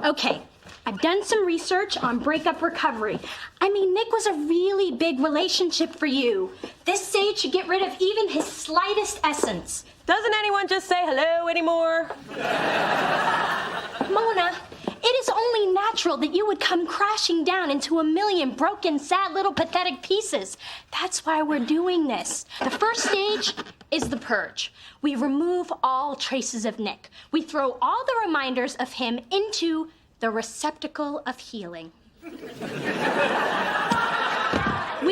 Okay, I've done some research on breakup recovery. I mean, Nick was a really big relationship for you. This stage should get rid of even his slightest essence. Doesn't anyone just say hello anymore? Mona, it is only natural that you would come crashing down into a million broken, sad little pathetic pieces. That's why we're doing this. The first stage is the purge. We remove all traces of Nick. We throw all the reminders of him into the receptacle of healing. We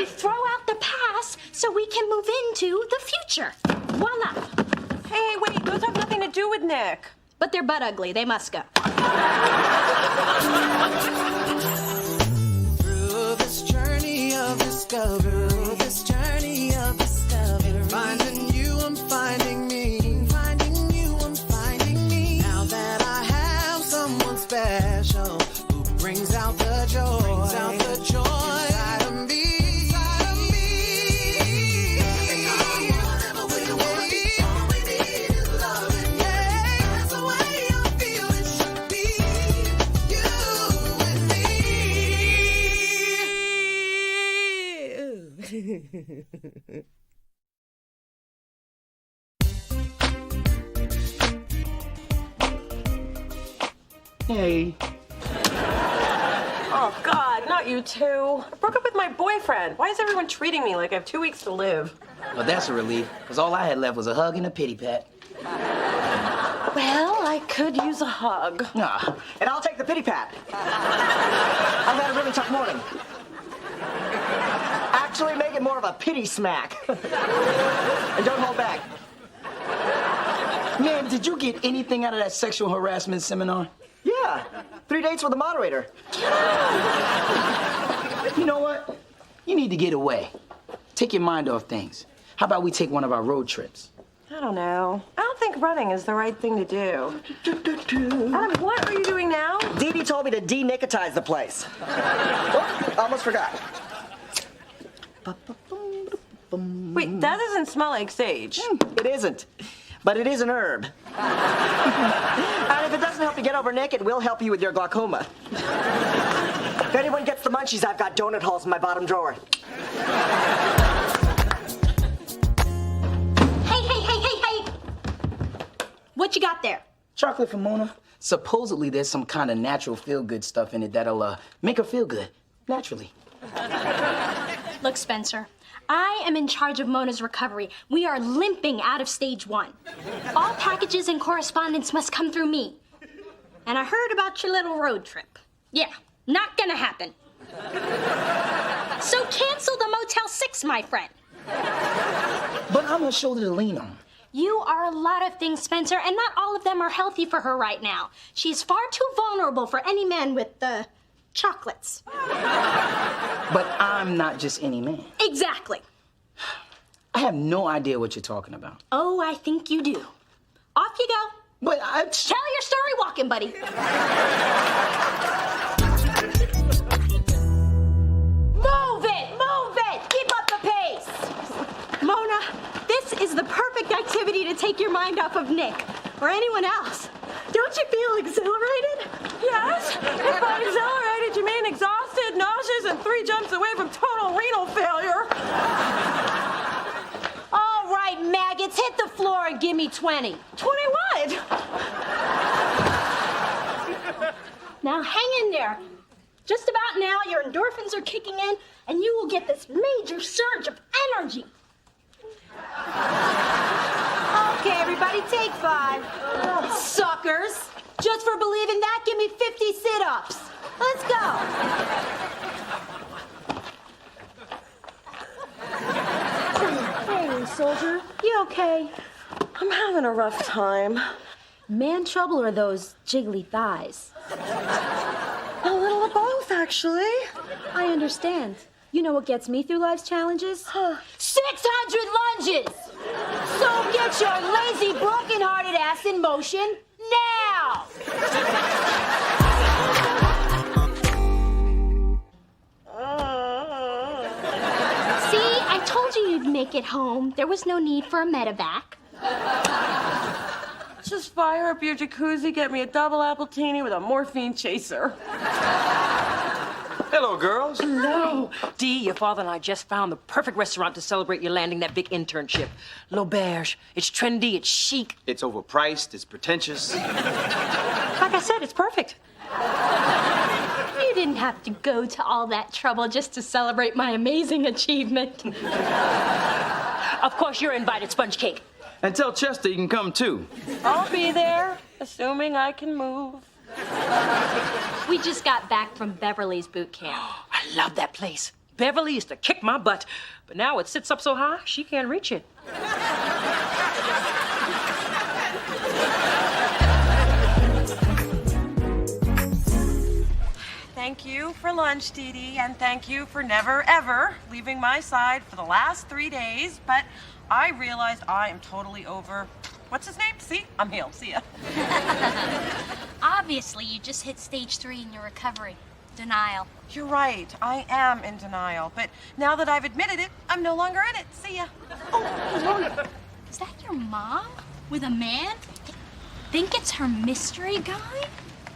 throw out the past so we can move into the future. Voila. Hey, wait, those have nothing to do with Nick. But they're butt ugly. They must go. Through this journey of discovery, finding you, I'm finding me. Finding you, I'm finding me. Now that I have someone special who brings out the joy, inside of me. Hey. Oh, God, not you two. I broke up with my boyfriend. Why is everyone treating me like I have 2 weeks to live? Well, that's a relief, because all I had left was a hug and a pity pat. Well, I could use a hug. Nah. And I'll take the pity pat. I've had a really tough morning. Actually, make it more of a pity smack. And don't hold back. Man, did you get anything out of that sexual harassment seminar? Yeah, 3 dates with the moderator. You know what? You need to get away. Take your mind off things. How about we take one of our road trips? I don't know. I don't think running is the right thing to do. Adam, what are you doing now? Dee Dee told me to de-nickotize the place. Oh, almost forgot. Wait, that doesn't smell like sage. It isn't, but it is an herb. And if it doesn't help you get over Nick, it will help you with your glaucoma. If anyone gets the munchies, I've got donut holes in my bottom drawer. Hey. What you got there? Chocolate for Mona. Supposedly there's some kind of natural feel-good stuff in it that'll make her feel good, naturally. Look, Spencer, I am in charge of Mona's recovery. We are limping out of stage 1. All packages and correspondence must come through me. And I heard about your little road trip. Yeah, not gonna happen. So cancel the Motel 6, my friend. But I'm her shoulder to lean on. You are a lot of things, Spencer, and not all of them are healthy for her right now. She is far too vulnerable for any man with, chocolates. But I'm not just any man. Exactly. I have no idea what you're talking about. Oh, I think you do. Off you go. But Tell your story walking, buddy. Move it! Keep up the pace! Mona, this is the perfect activity to take your mind off of Nick or anyone else. Don't you feel exhilarated? Yes? If I'm exhilarated, you mean exhausted, nauseous, and 3 jumps away from total renal failure? All right, maggots, hit the floor and give me 20. 20 what? Now hang in there. Just about now, your endorphins are kicking in, and you will get this major surge of energy. Okay, everybody, take 5. Suckers. Just for believing that, give me 50 sit-ups. Let's go. Hey, soldier, you okay? I'm having a rough time. Man trouble or those jiggly thighs? A little of both, actually. I understand. You know what gets me through life's challenges? 600 lunges! So get your lazy, broken-hearted ass in motion now! See, I told you you'd make it home. There was no need for a medevac. Just fire up your jacuzzi, get me a double appletini with a morphine chaser. Hello, girls. No. Dee, your father and I just found the perfect restaurant to celebrate your landing that big internship. L'Auberge. It's trendy, it's chic. It's overpriced, it's pretentious. Like I said, it's perfect. You didn't have to go to all that trouble just to celebrate my amazing achievement. Of course, you're invited, Sponge Cake. And tell Chester he can come too. I'll be there, assuming I can move. We just got back from Beverly's boot camp. I love that place. Beverly used to kick my butt, but now it sits up so high, she can't reach it. Thank you for lunch, Dee Dee, and thank you for never, ever leaving my side for the last 3 days, but I realized I am totally over... What's his name? See? I'm healed. See ya. Obviously, you just hit stage 3 in your recovery. Denial. You're right. I am in denial, but now that I've admitted it, I'm no longer in it. See ya. Is that your mom? With a man? Think it's her mystery guy?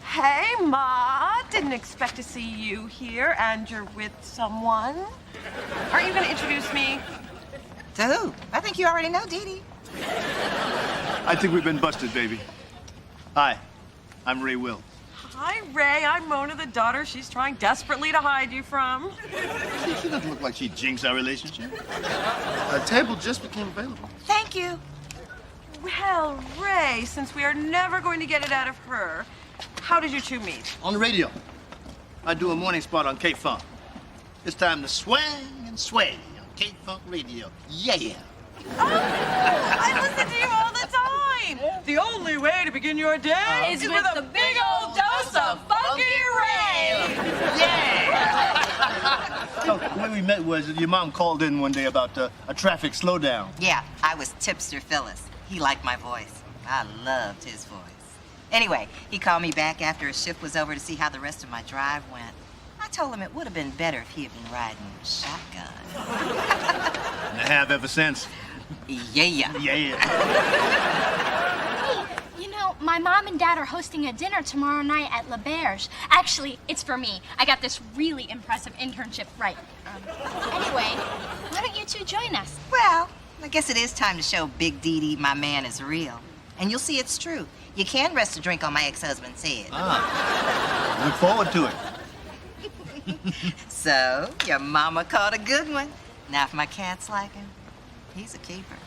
Hey, Ma. Didn't expect to see you here, and you're with someone. Aren't you going to introduce me? To who? I think you already know, Dee Dee. I think we've been busted, baby. Hi, I'm Ray Will. Hi, Ray. I'm Mona, the daughter she's trying desperately to hide you from. She doesn't look like she jinxed our relationship. A table just became available. Thank you. Well, Ray, since we are never going to get it out of her, how did you two meet? On the radio. I do a morning spot on K-Funk. It's time to swing and sway on K-Funk Radio. Yeah. I listen to you all the time. The only way to begin your day is with a big old dose of Funky Ray. So, the way we met was your mom called in one day about a traffic slowdown. Yeah, I was Tipster Phyllis. He liked my voice. I loved his voice. Anyway, he called me back after his shift was over to see how the rest of my drive went. I told him it would have been better if he had been riding shotgun. And I have ever since. Yeah. Yeah. You know, my mom and dad are hosting a dinner tomorrow night at L'Auberge. Actually, it's for me. I got this really impressive internship right. Anyway, why don't you two join us? Well, I guess it is time to show Big Dee Dee my man is real. And you'll see it's true. You can rest a drink on my ex-husband's head. Look forward to it. So, your mama caught a good one. Now, if my cat's like him, he's a keeper.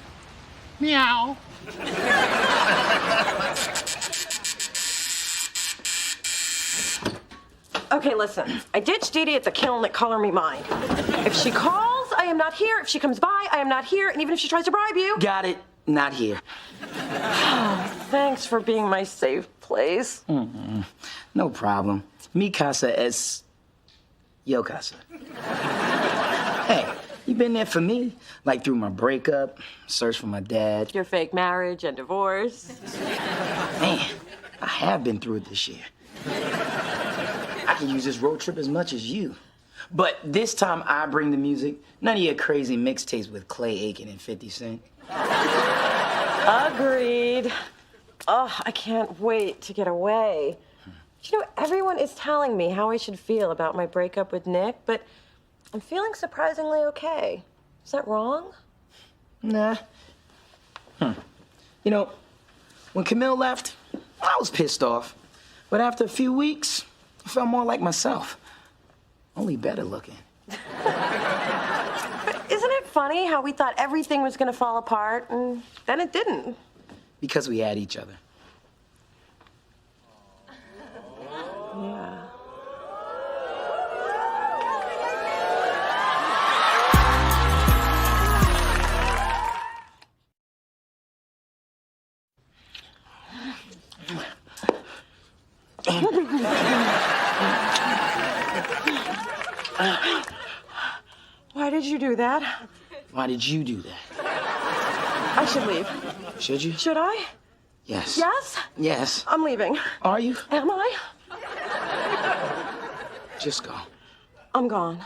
Meow. Okay, listen. I ditched Dee Dee at the kiln at Color Me Mine. If she calls, I am not here. If she comes by, I am not here. And even if she tries to bribe you... Got it. Not here. Thanks for being my safe place. No problem. Mi casa es yo casa. Hey, you been there for me. Like through my breakup, search for my dad. Your fake marriage and divorce. Man, I have been through it this year. I can use this road trip as much as you. But this time I bring the music. None of your crazy mixtapes with Clay Aiken and 50 Cent. Agreed. Oh, I can't wait to get away. You know, everyone is telling me how I should feel about my breakup with Nick, but I'm feeling surprisingly okay. Is that wrong? Nah. You know, when Camille left, I was pissed off. But after a few weeks, I felt more like myself. Only better looking. But isn't it funny how we thought everything was going to fall apart, and then it didn't? Because we had each other. Yeah. Why did you do that? Why did you do that? I should leave. Should you? Should I? Yes. Yes? Yes. I'm leaving. Are you? Am I? Just go. I'm gone.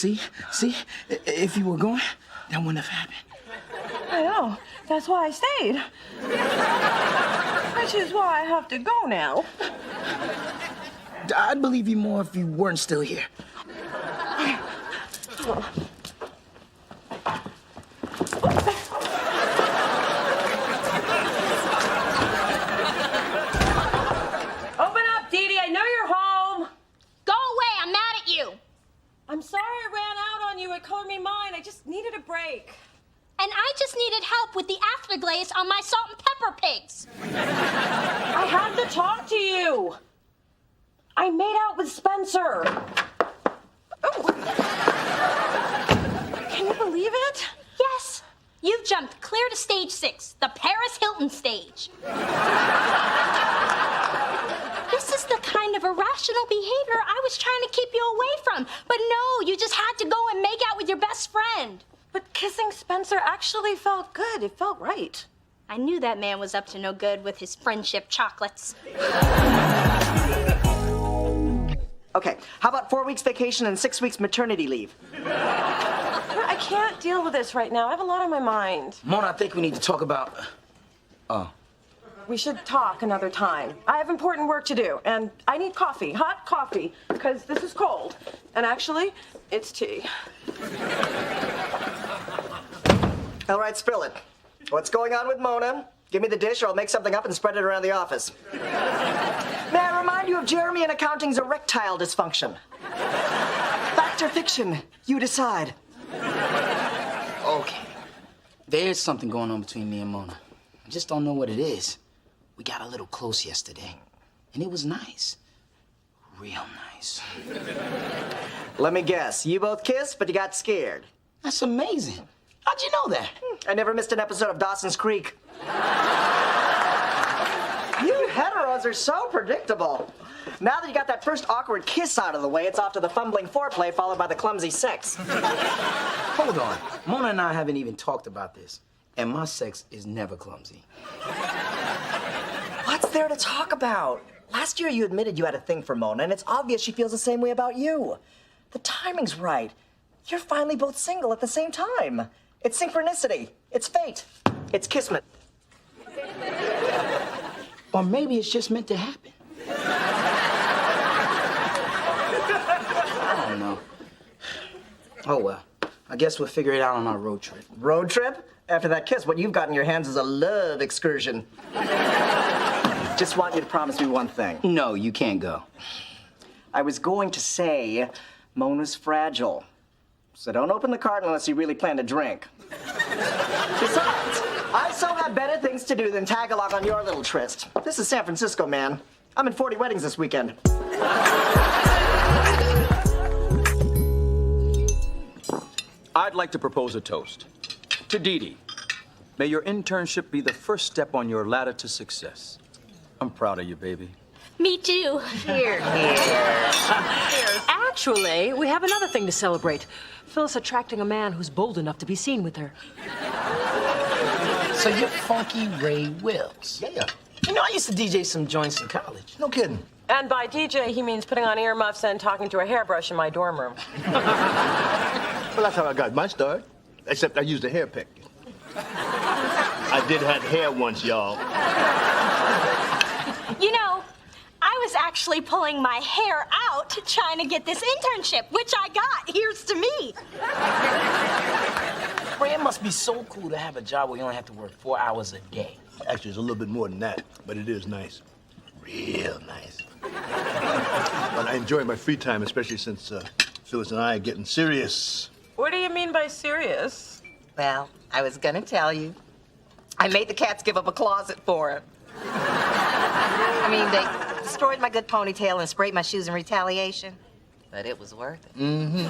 See? If you were going, that wouldn't have happened. I know. That's why I stayed. Which is why I have to go now. I'd believe you more if you weren't still here. Open up, Dee Dee. I know you're home. Go away, I'm mad at you. I'm sorry I ran out on you. It colored me mine. I just needed a break. And I just needed help with the afterglaze on my salt and pepper pigs. I had to talk to you. I made out with Spencer. Oh. Can you believe it? Yes, you've jumped clear to stage 6, the Paris Hilton stage. This is the kind of irrational behavior I was trying to keep you away from. But no, you just had to go and make out with your best friend. But kissing Spencer actually felt good. It felt right. I knew that man was up to no good with his friendship chocolates. Okay, how about 4 weeks vacation and 6 weeks maternity leave? I can't deal with this right now. I have a lot on my mind. Mona, I think we need to talk about... We should talk another time. I have important work to do, and I need coffee, hot coffee, because this is cold. And actually, it's tea. All right, spill it. What's going on with Mona? Give me the dish or I'll make something up and spread it around the office. May I remind you of Jeremy and accounting's erectile dysfunction? Fact or fiction? You decide. Okay. There's something going on between me and Mona. I just don't know what it is. We got a little close yesterday, and it was nice. Real nice. Let me guess. You both kissed, but you got scared. That's amazing. How'd you know that? I never missed an episode of Dawson's Creek. You heteros are so predictable. Now that you got that first awkward kiss out of the way, it's off to the fumbling foreplay followed by the clumsy sex. Hold on. Mona and I haven't even talked about this, and my sex is never clumsy. What's there to talk about? Last year you admitted you had a thing for Mona, and it's obvious she feels the same way about you. The timing's right. You're finally both single at the same time. It's synchronicity. It's fate. It's kismet. Or maybe it's just meant to happen. I don't know. Oh, well. I guess we'll figure it out on our road trip. Road trip? After that kiss, what you've got in your hands is a love excursion. Just want you to promise me one thing. No, you can't go. I was going to say Mona's fragile. So don't open the carton unless you really plan to drink. Besides, I so have better things to do than tag along on your little tryst. This is San Francisco, man. I'm in 40 weddings this weekend. I'd like to propose a toast. To Dee Dee, may your internship be the first step on your ladder to success. I'm proud of you, baby. Me too. Here. Actually, we have another thing to celebrate. Phyllis attracting a man who's bold enough to be seen with her. So you're Funky Ray Wills. Yeah. You know, I used to DJ some joints in college. No kidding. And by DJ, he means putting on earmuffs and talking to a hairbrush in my dorm room. Well, that's how I got my start. Except I used a hair pick. I did have hair once, y'all. You know, I was actually pulling my hair out trying to get this internship, which I got. Here's to me. Ray, it must be so cool to have a job where you only have to work 4 hours a day. Actually, it's a little bit more than that, but it is nice. Real nice. But I enjoy my free time, especially since Phyllis and I are getting serious. What do you mean by serious? Well, I was gonna tell you. I made the cats give up a closet for him. I mean, they destroyed my good ponytail and sprayed my shoes in retaliation. But it was worth it. Mm-hmm.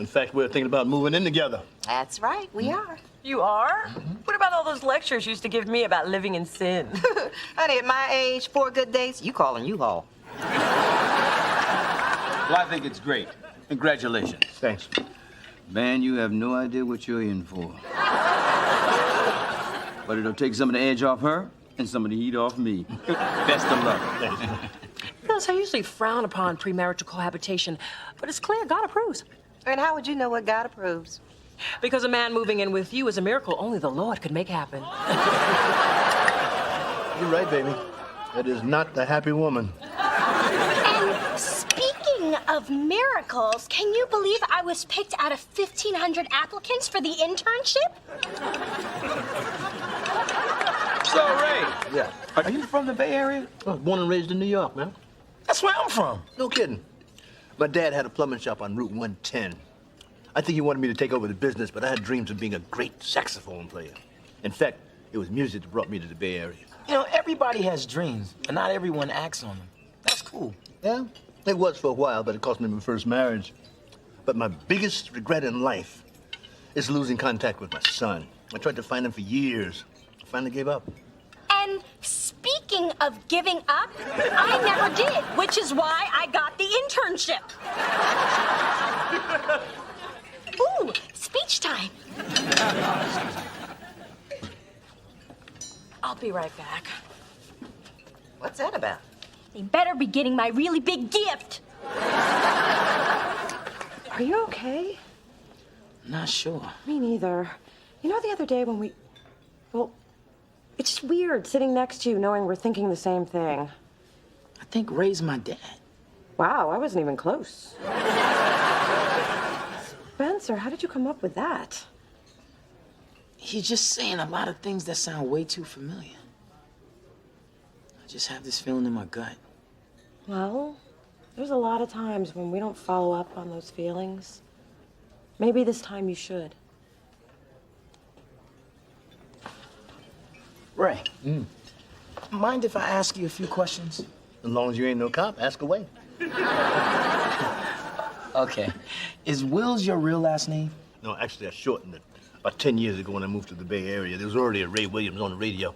In fact, we're thinking about moving in together. That's right, we are. You are? What about all those lectures you used to give me about living in sin? Honey, at my age, 4 good days, you calling U-Haul. Well, I think it's great. Congratulations. Thanks. Man, you have no idea what you're in for. But it'll take some of the edge off her and some of the heat off me. Best of luck. Phyllis, I usually frown upon premarital cohabitation, but it's clear God approves. And how would you know what God approves? Because a man moving in with you is a miracle only the Lord could make happen. You're right, baby. That is not the happy woman. And speaking of miracles, can you believe I was picked out of 1,500 applicants for the internship? So, Ray, Yeah. Are you from the Bay Area? I was born and raised in New York, man. That's where I'm from. No kidding. My dad had a plumbing shop on Route 110. I think he wanted me to take over the business, but I had dreams of being a great saxophone player. In fact, it was music that brought me to the Bay Area. You know, everybody has dreams, but not everyone acts on them. That's cool. Yeah, it was for a while, but it cost me my first marriage. But my biggest regret in life is losing contact with my son. I tried to find him for years. I finally gave up. And speaking of giving up, I never did, which is why I got the internship. Ooh, speech time. I'll be right back. What's that about? They better be getting my really big gift. Are you okay? Not sure. Me neither. You know, the other day when well, it's just weird sitting next to you knowing we're thinking the same thing. I think Ray's my dad. Wow, I wasn't even close. Spencer, how did you come up with that? He's just saying a lot of things that sound way too familiar. I just have this feeling in my gut. Well, there's a lot of times when we don't follow up on those feelings. Maybe this time you should. Ray, mind if I ask you a few questions? As long as you ain't no cop, ask away. Okay. Is Will's your real last name? No, actually, I shortened it. About 10 years ago when I moved to the Bay Area, there was already a Ray Williams on the radio.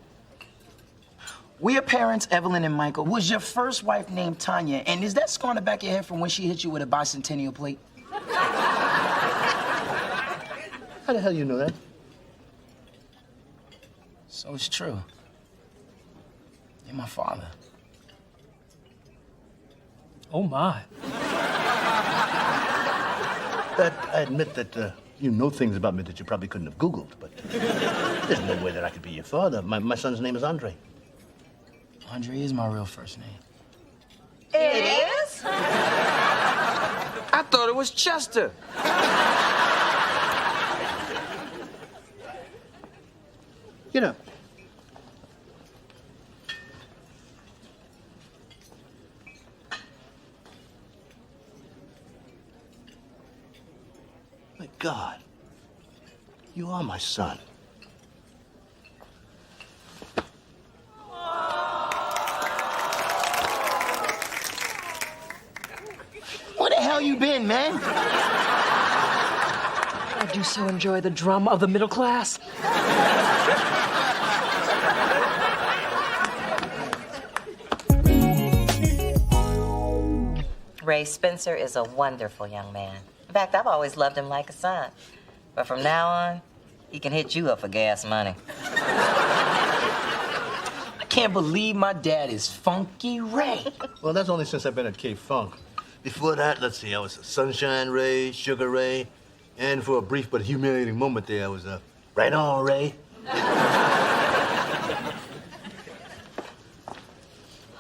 Were your parents, Evelyn and Michael, was your first wife named Tanya, and is that scar on the back of your head from when she hit you with a bicentennial plate? How the hell you know that? So it's true. You're my father. Oh, my. I admit that you know things about me that you probably couldn't have Googled, but there's no way that I could be your father. My son's name is Andre. Andre is my real first name. It is? I thought it was Chester. You know, my God, you are my son. Where the hell you been, man? I do so enjoy the drum of the middle class. Ray Spencer is a wonderful young man. In fact, I've always loved him like a son. But from now on, he can hit you up for gas money. I can't believe my dad is Funky Ray. Well, that's only since I've been at K-Funk. Before that, let's see, I was Sunshine Ray, Sugar Ray, and for a brief but humiliating moment there, I was Right On Ray.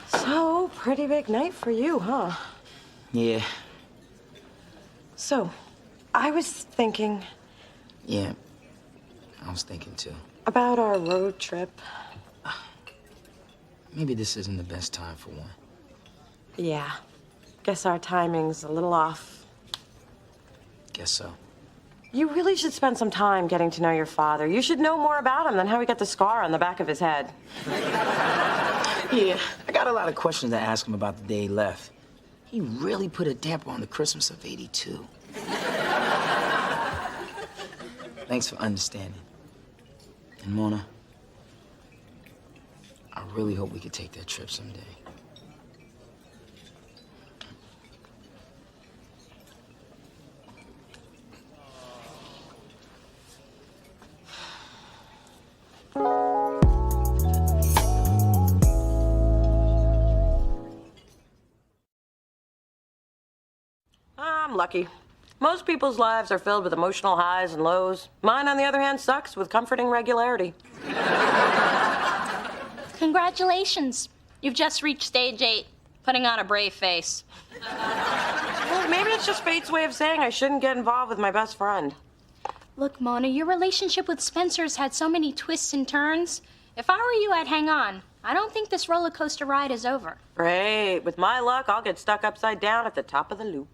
So, pretty big night for you, huh? Yeah, So, I was thinking yeah. I was thinking too. about our road trip. Maybe this isn't the best time for one. Yeah. Guess our timing's a little off. Guess so. You really should spend some time getting to know your father. You should know more about him than how he got the scar on the back of his head. Yeah, I got a lot of questions to ask him about the day he left. He really put a damper on the Christmas of '82. Thanks for understanding. And Mona, I really hope we could take that trip someday. lucky. Most people's lives are filled with emotional highs and lows. Mine, on the other hand, sucks with comforting regularity. Congratulations. You've just reached stage 8, putting on a brave face. Well, maybe it's just fate's way of saying I shouldn't get involved with my best friend. Look, Mona, your relationship with Spencer's had so many twists and turns. If I were you, I'd hang on. I don't think this roller coaster ride is over. Great. With my luck, I'll get stuck upside down at the top of the loop.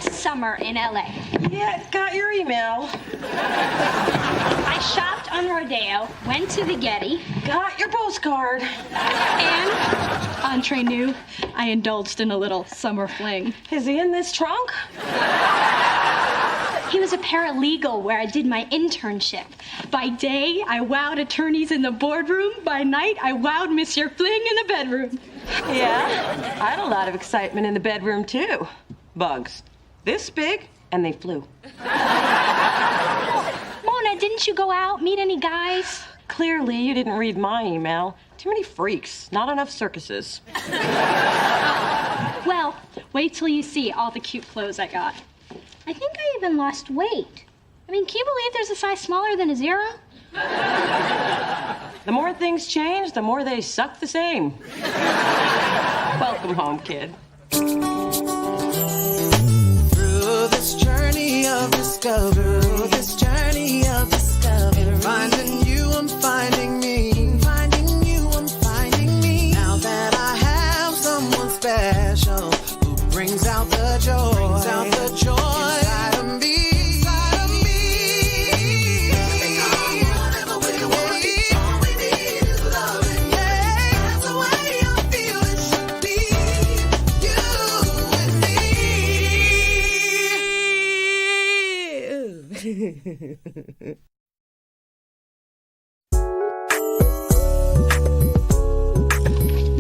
Summer in LA. Yeah, got your email. I shopped on Rodeo, went to the Getty. Got your postcard. And, entre nous, I indulged in a little summer fling. Is he in this trunk? He was a paralegal where I did my internship. By day, I wowed attorneys in the boardroom. By night, I wowed Monsieur Fling in the bedroom. Yeah, I had a lot of excitement in the bedroom, too. Bugs. This big, and they flew. Mona, didn't you go out, meet any guys? Clearly, you didn't read my email. Too many freaks, not enough circuses. Well, wait till you see all the cute clothes I got. I think I even lost weight. I mean, can you believe there's a size smaller than a 0? The more things change, the more they suck the same. Welcome home, kid. This journey of discovery, finding you, I'm finding me, finding you, I'm finding me. Now that I have someone special who brings out the joy, inside of me.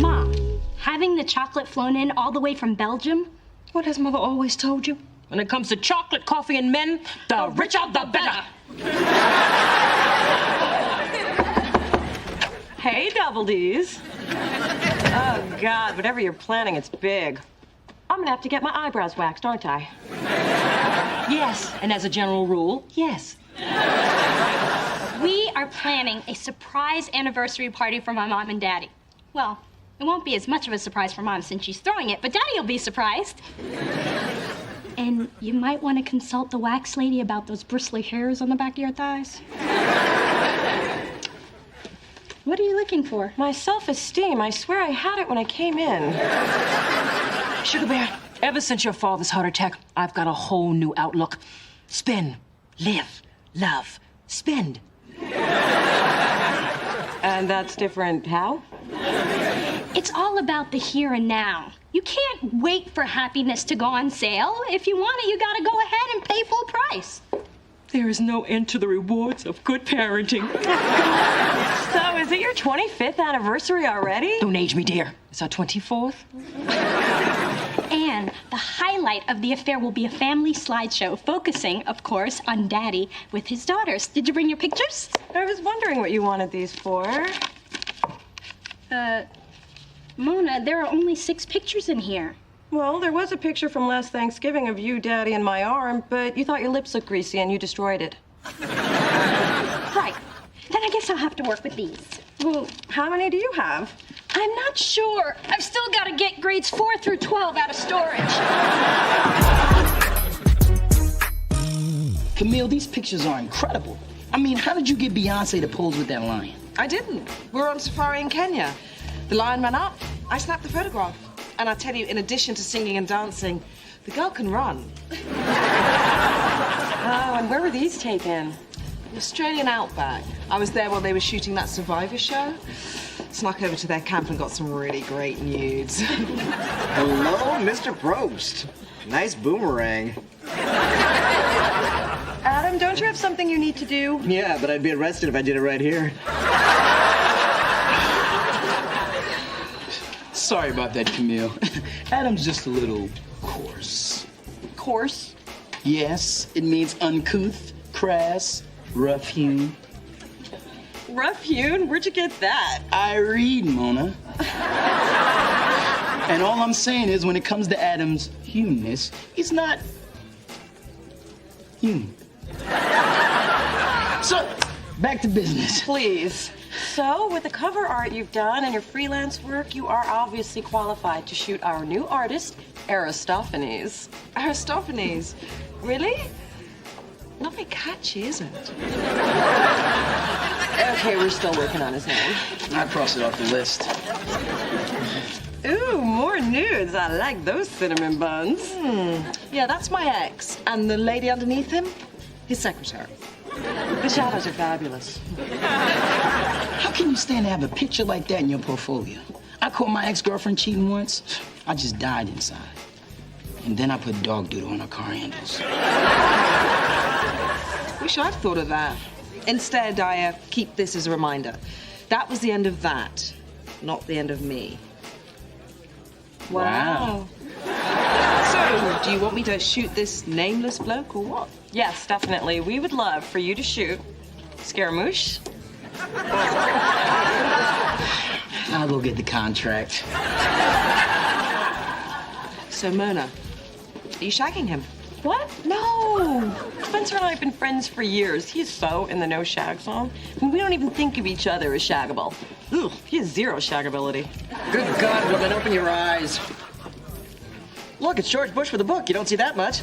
Mom, having the chocolate flown in all the way from Belgium? What has Mother always told you? When it comes to chocolate, coffee, and men, the richer the better. Hey, Double D's. Oh, God, whatever you're planning, it's big. I'm gonna have to get my eyebrows waxed, aren't I? Yes, and as a general rule, yes. We are planning a surprise anniversary party for my mom and daddy. Well, it won't be as much of a surprise for Mom since she's throwing it, but Daddy will be surprised. And you might want to consult the wax lady about those bristly hairs on the back of your thighs. What are you looking for? My self-esteem. I swear I had it when I came in. Sugar Bear, ever since your father's heart attack, I've got a whole new outlook. Spin, live, love, spend. And that's different how? It's all about the here and now. You can't wait for happiness to go on sale. If you want it, you gotta go ahead and pay full price. There is no end to the rewards of good parenting. So, is it your 25th anniversary already? Don't age me, dear. It's our 24th. And the highlight of the affair will be a family slideshow focusing, of course, on Daddy with his daughters. Did you bring your pictures? I was wondering what you wanted these for. Mona, there are only 6 pictures in here. Well, there was a picture from last Thanksgiving of you, Daddy, and my arm, but you thought your lips looked greasy and you destroyed it. Right. Then I guess I'll have to work with these. Well, how many do you have? I'm not sure. I've still got to get grades 4 through 12 out of storage. Camille, these pictures are incredible. I mean, how did you get Beyonce to pose with that lion? I didn't. We were on safari in Kenya. The lion ran up. I snapped the photograph. And I tell you, in addition to singing and dancing, the girl can run. Oh, and where were these taken? Australian outback. I was there while they were shooting that Survivor show. Snuck over to their camp and got some really great nudes. Hello, Mr. Probst. Nice boomerang. Adam, don't you have something you need to do? Yeah, but I'd be arrested if I did it right here. Sorry about that, Camille. Adam's just a little coarse. Course. Yes, it means uncouth, crass, rough-hewn. Rough-hewn? Where'd you get that? I read, Mona. And all I'm saying is, when it comes to Adam's humanness, he's not human. So, back to business. Please. So, with the cover art you've done and your freelance work, you are obviously qualified to shoot our new artist, Aristophanes. Aristophanes? Really? Not very catchy, is it? Okay, we're still working on his name. I crossed it off the list. Ooh, more nudes. I like those cinnamon buns. Yeah, that's my ex. And the lady underneath him, his secretary. The shadows are fabulous. How can you stand to have a picture like that in your portfolio? I caught my ex-girlfriend cheating once. I just died inside. And then I put dog doodle on her car handles. Wish I'd thought of that. Instead, I keep this as a reminder. That was the end of that, not the end of me. Wow. So, do you want me to shoot this nameless bloke or what? Yes, definitely. We would love for you to shoot Scaramouche. I'll go get the contract. So, Mona, are you shagging him? What? No. Spencer and I have been friends for years. He's so in the no shag zone. I mean, we don't even think of each other as shaggable. Ugh, he has zero shaggability. Good God, woman, open your eyes. Look, it's George Bush with a book. You don't see that much.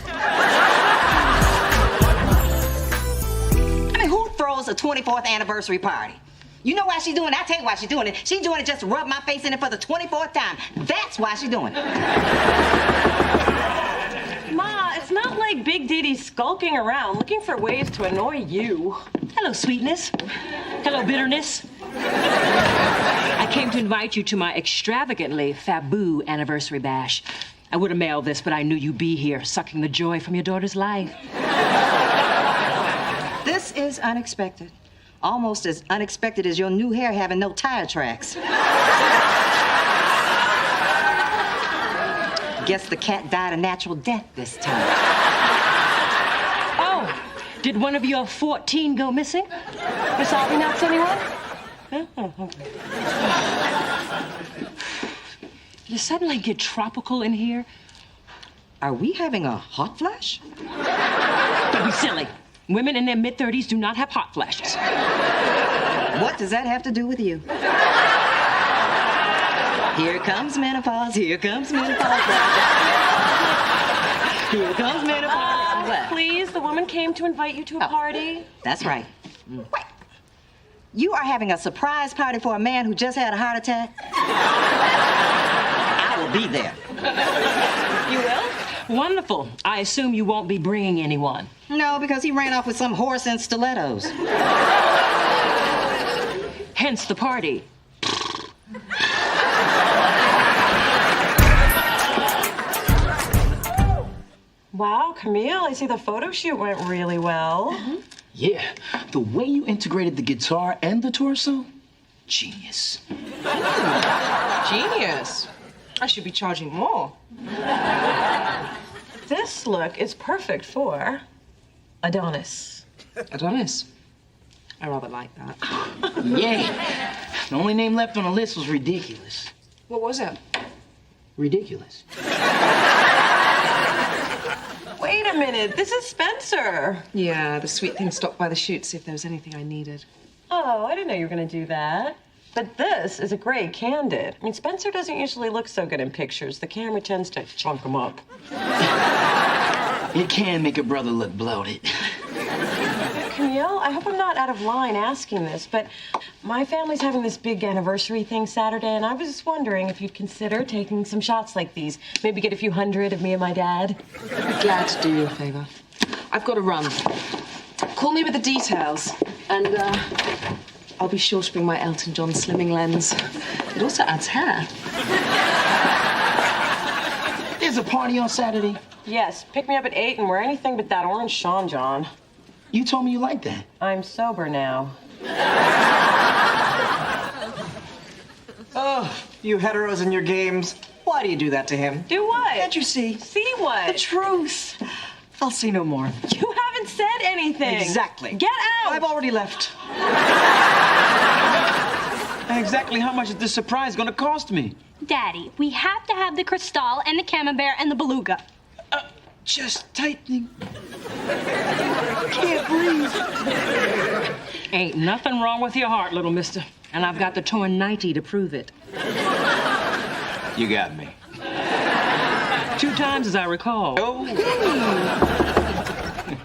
I mean, who throws a 24th anniversary party? You know why she's doing it? I'll tell you why she's doing it. She's doing it just to rub my face in it for the 24th time. That's why she's doing it. Ma, it's not like Big Diddy's skulking around looking for ways to annoy you. Hello, sweetness. Hello, bitterness. I came to invite you to my extravagantly faboo anniversary bash. I would have mailed this, but I knew you'd be here, sucking the joy from your daughter's life. This is unexpected. Almost as unexpected as your new hair having no tire tracks. Guess the cat died a natural death this time. Oh, did one of your 14 go missing? Miss Nuts, anyone? Oh, okay. Did it suddenly get tropical in here? Are we having a hot flash? Don't be silly. Women in their mid-30s do not have hot flashes. What does that have to do with you? Here comes menopause, here comes menopause. Here comes menopause. What? Please, the woman came to invite you to a party. That's right. Wait. You are having a surprise party for a man who just had a heart attack? I will be there. You will? Wonderful. I assume you won't be bringing anyone. No, because he ran off with some horse in stilettos. Hence the party. Wow, Camille, I see the photo shoot went really well. Yeah, the way you integrated the guitar and the torso, genius. Genius. I should be charging more. This look is perfect for Adonis. Adonis. I rather like that. Yeah, the only name left on the list was ridiculous. What was it? Ridiculous. Wait a minute, this is Spencer. Yeah, the sweet thing stopped by the shoot to see if there was anything I needed. Oh, I didn't know you were gonna do that. But this is a great candid. I mean, Spencer doesn't usually look so good in pictures. The camera tends to chunk him up. It can make a brother look bloated. Camille, I hope I'm not out of line asking this, but my family's having this big anniversary thing Saturday, and I was just wondering if you'd consider taking some shots like these. Maybe get a few hundred of me and my dad. I'd be glad to do you a favor. I've got to run. Call me with the details. And, I'll be sure to bring my Elton John slimming lens. It also adds hair. There's a party on Saturday. Yes, pick me up at 8 and wear anything but that orange Sean John. You told me you liked that. I'm sober now. Oh, you heteros and your games. Why do you do that to him? Do what? Can't you see? See what? The truth. I'll see no more. You haven't said anything. Exactly. Get out! I've already left. Exactly how much is this surprise gonna cost me? Daddy, we have to have the Cristal and the Camembert and the Beluga. Just tightening. Can't breathe. Ain't nothing wrong with your heart, little mister. And I've got the torn 90 to prove it. You got me. 2 times, as I recall. Oh.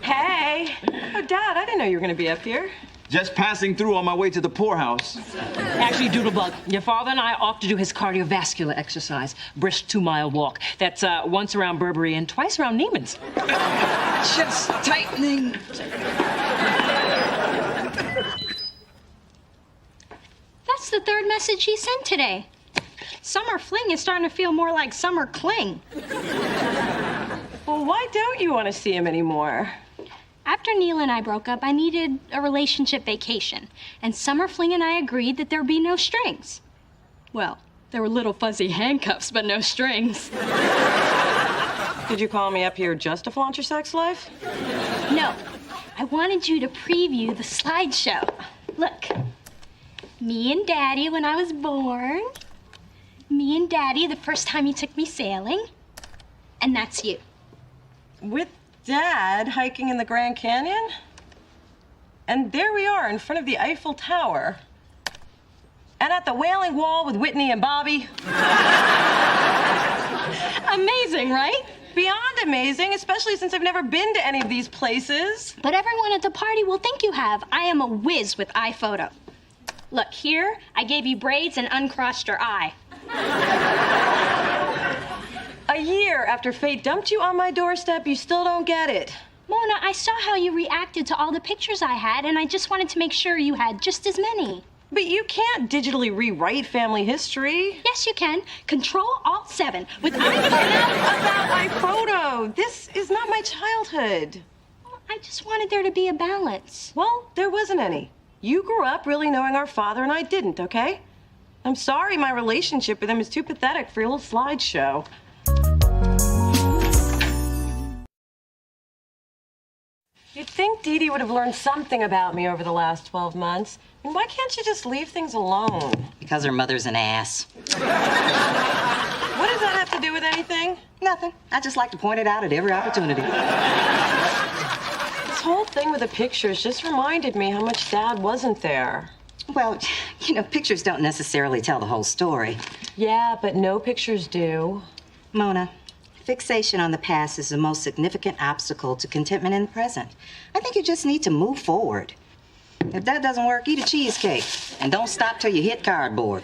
Hey. Oh, Dad, I didn't know you were going to be up here. Just passing through on my way to the poorhouse. Actually, Doodlebug, your father and I ought to do his cardiovascular exercise. Brisk 2-mile walk. That's once around Burberry and twice around Neiman's. Just tightening. That's the 3rd message he sent today. Summer fling is starting to feel more like summer cling. Well, why don't you want to see him anymore? After Neil and I broke up, I needed a relationship vacation. And Summer Fling and I agreed that there'd be no strings. Well, there were little fuzzy handcuffs, but no strings. Did you call me up here just to flaunt your sex life? No, I wanted you to preview the slideshow. Look, me and Daddy when I was born. Me and Daddy the first time you took me sailing. And that's you. With Dad hiking in the Grand Canyon? And there we are in front of the Eiffel Tower. And at the Wailing Wall with Whitney and Bobby. Amazing, right? Beyond amazing, especially since I've never been to any of these places. But everyone at the party will think you have. I am a whiz with iPhoto. Look, here, I gave you braids and uncrossed your eye. A year after fate dumped you on my doorstep, you still don't get it. Mona, I saw how you reacted to all the pictures I had, and I just wanted to make sure you had just as many. But you can't digitally rewrite family history. Yes, you can. Control-Alt-7 with Enough about my photo. This is not my childhood. I just wanted there to be a balance. Well, there wasn't any. You grew up really knowing our father, and I didn't, okay? I'm sorry my relationship with him is too pathetic for your little slideshow. You'd think Dee Dee would have learned something about me over the last 12 months. I mean, why can't you just leave things alone? Because her mother's an ass. What does that have to do with anything? Nothing. I just like to point it out at every opportunity. This whole thing with the pictures just reminded me how much Dad wasn't there. Well, you know, pictures don't necessarily tell the whole story. Yeah, but no pictures do. Mona, fixation on the past is the most significant obstacle to contentment in the present. I think you just need to move forward. If that doesn't work, eat a cheesecake. And don't stop till you hit cardboard.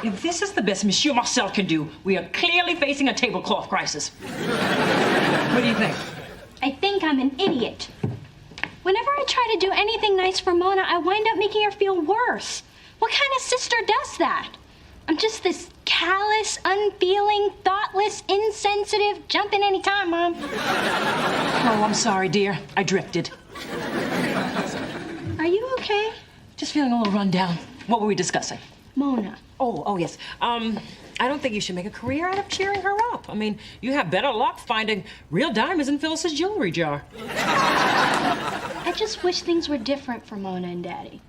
If this is the best Monsieur Marcel can do, we are clearly facing a tablecloth crisis. What do you think? I think I'm an idiot. Whenever I try to do anything nice for Mona, I wind up making her feel worse. What kind of sister does that? I'm just this callous, unfeeling, thoughtless, insensitive, jump in any time, Mom. Oh, I'm sorry, dear. I drifted. Are you okay? Just feeling a little run down. What were we discussing? Mona. Oh, yes. I don't think you should make a career out of cheering her up. I mean, you have better luck finding real diamonds in Phyllis's jewelry jar. I just wish things were different for Mona and Daddy.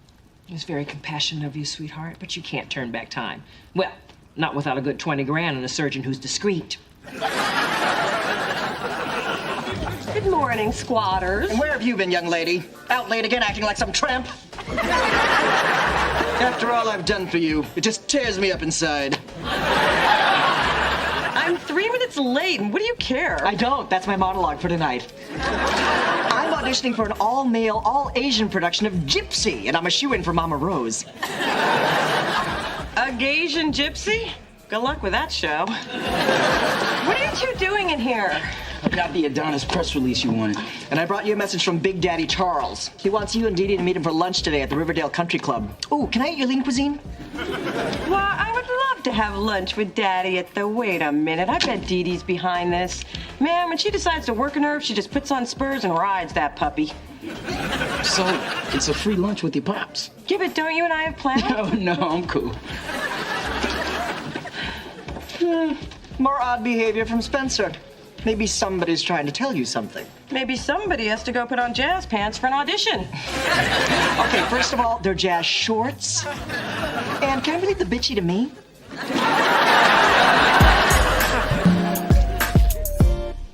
It's very compassionate of you, sweetheart, but you can't turn back time. Well, not without a good 20 grand and a surgeon who's discreet. Good morning, squatters. And where have you been, young lady? Out late again acting like some tramp? After all I've done for you, it just tears me up inside. I'm 3 minutes late, and what do you care? I don't. That's my monologue for tonight. I'm auditioning for an all-male, all-Asian production of Gypsy, and I'm a shoo-in for Mama Rose. A Gaysian gypsy? Good luck with that show. What are you two doing in here? I got the Adonis press release you wanted. And I brought you a message from Big Daddy Charles. He wants you and Dee Dee to meet him for lunch today at the Riverdale Country Club. Ooh, can I eat your lean cuisine? Well, I would love to have lunch with Daddy at the... Wait a minute, I bet Dee Dee's behind this. Man, when she decides to work a nerve, she just puts on spurs and rides that puppy. So, it's a free lunch with your pops. Yeah, but don't you and I have plans? No, I'm cool. More odd behavior from Spencer. Maybe somebody's trying to tell you something. Maybe somebody has to go put on jazz pants for an audition. Okay, first of all, they're jazz shorts. And can I leave the bitchy to me?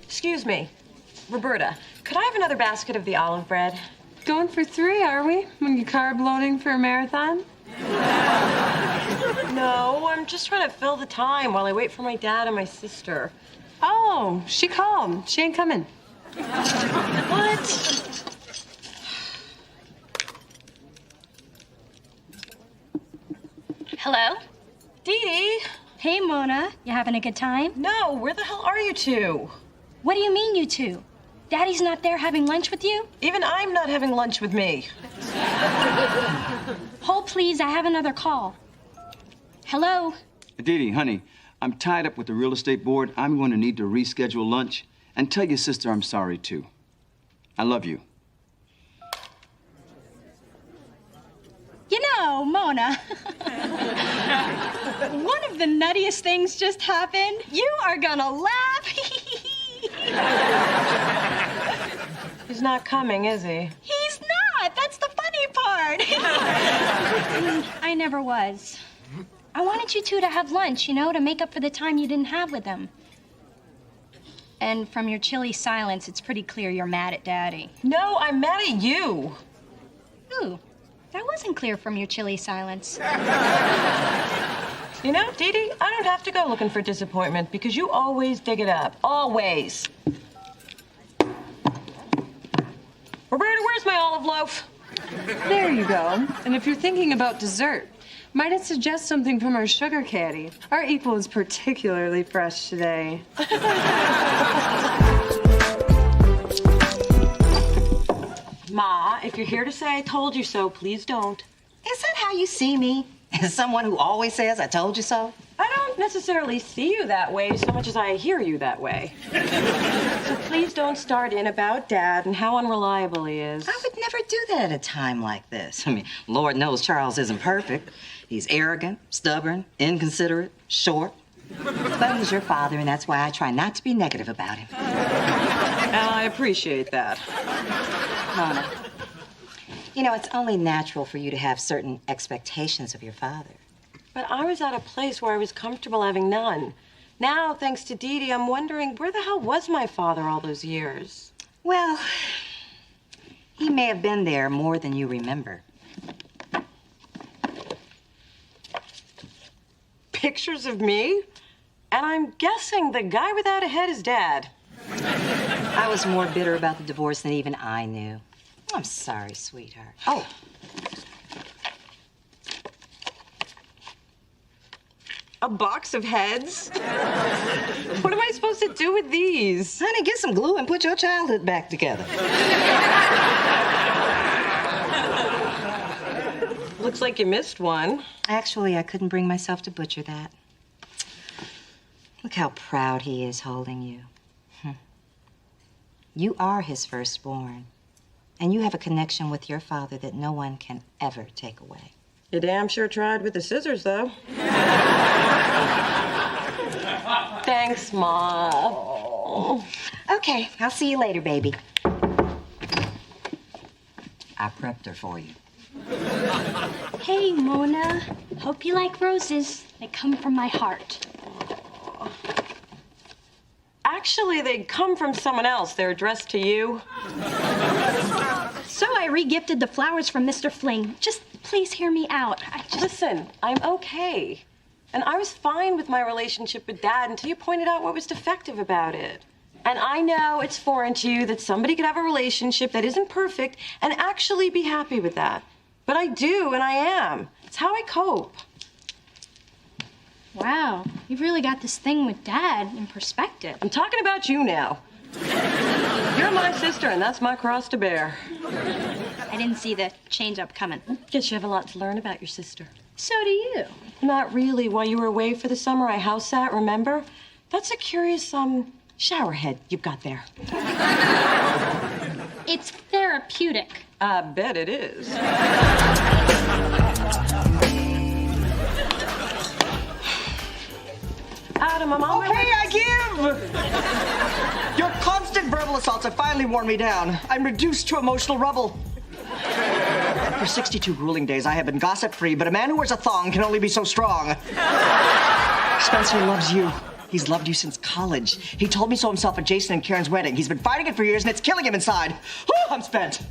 Excuse me, Roberta, could I have another basket of the olive bread? Going for 3, are we? When you carb loading for a marathon? No, I'm just trying to fill the time while I wait for my dad and my sister. Oh, she called. She ain't coming. What? Hello? Dee Dee? Hey, Mona. You having a good time? No, where the hell are you two? What do you mean, you two? Daddy's not there having lunch with you? Even I'm not having lunch with me. Hold, please. I have another call. Hello? Dee Dee, honey, I'm tied up with the real estate board. I'm going to need to reschedule lunch. And tell your sister I'm sorry, too. I love you. You know, Mona, one of the nuttiest things just happened. You are gonna laugh. He's not coming, is he? He's not. That's the funny part. I never was. I wanted you two to have lunch, you know, to make up for the time you didn't have with them. And from your chilly silence, it's pretty clear you're mad at Daddy. No, I'm mad at you. Ooh, that wasn't clear from your chilly silence. You know, Dee Dee, I don't have to go looking for disappointment because you always dig it up. Always. Roberta, where's my olive loaf? There you go. And if you're thinking about dessert, might I suggest something from our sugar caddy? Our equal is particularly fresh today. Ma, if you're here to say I told you so, please don't. Is that how you see me? As someone who always says, I told you so? I don't necessarily see you that way so much as I hear you that way. So please don't start in about Dad and how unreliable he is. I would never do that at a time like this. I mean, Lord knows Charles isn't perfect. He's arrogant, stubborn, inconsiderate, short. But he's your father, and that's why I try not to be negative about him. And I appreciate that. Mona, you know, it's only natural for you to have certain expectations of your father. But I was at a place where I was comfortable having none. Now, thanks to Dee Dee, I'm wondering where the hell was my father all those years? Well, he may have been there more than you remember. Pictures of me? And I'm guessing the guy without a head is Dad. I was more bitter about the divorce than even I knew. I'm sorry, sweetheart. Oh. A box of heads? What am I supposed to do with these? Honey, get some glue and put your childhood back together. Looks like you missed one. Actually, I couldn't bring myself to butcher that. Look how proud he is holding you. You are his firstborn, and you have a connection with your father that no one can ever take away. You damn sure tried with the scissors, though. Thanks, Ma. Oh. Okay, I'll see you later, baby. I prepped her for you. Hey, Mona. Hope you like roses. They come from my heart. Actually, they come from someone else. They're addressed to you. So I re-gifted the flowers from Mr. Fling. Just please hear me out. Listen, I'm okay. And I was fine with my relationship with Dad until you pointed out what was defective about it. And I know it's foreign to you that somebody could have a relationship that isn't perfect and actually be happy with that. But I do, and I am. It's how I cope. Wow, you've really got this thing with Dad in perspective. I'm talking about you now. You're my sister, and that's my cross to bear. I didn't see the change-up coming. Guess you have a lot to learn about your sister. So do you. Not really. While you were away for the summer, I house sat, remember? That's a curious, shower head you've got there. It's therapeutic. I bet it is. Adam, I'm on my way. Okay, I give! Your constant verbal assaults have finally worn me down. I'm reduced to emotional rubble. For 62 grueling days, I have been gossip-free, but a man who wears a thong can only be so strong. Spencer loves you. He's loved you since college. He told me so himself at Jason and Karen's wedding. He's been fighting it for years, and it's killing him inside. Whew, I'm spent.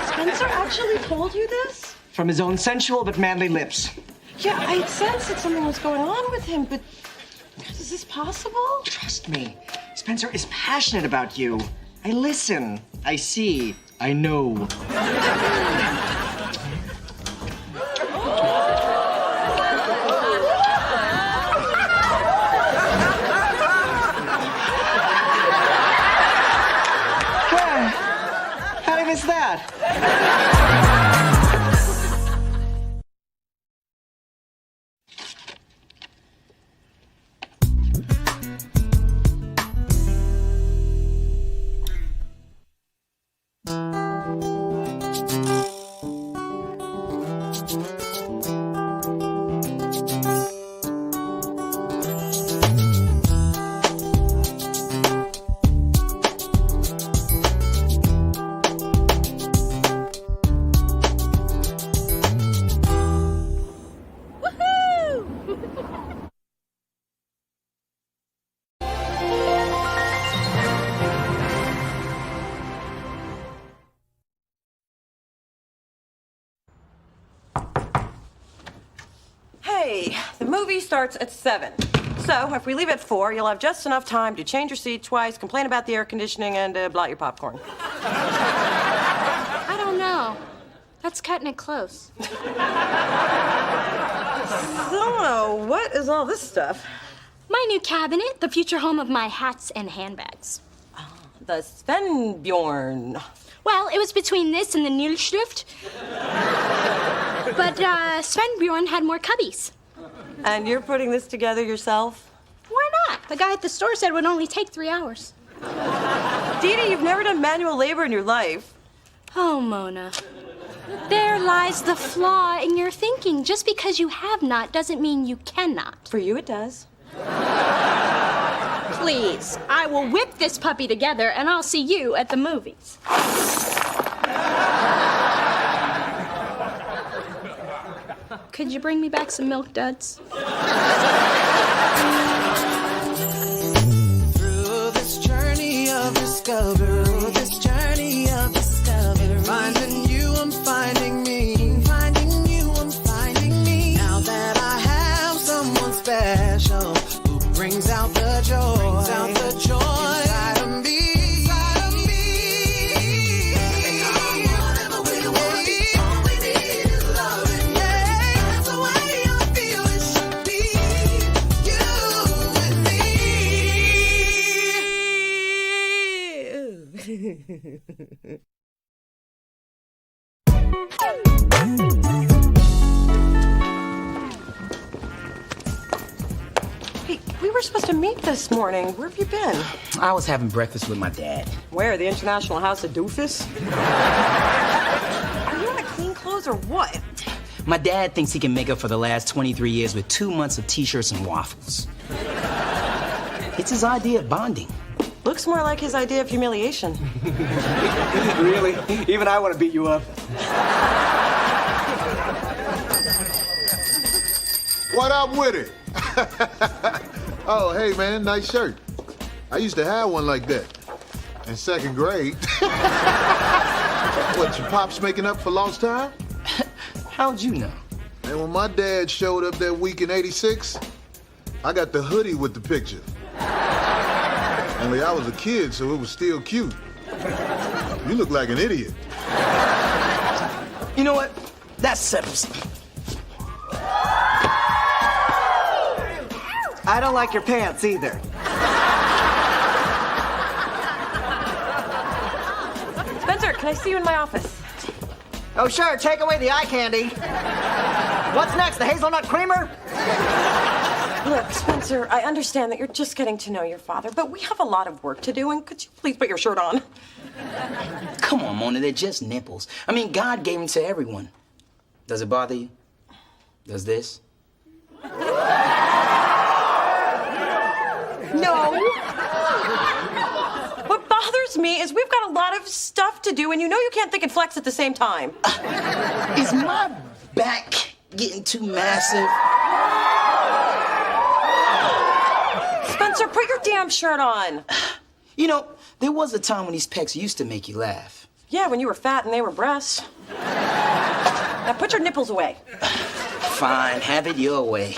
Spencer actually told you this? From his own sensual but manly lips. Yeah, I'd sensed that something was going on with him, but is this possible? Trust me, Spencer is passionate about you. I listen, I see, I know. How did I miss that? Hey, the movie starts at 7. So if we leave at 4, you'll have just enough time to change your seat twice, complain about the air conditioning, and blot your popcorn. I don't know. That's cutting it close. So, what is all this stuff? My new cabinet, the future home of my hats and handbags. The Svenbjorn. Well, it was between this and the Nilschrift. But Svenbjorn had more cubbies. And you're putting this together yourself? Why not? The guy at the store said it would only take 3 hours. Dee Dee, you've never done manual labor in your life. Oh, Mona. There lies the flaw in your thinking. Just because you have not doesn't mean you cannot. For you, it does. Please, I will whip this puppy together and I'll see you at the movies. Could you bring me back some Milk Duds? Through this journey of discovery, finding you, I'm finding me, finding you, I'm finding me. Now that I have someone special who brings out the joy, inside of me. Hey, we were supposed to meet this morning. Where have you been? I was having breakfast with my dad. Where? The International House of Doofus? Are you out of clean clothes or what? My dad thinks he can make up for the last 23 years with 2 months of t-shirts and waffles. It's his idea of bonding. Looks more like his idea of humiliation. Really? Even I want to beat you up. What up with it? Oh, hey, man, nice shirt. I used to have one like that in 2nd grade. What, your pop's making up for lost time? How'd you know? And when my dad showed up that week in '86, I got the hoodie with the picture. Only I was a kid, so it was still cute. You look like an idiot. You know what? That settles it. I don't like your pants either. can I see you in my office? Oh, sure, take away the eye candy. What's next, the hazelnut creamer? Look, Spencer, I understand that you're just getting to know your father, but we have a lot of work to do, and could you please put your shirt on? Come on, Mona, they're just nipples. I mean, God gave them to everyone. Does it bother you? Does this? No. What bothers me is we've got a lot of stuff to do, and you know you can't think and flex at the same time. Is my back getting too massive? Spencer, put your damn shirt on. You know, there was a time when these pecs used to make you laugh. Yeah, when you were fat and they were breasts. Now put your nipples away. Fine, have it your way.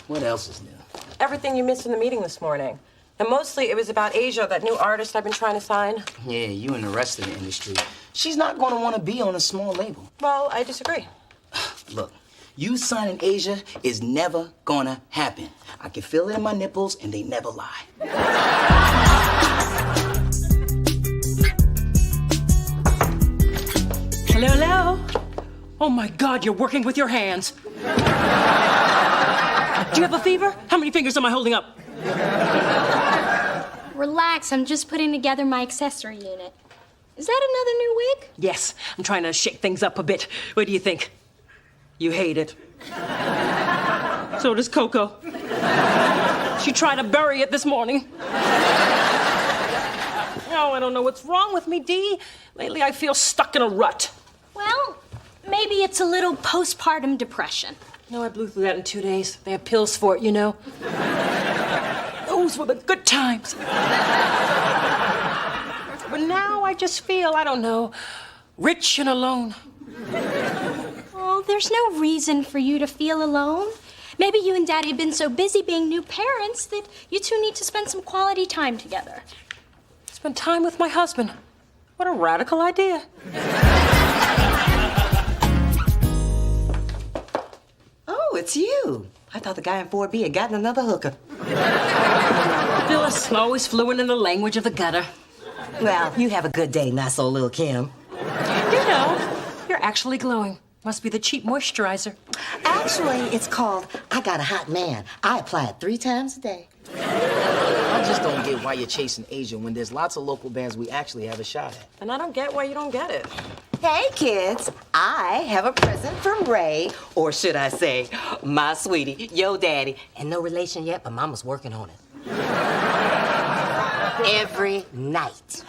What else is new? Everything you missed in the meeting this morning. And mostly it was about Asia, that new artist I've been trying to sign. Yeah, you and the rest of the industry. She's not going to want to be on a small label. Well, I disagree. Look, you signing Asia is never gonna happen. I can feel it in my nipples, and they never lie. Hello, hello. Oh my God, you're working with your hands. Do you have a fever? How many fingers am I holding up? Relax, I'm just putting together my accessory unit. Is that another new wig? Yes, I'm trying to shake things up a bit. What do you think? You hate it. So does Coco. She tried to bury it this morning. Oh, I don't know what's wrong with me, Dee. Lately, I feel stuck in a rut. Well, maybe it's a little postpartum depression. No, I blew through that in 2 days. They have pills for it, you know. Those were the good times. But now I just feel, I don't know, rich and alone. Well, there's no reason for you to feel alone. Maybe you and Daddy have been so busy being new parents that you two need to spend some quality time together. Spend time with my husband. What a radical idea. Oh, it's you. I thought the guy in 4B had gotten another hooker. Phyllis, always fluent in the language of the gutter. Well, you have a good day, not so little Kim. You know, you're actually glowing. Must be the cheap moisturizer. Actually, it's called I Got a Hot Man. I apply it 3 times a day. I just don't get why you're chasing Asia when there's lots of local bands we actually have a shot at. And I don't get why you don't get it. Hey, kids, I have a present from Ray, or should I say, my sweetie, yo daddy. And no relation yet, but Mama's working on it. Every night.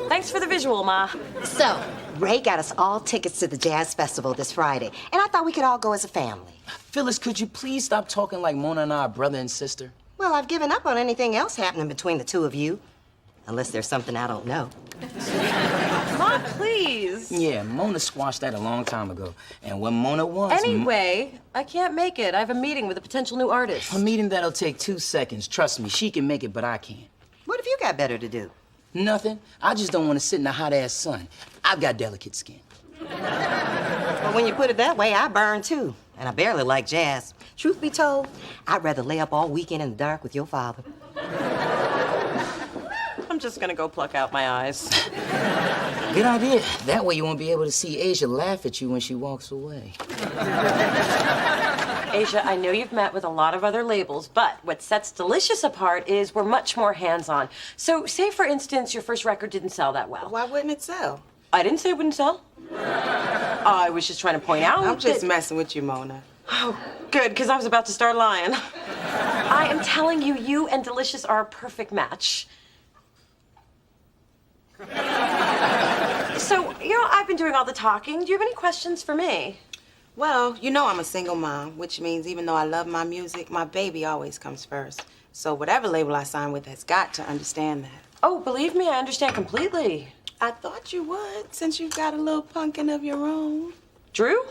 Thanks for the visual, Ma. So, Ray got us all tickets to the Jazz Festival this Friday, and I thought we could all go as a family. Phyllis, could you please stop talking like Mona and I are brother and sister? Well, I've given up on anything else happening between the two of you. Unless there's something I don't know. Ma, please. Yeah, Mona squashed that a long time ago. And when Mona wants... Anyway, I can't make it. I have a meeting with a potential new artist. A meeting that'll take 2 seconds. Trust me, she can make it, but I can't. What have you got better to do? Nothing. I just don't want to sit in the hot-ass sun. I've got delicate skin. Well, when you put it that way, I burn too. And I barely like jazz. Truth be told, I'd rather lay up all weekend in the dark with your father. I'm just gonna go pluck out my eyes. Good idea. That way you won't be able to see Asia laugh at you when she walks away. Asia, I know you've met with a lot of other labels, but what sets Delicious apart is we're much more hands-on. So, say for instance, your first record didn't sell that well. Why wouldn't it sell? I didn't say it wouldn't sell. I was just trying to point out I'm just that... messing with you, Mona. Oh, good, because I was about to start lying. I am telling you, you and Delicious are a perfect match. So, I've been doing all the talking. Do you have any questions for me? Well, you know I'm a single mom, which means even though I love my music, my baby always comes first. So whatever label I sign with has got to understand that. Oh, believe me, I understand completely. I thought you would, since you've got a little pumpkin of your own. Drew?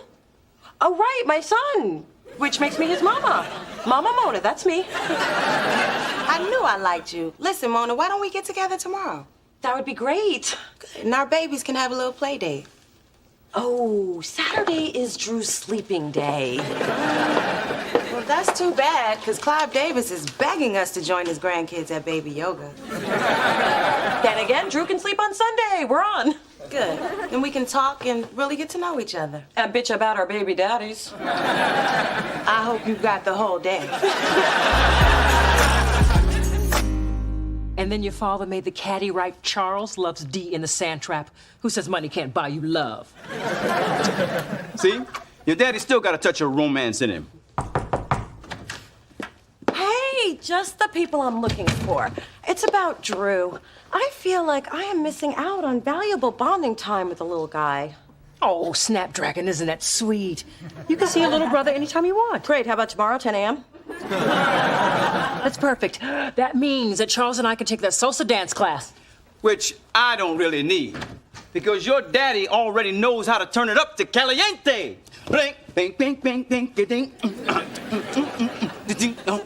Oh, right, my son, which makes me his mama. Mama Mona, that's me. I knew I liked you. Listen, Mona, why don't we get together tomorrow? That would be great. Good. And our babies can have a little play date. Oh, Saturday is Drew's sleeping day. Well, that's too bad, because Clive Davis is begging us to join his grandkids at baby yoga. Then again, Drew can sleep on Sunday. We're on. Good. Then we can talk and really get to know each other. And bitch about our baby daddies. I hope you got the whole day. And then your father made the caddy write Charles loves D in the sand trap. Who says money can't buy you love? See? Your daddy still got a touch of romance in him. Hey, just the people I'm looking for. It's about Drew. I feel like I am missing out on valuable bonding time with the little guy. Oh, Snapdragon, isn't that sweet? You can see your little brother anytime you want. Great. How about tomorrow, 10 a.m.? That's perfect. That means that Charles and I can take that salsa dance class. Which I don't really need. Because your daddy already knows how to turn it up to caliente. Bing, bing, bing, bing, bing, ding. All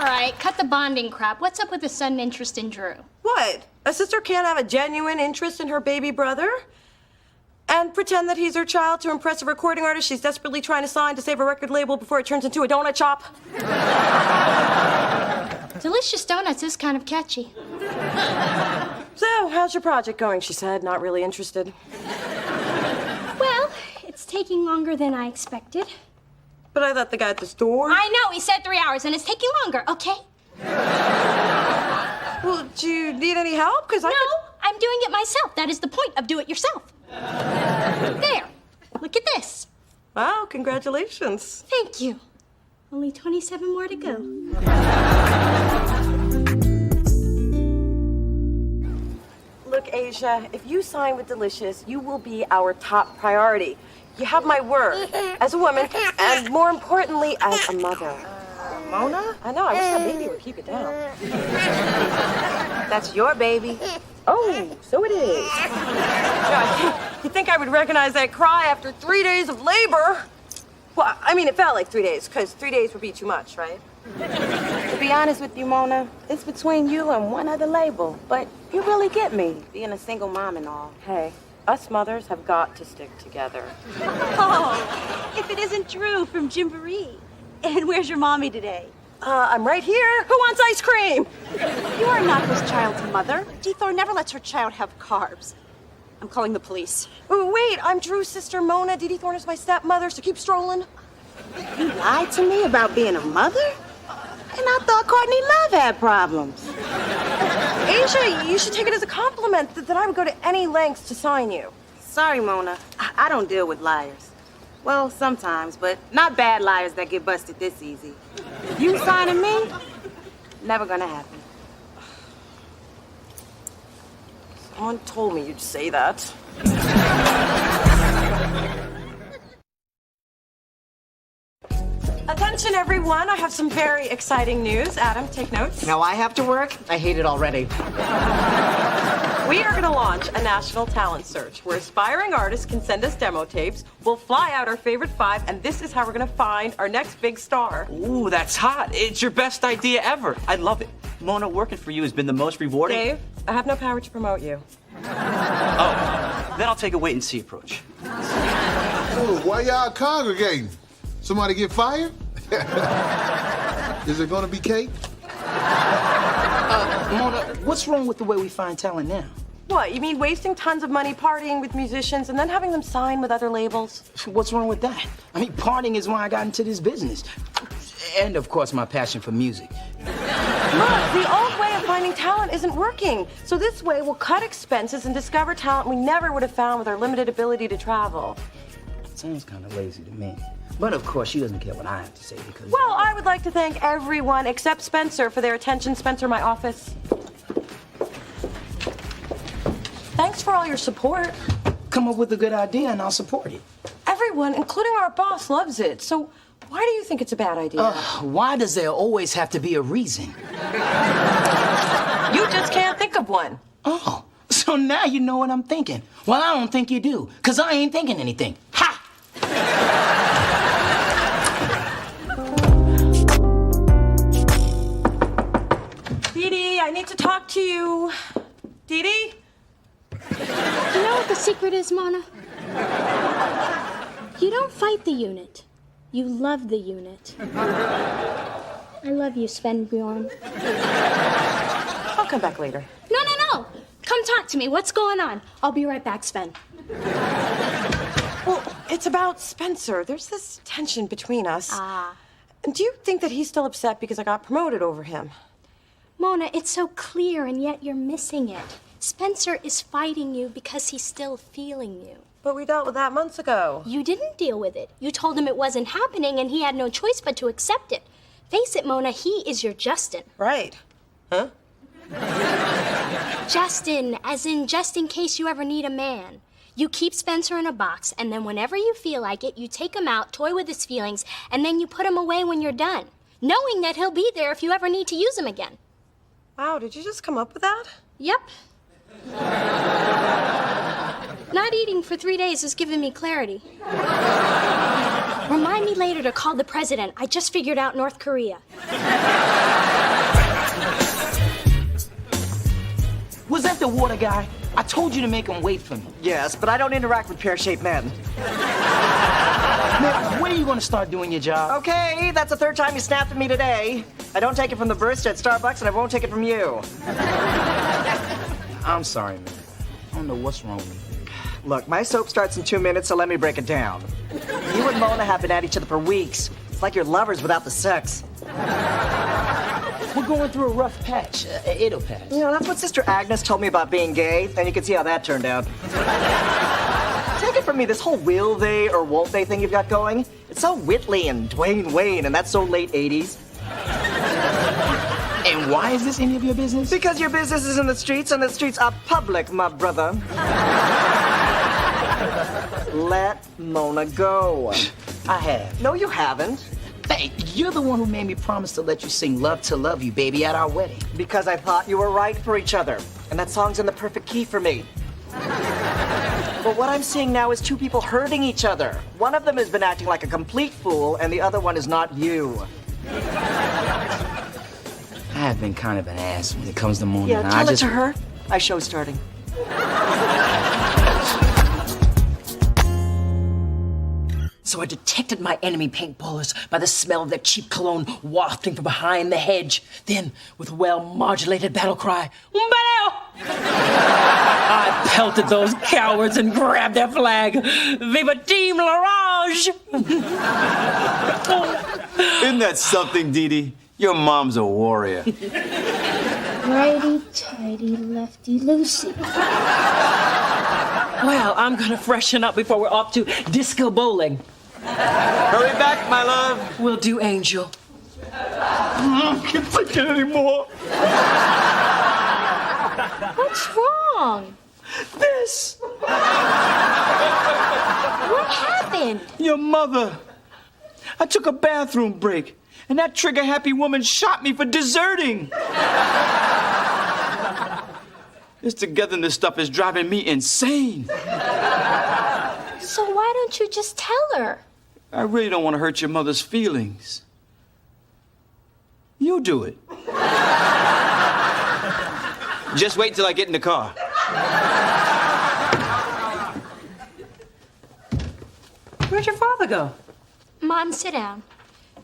right, cut the bonding crap. What's up with the sudden interest in Drew? What? A sister can't have a genuine interest in her baby brother? And pretend that he's her child to impress a recording artist she's desperately trying to sign to save a record label before it turns into a donut shop? Delicious donuts is kind of catchy. So, how's your project going? She said, not really interested. Well, it's taking longer than I expected. But I thought the guy at the store... I know, he said 3 hours, and it's taking longer, okay? Well, do you need any help? No, I'm doing it myself. That is the point of do it yourself. There, look at this. Wow, congratulations. Thank you. Only 27 more to go. Look, Asia, if you sign with Delicious, you will be our top priority. You have my word as a woman, and more importantly, as a mother. Mona? I know, I wish that baby would keep it down. That's your baby. Oh, so it is. You think I would recognize that cry after 3 days of labor? Well, I mean, it felt like 3 days, because 3 days would be too much, right? To be honest with you, Mona, it's between you and one other label. But you really get me, being a single mom and all. Hey, us mothers have got to stick together. Oh, if it isn't Drew from Gymboree. And where's your mommy today? I'm right here. Who wants ice cream? You are not this child's mother. D. Thor never lets her child have carbs. I'm calling the police. Oh, wait, I'm Drew's sister, Mona. Dee Dee Thorne is my stepmother, so keep strolling. You lied to me about being a mother? And I thought Courtney Love had problems. Asia, you should take it as a compliment that I would go to any lengths to sign you. Sorry, Mona. I don't deal with liars. Well, sometimes, but not bad liars that get busted this easy. You signing me? Never gonna happen. Someone told me you'd say that. Attention, everyone. I have some very exciting news. Adam, take notes. Now I have to work? I hate it already. We are going to launch a national talent search where aspiring artists can send us demo tapes. We'll fly out our favorite 5, and this is how we're going to find our next big star. Ooh, that's hot. It's your best idea ever. I love it. Mona, working for you has been the most rewarding. Dave, I have no power to promote you. Oh, then I'll take a wait-and-see approach. Oh, why y'all congregating? Somebody get fired? Is it gonna be cake? Mona, what's wrong with the way we find talent now? What, you mean wasting tons of money partying with musicians and then having them sign with other labels? What's wrong with that? I mean, partying is why I got into this business. And, of course, my passion for music. Look, the old way of finding talent isn't working. So this way, we'll cut expenses and discover talent we never would have found with our limited ability to travel. Sounds kind of lazy to me. But, of course, she doesn't care what I have to say because... Well, I would like to thank everyone except Spencer for their attention. Spencer, my office. Thanks for all your support. Come up with a good idea and I'll support it. Everyone, including our boss, loves it. So why do you think it's a bad idea? Why does there always have to be a reason? You just can't think of one. Oh, so now you know what I'm thinking. Well, I don't think you do, because I ain't thinking anything. Ha! Dee Dee, I need to talk to you. Dee Dee? You know what the secret is, Mona? You don't fight the unit. You love the unit. I love you, Sven Bjorn. I'll come back later. No. Come talk to me. What's going on? I'll be right back, Sven. Well, it's about Spencer. There's this tension between us. Ah. And do you think that he's still upset because I got promoted over him? Mona, it's so clear, and yet you're missing it. Spencer is fighting you because he's still feeling you. But we dealt with that months ago. You didn't deal with it. You told him it wasn't happening, and he had no choice but to accept it. Face it, Mona, he is your Justin. Right. Huh? Justin, as in just in case you ever need a man. You keep Spencer in a box, and then whenever you feel like it, you take him out, toy with his feelings, and then you put him away when you're done, knowing that he'll be there if you ever need to use him again. Wow, did you just come up with that? Yep. Not eating for 3 days has given me clarity. Remind me later to call the president. I just figured out North Korea. Was that the water guy? I told you to make him wait for me. Yes, but I don't interact with pear-shaped men. Man, when are you gonna start doing your job? Okay, that's the third time you snapped at me today. I don't take it from the barista at Starbucks, and I won't take it from you. I'm sorry, man. I don't know what's wrong with me. Look, my soap starts in 2 minutes, so let me break it down. You and Mona have been at each other for weeks. It's like you're lovers without the sex. We're going through a rough patch. It'll pass. You know, that's what Sister Agnes told me about being gay, and you can see how that turned out. Take it from me, this whole will they or won't they thing you've got going, it's so Whitley and Dwayne Wayne, and that's so late 80s. And why is this any of your business? Because your business is in the streets, and the streets are public, my brother. Let Mona go. I have. No, you haven't. Hey, you're the one who made me promise to let you sing Love to Love You, baby, at our wedding. Because I thought you were right for each other. And that song's in the perfect key for me. But what I'm seeing now is two people hurting each other. One of them has been acting like a complete fool, and the other one is not you. I have been kind of an ass when it comes to Mona. Yeah, and tell I it to her. My show's starting. So I detected my enemy paintballers by the smell of their cheap cologne wafting from behind the hedge. Then, with a well-modulated battle cry, "Umbeleo!" I pelted those cowards and grabbed their flag. Viva Team L'Orange! Isn't that something, Dee Dee? Your mom's a warrior. Righty-tighty, lefty-loosey. Well, I'm gonna freshen up before we're off to disco bowling. Hurry back, my love. Will do, Angel. I can't take it anymore. What's wrong? This. What happened? Your mother. I took a bathroom break, and that trigger-happy woman shot me for deserting. This togetherness stuff is driving me insane. So why don't you just tell her? I really don't want to hurt your mother's feelings. You do it. Just wait till I get in the car. Where'd your father go? Mom, sit down.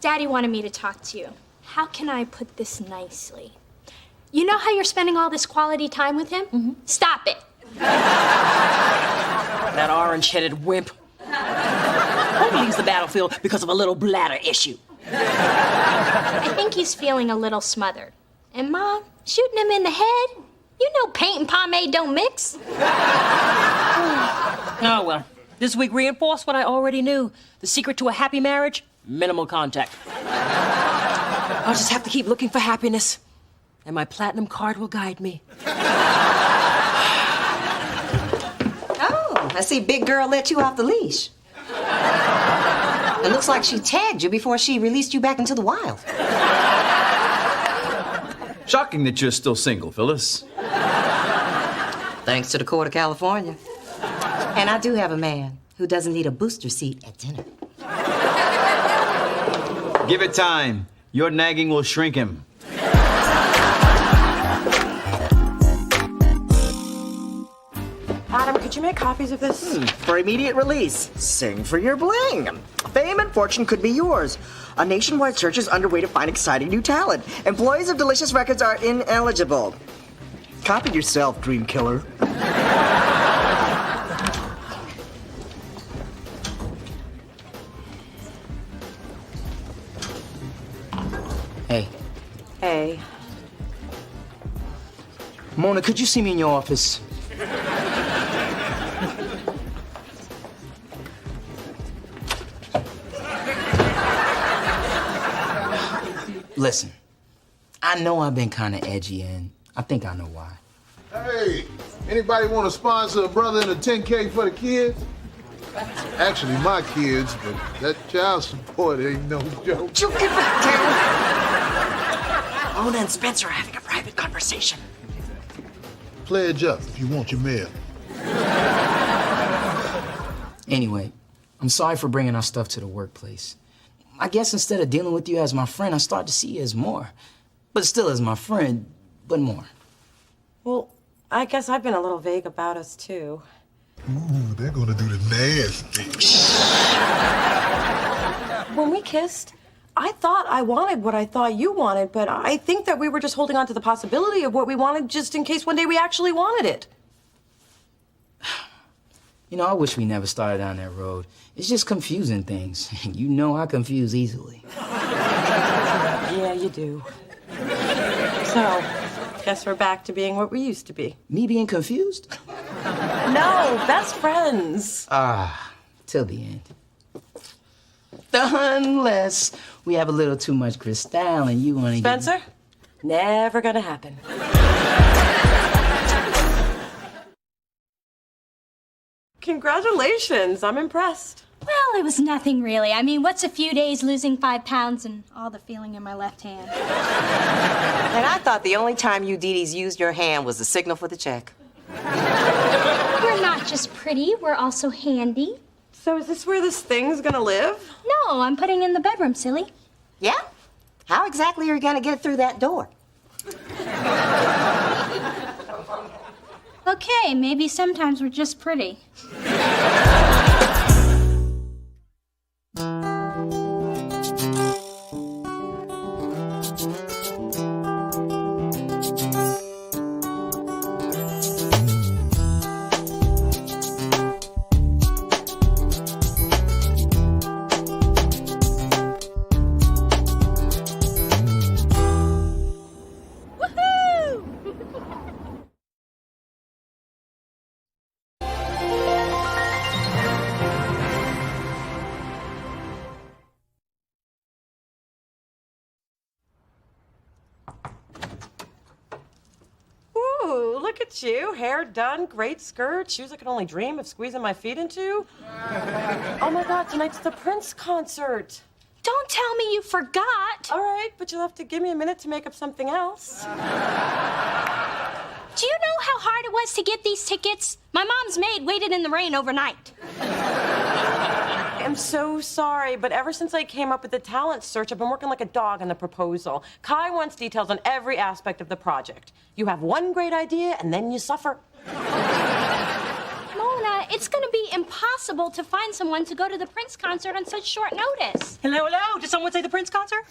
Daddy wanted me to talk to you. How can I put this nicely? You know how you're spending all this quality time with him? Mm-hmm. Stop it. That orange-headed wimp. Only leaves the battlefield because of a little bladder issue. I think he's feeling a little smothered. And Mom, shooting him in the head? You know paint and pomade don't mix. Oh, well. This week reinforced what I already knew. The secret to a happy marriage? Minimal contact. I'll just have to keep looking for happiness. And my platinum card will guide me. Oh, I see big girl let you off the leash. It looks like she tagged you before she released you back into the wild. Shocking that you're still single, Phyllis. Thanks to the court of California. And I do have a man who doesn't need a booster seat at dinner. Give it time. Your nagging will shrink him. Adam, could Would you make copies of this? For immediate release, sing for your bling. Fame and fortune could be yours. A nationwide search is underway to find exciting new talent. Employees of Delicious Records are ineligible. Copy yourself, dream killer. Hey. Hey. Mona, could you see me in your office? Listen, I know I've been kind of edgy, and I think I know why. Hey, anybody want to sponsor a brother in a 10K for the kids? Actually, my kids, but that child support ain't no joke. You get back down. Mona and Spencer are having a private conversation. Pledge up if you want your mail. Anyway, I'm sorry for bringing our stuff to the workplace. I guess instead of dealing with you as my friend, I start to see you as more. But still as my friend, but more. Well, I guess I've been a little vague about us, too. Ooh, they're gonna do the nasty. When we kissed, I thought I wanted what I thought you wanted, but I think that we were just holding on to the possibility of what we wanted just in case one day we actually wanted it. You know, I wish we never started down that road. It's just confusing things. You know I confuse easily. Yeah, you do. So, guess we're back to being what we used to be. Me being confused? No, best friends. Till the end. Unless we have a little too much Cristal and you want to Spencer? Never gonna happen. Congratulations, I'm impressed. Well, it was nothing really. I mean, what's a few days losing 5 pounds and all the feeling in my left hand? And I thought the only time you Dee Dee's used your hand was the signal for the check. We're not just pretty, we're also handy. So is this where this thing's gonna live? No, I'm putting it in the bedroom, silly. Yeah? How exactly are you gonna get through that door? Okay, maybe sometimes we're just pretty. Ooh, look at you. Hair done, great skirt, shoes I could only dream of squeezing my feet into. Oh my God, tonight's the Prince concert. Don't tell me you forgot. All right, but you'll have to give me a minute to make up something else. Do you know how hard it was to get these tickets? My mom's maid waited in the rain overnight. I'm so sorry, but ever since I came up with the talent search, I've been working like a dog on the proposal. Kai wants details on every aspect of the project. You have one great idea, and then you suffer. Mona, it's gonna be impossible to find someone to go to the Prince concert on such short notice. Hello, hello. Did someone say the Prince concert?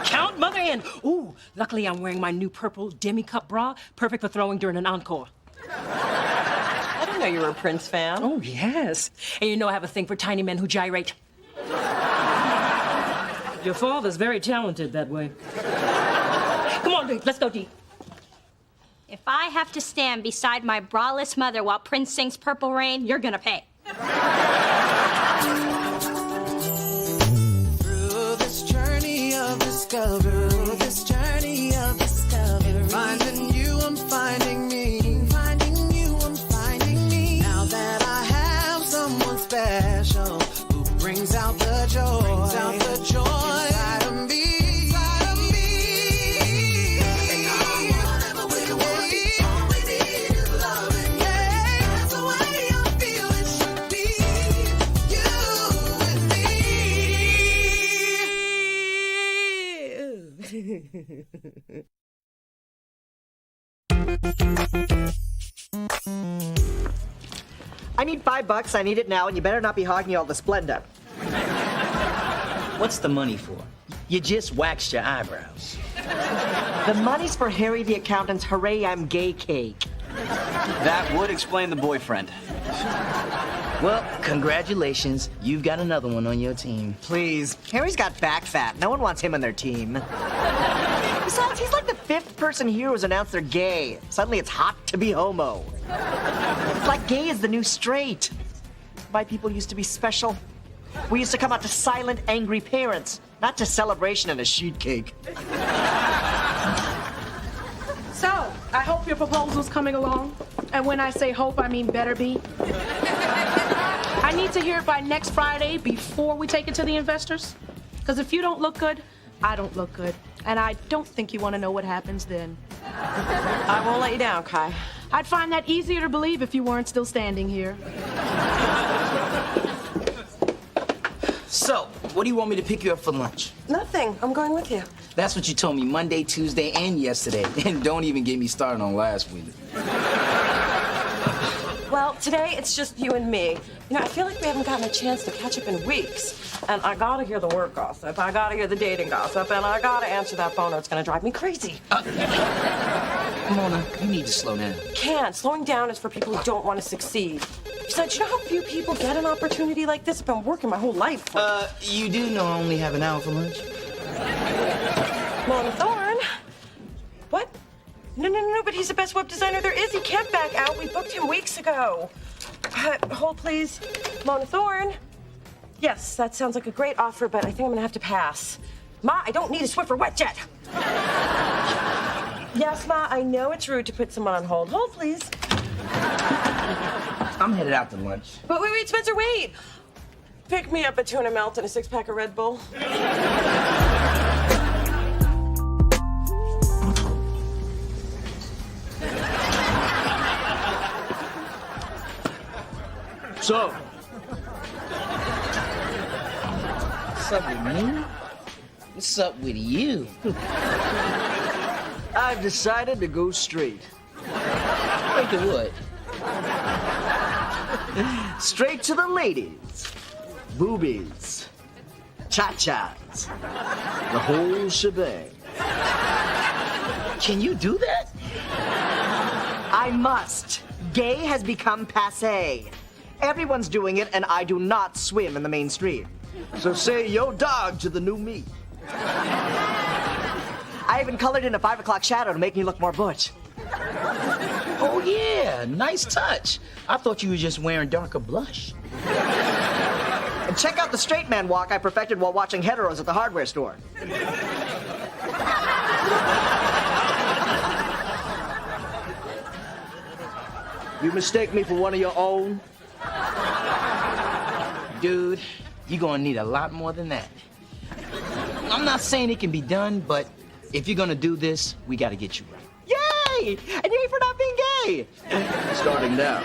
Count Mother in. Ooh, luckily I'm wearing my new purple demi-cup bra, perfect for throwing during an encore. I didn't know you were a Prince fan. Oh, yes. And you know I have a thing for tiny men who gyrate. Your father's very talented that way. Come on, Dee. Let's go, Dee. If I have to stand beside my braless mother while Prince sings Purple Rain, you're gonna pay. Through this journey of discovery, finding you, I'm finding me. Finding you, I'm finding me. Now that I have someone special who brings out the joy, inside of me. And whatever we want, all we need is loving. Yeah, that's the way I feel it should be. You and me. I need $5. I need it now, and you better not be hogging all the splendor. What's the money for? You just waxed your eyebrows. The money's for Harry the accountant's Hooray I'm Gay cake. That would explain the boyfriend. Well, congratulations. You've got another one on your team. Please. Harry's got back fat. No one wants him on their team. Besides, he's like the 5th person here who's announced they're gay. Suddenly it's hot to be homo. It's like gay is the new straight. White people used to be special. We used to come out to silent, angry parents, not to celebration and a sheet cake. So, I hope your proposal's coming along. And when I say hope, I mean better be. I need to hear it by next Friday before we take it to the investors. Because if you don't look good, I don't look good. And I don't think you want to know what happens then. I won't let you down, Kai. I'd find that easier to believe if you weren't still standing here. So, what do you want me to pick you up for lunch? Nothing. I'm going with you. That's what you told me Monday, Tuesday, and yesterday. And don't even get me started on last week. Well, today it's just you and me. You know, I feel like we haven't gotten a chance to catch up in weeks. And I gotta hear the work gossip, I gotta hear the dating gossip, and I gotta answer that phone or it's gonna drive me crazy. Mona, you need to slow down. Can't. Slowing down is for people who don't want to succeed. Besides, you know how few people get an opportunity like this? I've been working my whole life for You do know I only have an hour for lunch? Mona Thorne? What? No, but he's the best web designer there is. He can't back out. We booked him weeks ago. Hold, please. Mona Thorne? Yes, that sounds like a great offer, but I think I'm gonna have to pass. Ma, I don't need a Swiffer wet jet. Yes, Ma, I know it's rude to put someone on hold. Hold, please. I'm headed out to lunch. But wait, Spencer, wait. Pick me up a tuna melt and a 6-pack of Red Bull. So, What's up with me? What's up with you? I've decided to go straight. Straight to what? Straight to the ladies. Boobies. Cha-chas. The whole shebang. Can you do that? I must. Gay has become passé. Everyone's doing it, and I do not swim in the mainstream. So say yo dog to the new me. I even colored in a 5 o'clock shadow to make me look more butch. Oh, yeah. Nice touch. I thought you were just wearing darker blush. And check out the straight man walk I perfected while watching heteros at the hardware store. You mistake me for one of your own? Dude, you're gonna need a lot more than that. I'm not saying it can be done, but if you're gonna do this, we gotta get you right. Yay! And yay for not being gay! Starting now.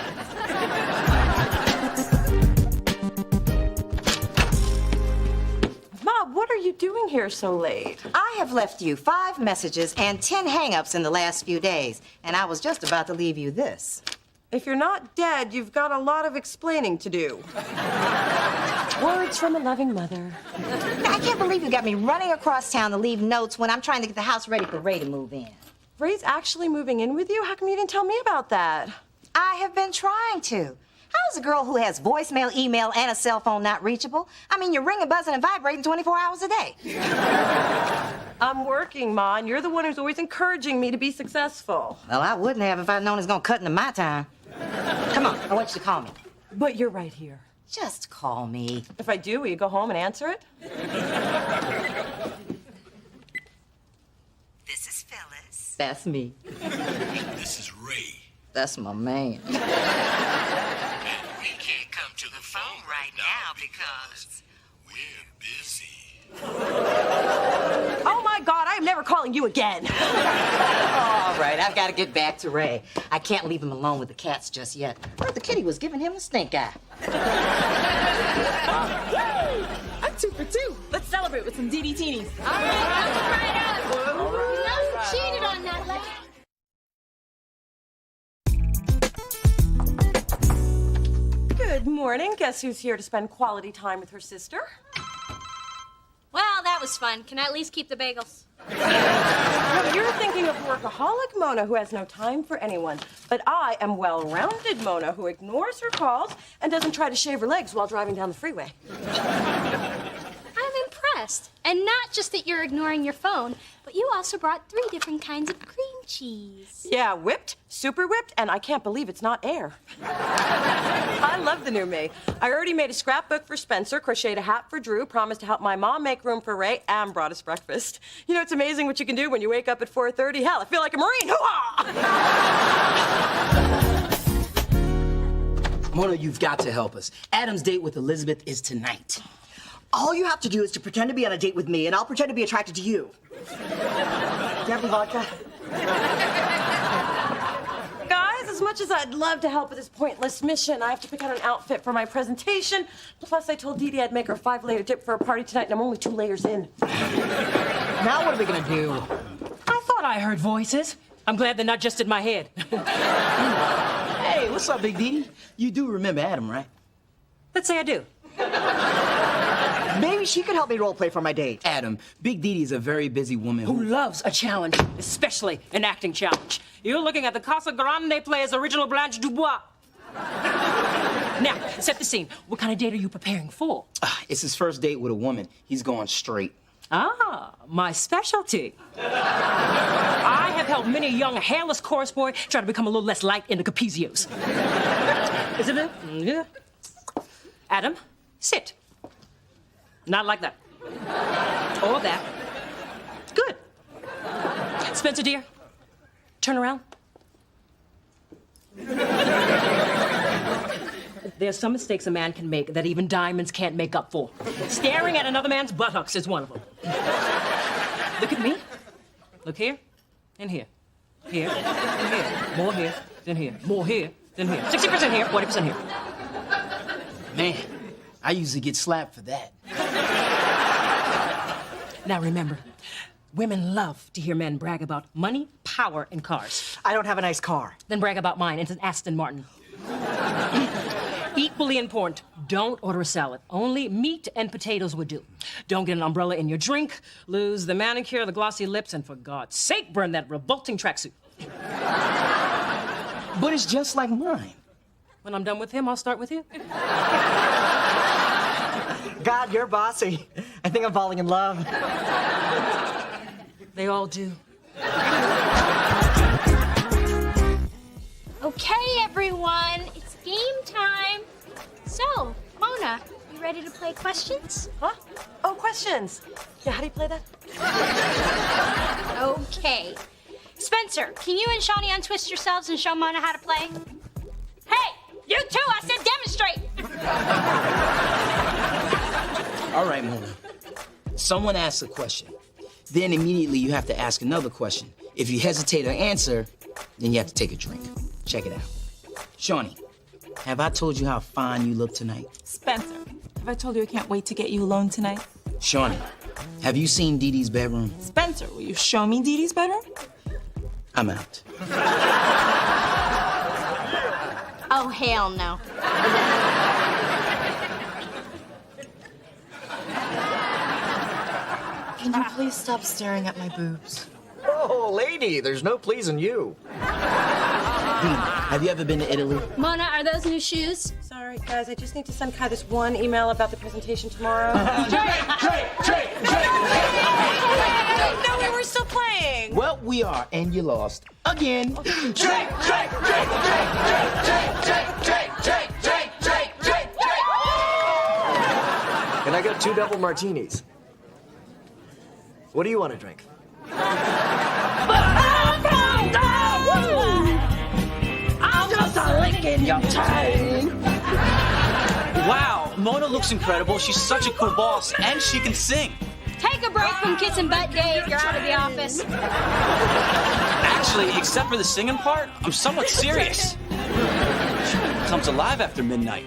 Mom, what are you doing here so late? I have left you 5 messages and 10 hang-ups in the last few days, and I was just about to leave you this. If you're not dead, you've got a lot of explaining to do. Words from a loving mother. I can't believe you got me running across town to leave notes when I'm trying to get the house ready for Ray to move in. Ray's actually moving in with you? How come you didn't tell me about that? I have been trying to. How's a girl who has voicemail, email, and a cell phone not reachable? I mean, you're ringing, buzzing, and vibrating 24 hours a day. I'm working, Ma, and you're the one who's always encouraging me to be successful. Well, I wouldn't have if I'd known it was gonna cut into my time. Come on, I want you to call me. But you're right here. Just call me. If I do, will you go home and answer it? This is Phyllis. That's me. This is Ray. That's my man. We can't come to the phone right now because we're busy. Oh my God, I am never calling you again. All right, I've got to get back to Ray. I can't leave him alone with the cats just yet. Heard the kitty was giving him the stink eye. I'm 2 for 2. Let's celebrate with some DDTinis. All right, cheated on that lady. morning. Guess who's here to spend quality time with her sister? Well, that was fun. Can I at least keep the bagels? No, you're thinking of workaholic Mona who has no time for anyone. But I am well-rounded Mona who ignores her calls and doesn't try to shave her legs while driving down the freeway. I'm impressed. And not just that you're ignoring your phone, but you also brought 3 different kinds of cream cheese. Yeah, whipped, super whipped, and I can't believe it's not air. I love the new me. I already made a scrapbook for Spencer, crocheted a hat for Drew, promised to help my mom make room for Ray, and brought us breakfast. You know, it's amazing what you can do when you wake up at 4:30. Hell, I feel like a Marine. Hoo-ha! Mona, you've got to help us. Adam's date with Elizabeth is tonight. All you have to do is to pretend to be on a date with me, and I'll pretend to be attracted to you. Do you have any vodka? Guys, as much as I'd love to help with this pointless mission, I have to pick out an outfit for my presentation. Plus, I told Dee Dee I'd make her a 5-layer dip for a party tonight, and I'm only 2 layers in. Now what are we gonna do? I thought I heard voices. I'm glad they're not just in my head. Hey, what's up, Big Dee? You do remember Adam, right? Let's say I do. Maybe she could help me role play for my date. Adam, Big Dee is a very busy woman Who loves a challenge, especially an acting challenge. You're looking at the Casa Grande player's original Blanche Dubois. Now, set the scene. What kind of date are you preparing for? It's his first date with a woman. He's going straight. Ah, my specialty. I have helped many a young, hairless chorus boy try to become a little less light in the capizios. Isabel? Yeah. Adam, sit. Not like that. Or that. Good. Spencer, dear, turn around. There's some mistakes a man can make that even diamonds can't make up for. Staring at another man's buttocks is one of them. Look at me. Look here and here. Here and here. More here than here. More here than here. 60% here, 40% here. Man, I usually get slapped for that. Now remember, women love to hear men brag about money, power, and cars. I don't have a nice car. Then brag about mine. It's an Aston Martin. Equally important, don't order a salad. Only meat and potatoes would do. Don't get an umbrella in your drink, lose the manicure, the glossy lips, and for God's sake, burn that revolting tracksuit. But it's just like mine. When I'm done with him, I'll start with you. God, you're bossy. I think I'm falling in love. They all do. Okay, everyone, it's game time. So, Mona, you ready to play questions? Huh? Oh, questions. Yeah, how do you play that? Okay. Spencer, can you and Shawnee untwist yourselves and show Mona how to play? Hey, you too, I said demonstrate. All right, Mona. Someone asks a question. Then immediately you have to ask another question. If you hesitate or answer, then you have to take a drink. Check it out. Shawnee, have I told you how fine you look tonight? Spencer, have I told you I can't wait to get you alone tonight? Shawnee, have you seen Dee Dee's bedroom? Spencer, will you show me Dee Dee's bedroom? I'm out. Oh, hell no. Can you please stop staring at my boobs? Oh, lady, there's no pleasing you. Have you ever been to Italy? Mona, are those new shoes? Sorry, guys, I just need to send Kai this one email about the presentation tomorrow. No, we were still playing. Well, we are, and you lost. Again. Can I get 2 double martinis? What do you want to drink? I'm just a lick in your tank. Wow, Mona looks incredible. She's such a cool boss, and she can sing. Take a break from kiss and butt day if you're out of the office. Actually, except for the singing part, I'm somewhat serious. She comes alive after midnight.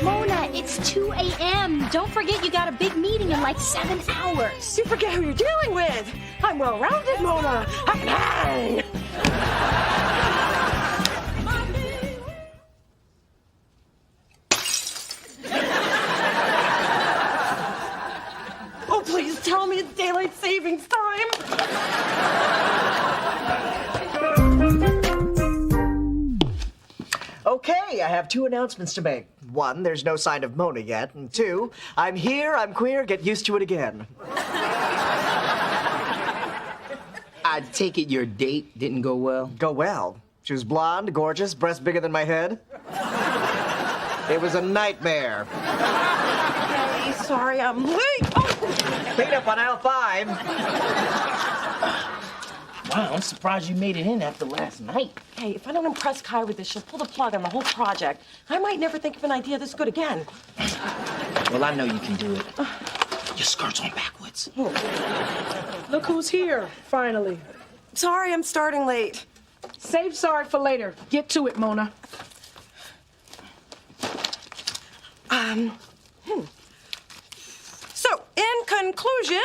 Mona, It's 2 a.m. Don't forget you got a big meeting in like 7 hours. You forget who you're dealing with. I'm well-rounded, Mona. I can hang. Oh, please tell me it's daylight savings time. Okay, I have 2 announcements to make. 1, there's no sign of Mona yet. And 2, I'm here, I'm queer, get used to it again. I take it your date didn't go well? Go well? She was blonde, gorgeous, breasts bigger than my head. It was a nightmare. Hey, sorry, I'm late. Oh. Clean up on aisle 5. Wow, I'm surprised you made it in after last night. Hey, if I don't impress Kai with this, she'll pull the plug on the whole project. I might never think of an idea this good again. Well, I know you can do it. Your skirt's on backwards. Look who's here, finally. Sorry, I'm starting late. Save sorry for later. Get to it, Mona. So, in conclusion...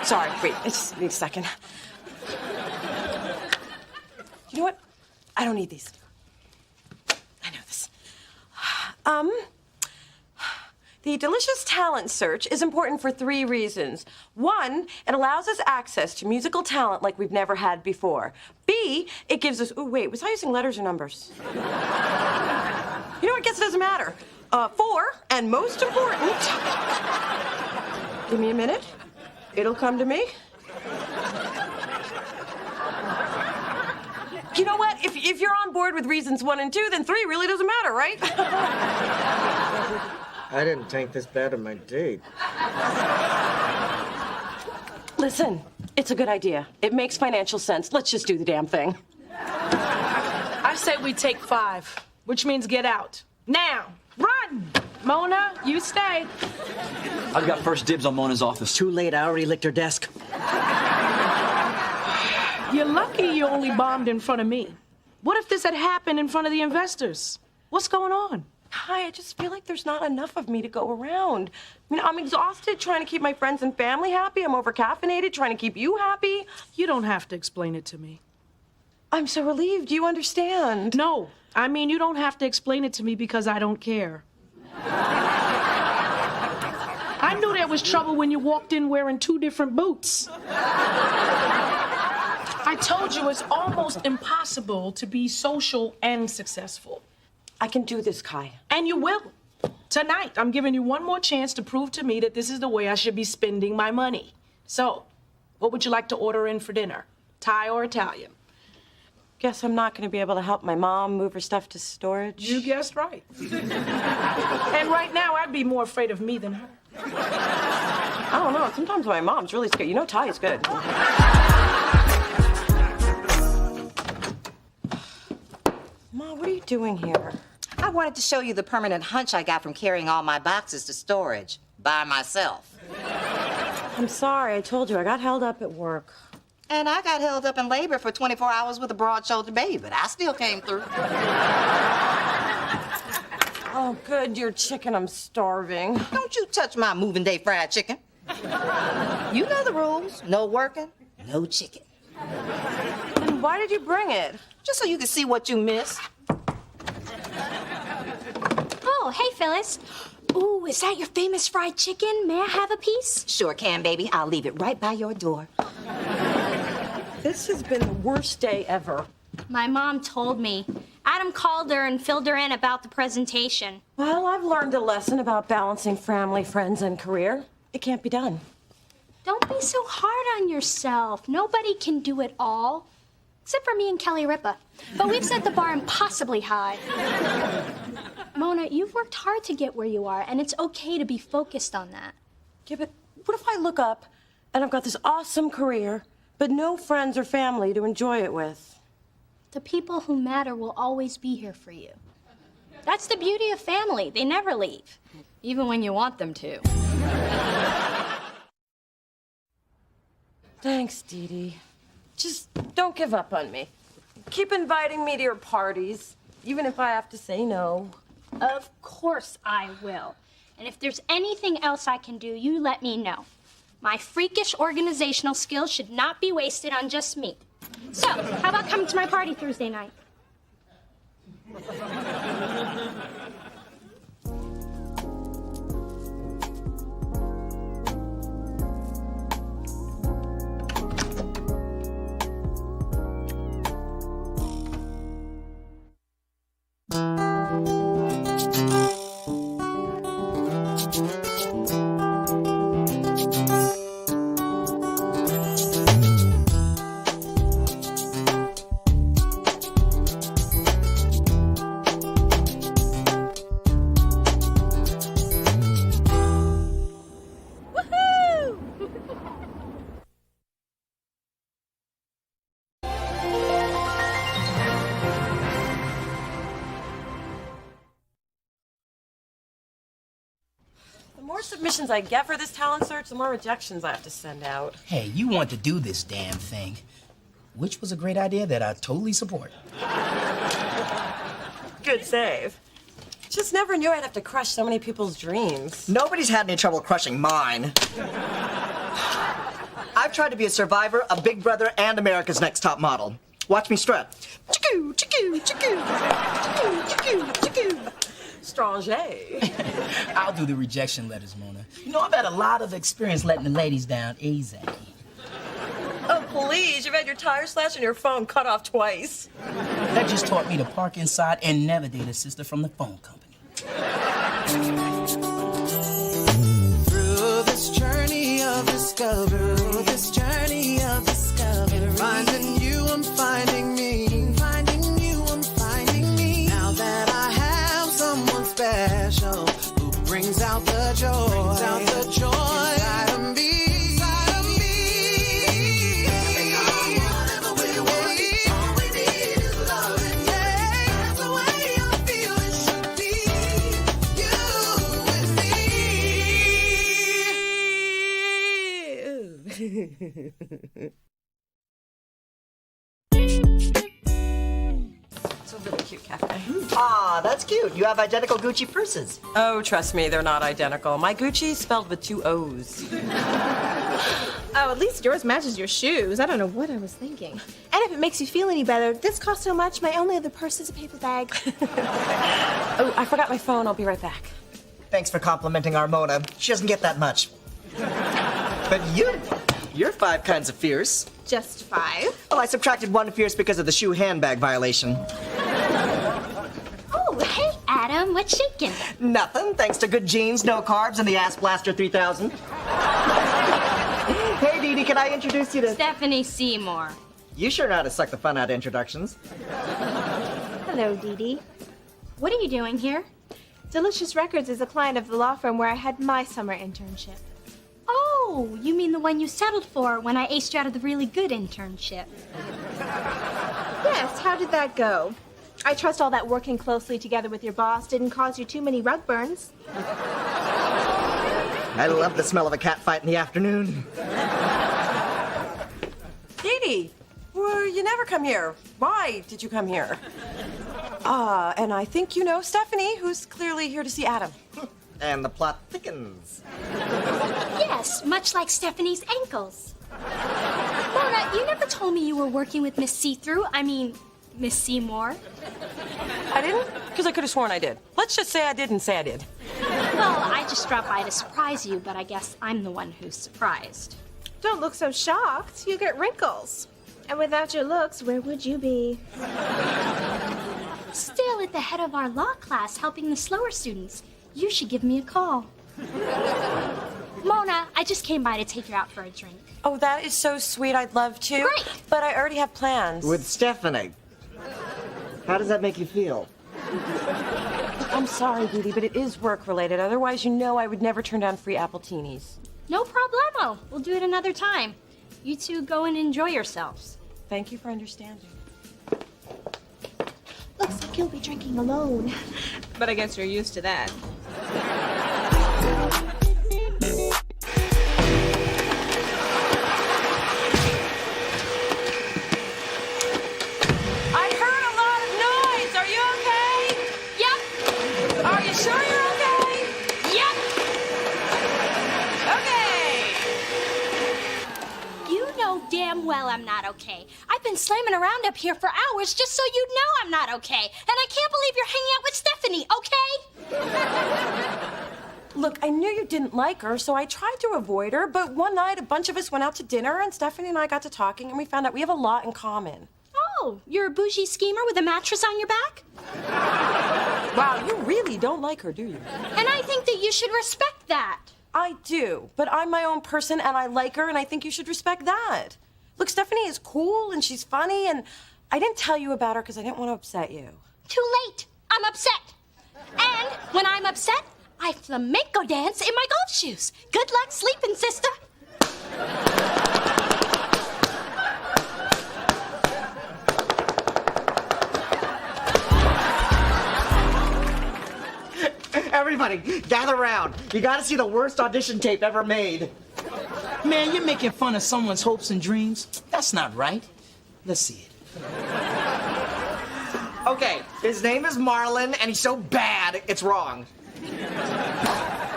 Sorry, wait, I just need a second. You know what? I don't need these. I know this. The delicious talent search is important for 3 reasons. 1, it allows us access to musical talent like we've never had before. B, it gives us... Ooh, wait, was I using letters or numbers? You know what? I guess it doesn't matter. 4, and most important... Give me a minute. It'll come to me. You know what? If you're on board with reasons 1 and 2, then 3 really doesn't matter, right? I didn't think this bad of my date. Listen, it's a good idea. It makes financial sense. Let's just do the damn thing. I say we take 5, which means get out. Now, run! Mona, you stay. I've got first dibs on Mona's office. Too late, I already licked her desk. You're lucky you only bombed in front of me. What if this had happened in front of the investors? What's going on? Hi, I just feel like there's not enough of me to go around. I mean, I'm exhausted trying to keep my friends and family happy. I'm overcaffeinated trying to keep you happy. You don't have to explain it to me. I'm so relieved you understand. No, I mean, you don't have to explain it to me because I don't care. I knew there was trouble when you walked in wearing 2 different boots. I told you it's almost impossible to be social and successful. I can do this, Kai. And you will. Tonight, I'm giving you one more chance to prove to me that this is the way I should be spending my money. So, what would you like to order in for dinner? Thai or Italian? Guess I'm not going to be able to help my mom move her stuff to storage. You guessed right. And right now, I'd be more afraid of me than her. I don't know. Sometimes my mom's really scared. You know Thai is good. Ma, what are you doing here? I wanted to show you the permanent hunch I got from carrying all my boxes to storage by myself. I'm sorry. I told you I got held up at work. And I got held up in labor for 24 hours with a broad-shouldered baby, but I still came through. Oh, good. You're chicken. I'm starving. Don't you touch my moving day fried chicken. You know the rules. No working, no chicken. Then why did you bring it? Just so you could see what you missed. Oh, hey, Phyllis. Ooh, is that your famous fried chicken? May I have a piece? Sure can, baby. I'll leave it right by your door. This has been the worst day ever. My mom told me. Adam called her and filled her in about the presentation. Well, I've learned a lesson about balancing family, friends, and career. It can't be done. Don't be so hard on yourself. Nobody can do it all. Except for me and Kelly Ripa. But we've set the bar impossibly high. Mona, you've worked hard to get where you are, and it's okay to be focused on that. Yeah, but what if I look up and I've got this awesome career, but no friends or family to enjoy it with? The people who matter will always be here for you. That's the beauty of family. They never leave, even when you want them to. Thanks, Dee Dee. Just don't give up on me. Keep inviting me to your parties, even if I have to say no. Of course I will. And if there's anything else I can do, you let me know. My freakish organizational skills should not be wasted on just me. So, how about coming to my party Thursday night? The more submissions I get for this talent search, the more rejections I have to send out. Hey, you want to do this damn thing, which was a great idea that I totally support. Good save. Just never knew I'd have to crush so many people's dreams. Nobody's had any trouble crushing mine. I've tried to be a survivor, a big brother, and America's Next Top Model. Watch me strut. Chicoo, chicoo, chicoo, chicoo, chicoo, chicoo. Stranger. I'll do the rejection letters, Mona. You know, I've had a lot of experience letting the ladies down easy. Oh, please. You've had your tire slashed and your phone cut off twice. That just taught me to park inside and never date a sister from the phone company. Through this journey of discovery, finding you, I'm finding me. Finding you, I'm finding me. Now that I have someone special who brings out the joy, inside of me. It's a really cute cafe. Ah, that's cute. You have identical Gucci purses. Oh, trust me, they're not identical. My Gucci's spelled with 2 O's. Oh, at least yours matches your shoes. I don't know what I was thinking. And if it makes you feel any better, this costs so much, my only other purse is a paper bag. Oh, I forgot my phone. I'll be right back. Thanks for complimenting our Mona. She doesn't get that much. But you're 5 kinds of fierce. Just 5? Oh, I subtracted 1 fierce because of the shoe handbag violation. Oh, hey, Adam, what's shaking? Nothing, thanks to good genes, no carbs, and the Ass Blaster 3000. Hey, Dee Dee, can I introduce you to... Stephanie Seymour. You sure know how to suck the fun out of introductions. Hello, Dee Dee. What are you doing here? Delicious Records is a client of the law firm where I had my summer internship. Oh, you mean the one you settled for when I aced you out of the really good internship? Yes, how did that go? I trust all that working closely together with your boss didn't cause you too many rug burns. I love the smell of a cat fight in the afternoon. Dee Dee, well, you never come here. Why did you come here? And I think you know Stephanie, who's clearly here to see Adam. And the plot thickens. Yes, much like Stephanie's ankles. Mona, you never told me you were working with Miss Miss Seymour. I didn't? Because I could have sworn I did. Let's just say I didn't say I did. Well, I just dropped by to surprise you, but I guess I'm the one who's surprised. Don't look so shocked. You get wrinkles. And without your looks, where would you be? Still at the head of our law class, helping the slower students. You should give me a call. Mona, I just came by to take you out for a drink. Oh, that is so sweet. I'd love to. Great. But I already have plans. With Stephanie. How does that make you feel? I'm sorry, Dee Dee, but it is work-related. Otherwise, you know I would never turn down free appletinis. No problemo. We'll do it another time. You two go and enjoy yourselves. Thank you for understanding. Looks like you'll be drinking alone. But I guess you're used to that. I heard a lot of noise. Are you okay? Yep. Are I'm not okay. I've been slamming around up here for hours just so you know I'm not okay. And I can't believe you're hanging out with Stephanie, okay? Look, I knew you didn't like her, so I tried to avoid her, but one night a bunch of us went out to dinner and Stephanie and I got to talking and we found out we have a lot in common. Oh, you're a bougie schemer with a mattress on your back? Wow, you really don't like her, do you? And I think that you should respect that. I do, but I'm my own person and I like her and I think you should respect that. Look, Stephanie is cool and she's funny and I didn't tell you about her because I didn't want to upset you. Too late. I'm upset. And when I'm upset, I flamenco dance in my golf shoes. Good luck sleeping, sister. Everybody, gather around. You gotta see the worst audition tape ever made. Man, you're making fun of someone's hopes and dreams. That's not right. Let's see it. Okay, his name is Marlon, and he's so bad, it's wrong.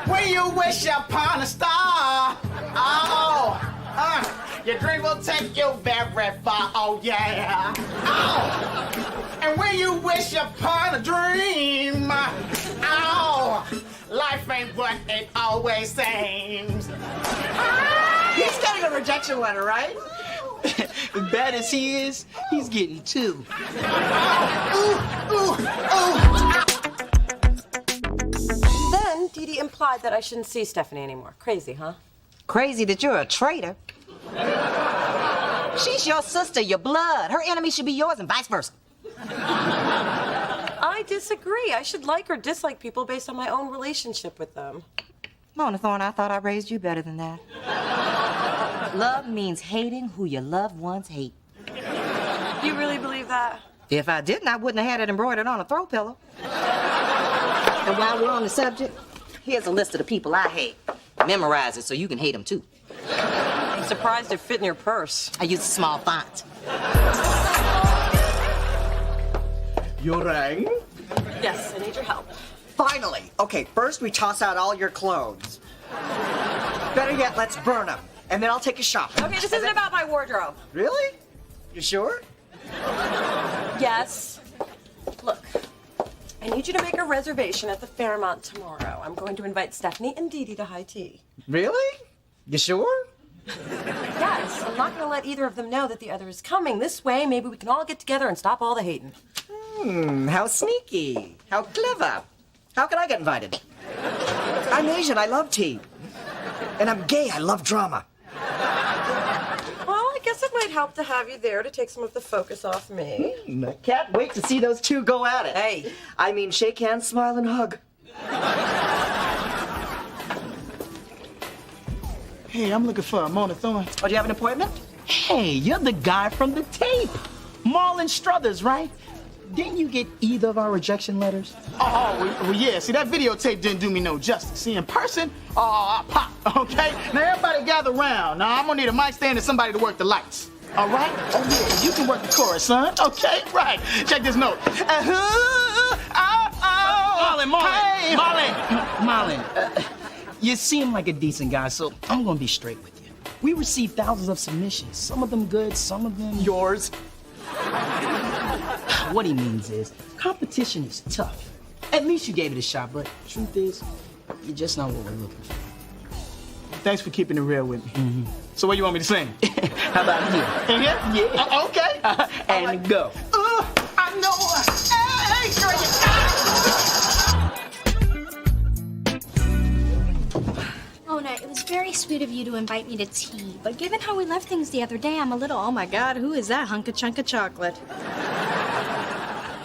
When you wish upon a star, oh, your dream will take you very far, oh yeah. Oh, and when you wish upon a dream, oh, life ain't what it always seems. He's getting a rejection letter, right? As bad as he is, he's getting two. Then Dee Dee implied that I shouldn't see Stephanie anymore. Crazy, huh? Crazy that you're a traitor. She's your sister, your blood. Her enemy should be yours and vice versa. I disagree. I should like or dislike people based on my own relationship with them. Mona Thorne, I thought I raised you better than that. Love means hating who your loved ones hate. You really believe that? If I didn't, I wouldn't have had it embroidered on a throw pillow. And while we're on the subject, here's a list of the people I hate. Memorize it so you can hate them too. I'm surprised it fit in your purse. I use a small font. You rang? Yes, I need your help. Finally. Okay, first we toss out all your clothes. Better yet, let's burn them. And then I'll take a shopping. Okay, this isn't about my wardrobe. Really? You sure? Yes. Look, I need you to make a reservation at the Fairmont tomorrow. I'm going to invite Stephanie and Dee Dee to high tea. Really? You sure? Yes, I'm not going to let either of them know that the other is coming. This way, maybe we can all get together and stop all the hating. How sneaky. How clever. How can I get invited? I'm Asian, I love tea. And I'm gay, I love drama. Well, I guess it might help to have you there to take some of the focus off me. I can't wait to see those two go at it. Hey. I mean, shake hands, smile, and hug. Hey, I'm looking for Mona Thorne. Oh, do you have an appointment? Hey, you're the guy from the tape. Marlon Struthers, right? Didn't you get either of our rejection letters? Well, yeah. See, that videotape didn't do me no justice. See, in person, I pop, okay? Now, everybody gather around. Now, I'm gonna need a mic stand and somebody to work the lights. All right? Oh, yeah, you can work the chorus, son. Okay, right. Check this note. Marlon, you seem like a decent guy, so I'm gonna be straight with you. We received thousands of submissions. Some of them good, some of them... Yours. What he means is, competition is tough. At least you gave it a shot, but truth is, you're just not what we're looking for. Thanks for keeping it real with me. Mm-hmm. So what do you want me to sing? How about here? In here? Yeah. Okay. And go. I know. Hey, girl, Mona, it was very sweet of you to invite me to tea, but given how we left things the other day, I'm a little, oh my God, who is that hunk of chunk of chocolate?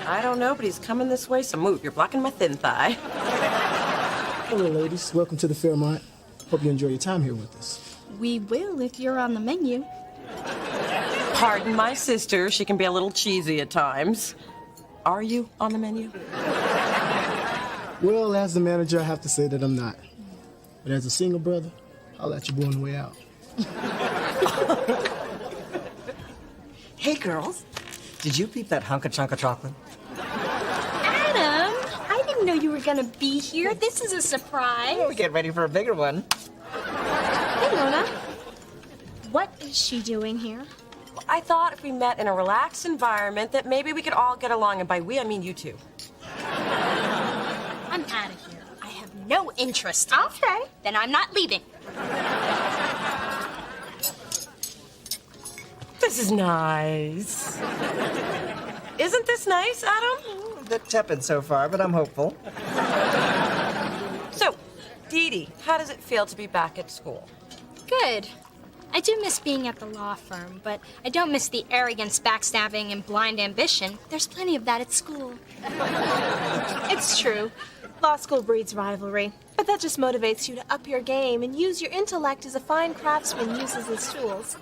I don't know, but he's coming this way, so move. You're blocking my thin thigh. Hello, ladies. Welcome to the Fairmont. Hope you enjoy your time here with us. We will if you're on the menu. Pardon my sister. She can be a little cheesy at times. Are you on the menu? Well, as the manager, I have to say that I'm not. But as a single brother, I'll let you boy on the way out. Hey, girls. Did you peep that hunk of chunk of chocolate? Adam, I didn't know you were gonna be here. This is a surprise. Oh, get ready for a bigger one. Hey, Mona. What is she doing here? I thought if we met in a relaxed environment that maybe we could all get along, and by we, I mean you two. I'm out of here. I have no interest. Okay. Then I'm not leaving. This is nice. Isn't this nice, Adam? A bit tepid so far, but I'm hopeful. So, Dee Dee, how does it feel to be back at school? Good. I do miss being at the law firm, but I don't miss the arrogance, backstabbing, and blind ambition. There's plenty of that at school. It's true. Law school breeds rivalry, but that just motivates you to up your game and use your intellect as a fine craftsman uses his tools.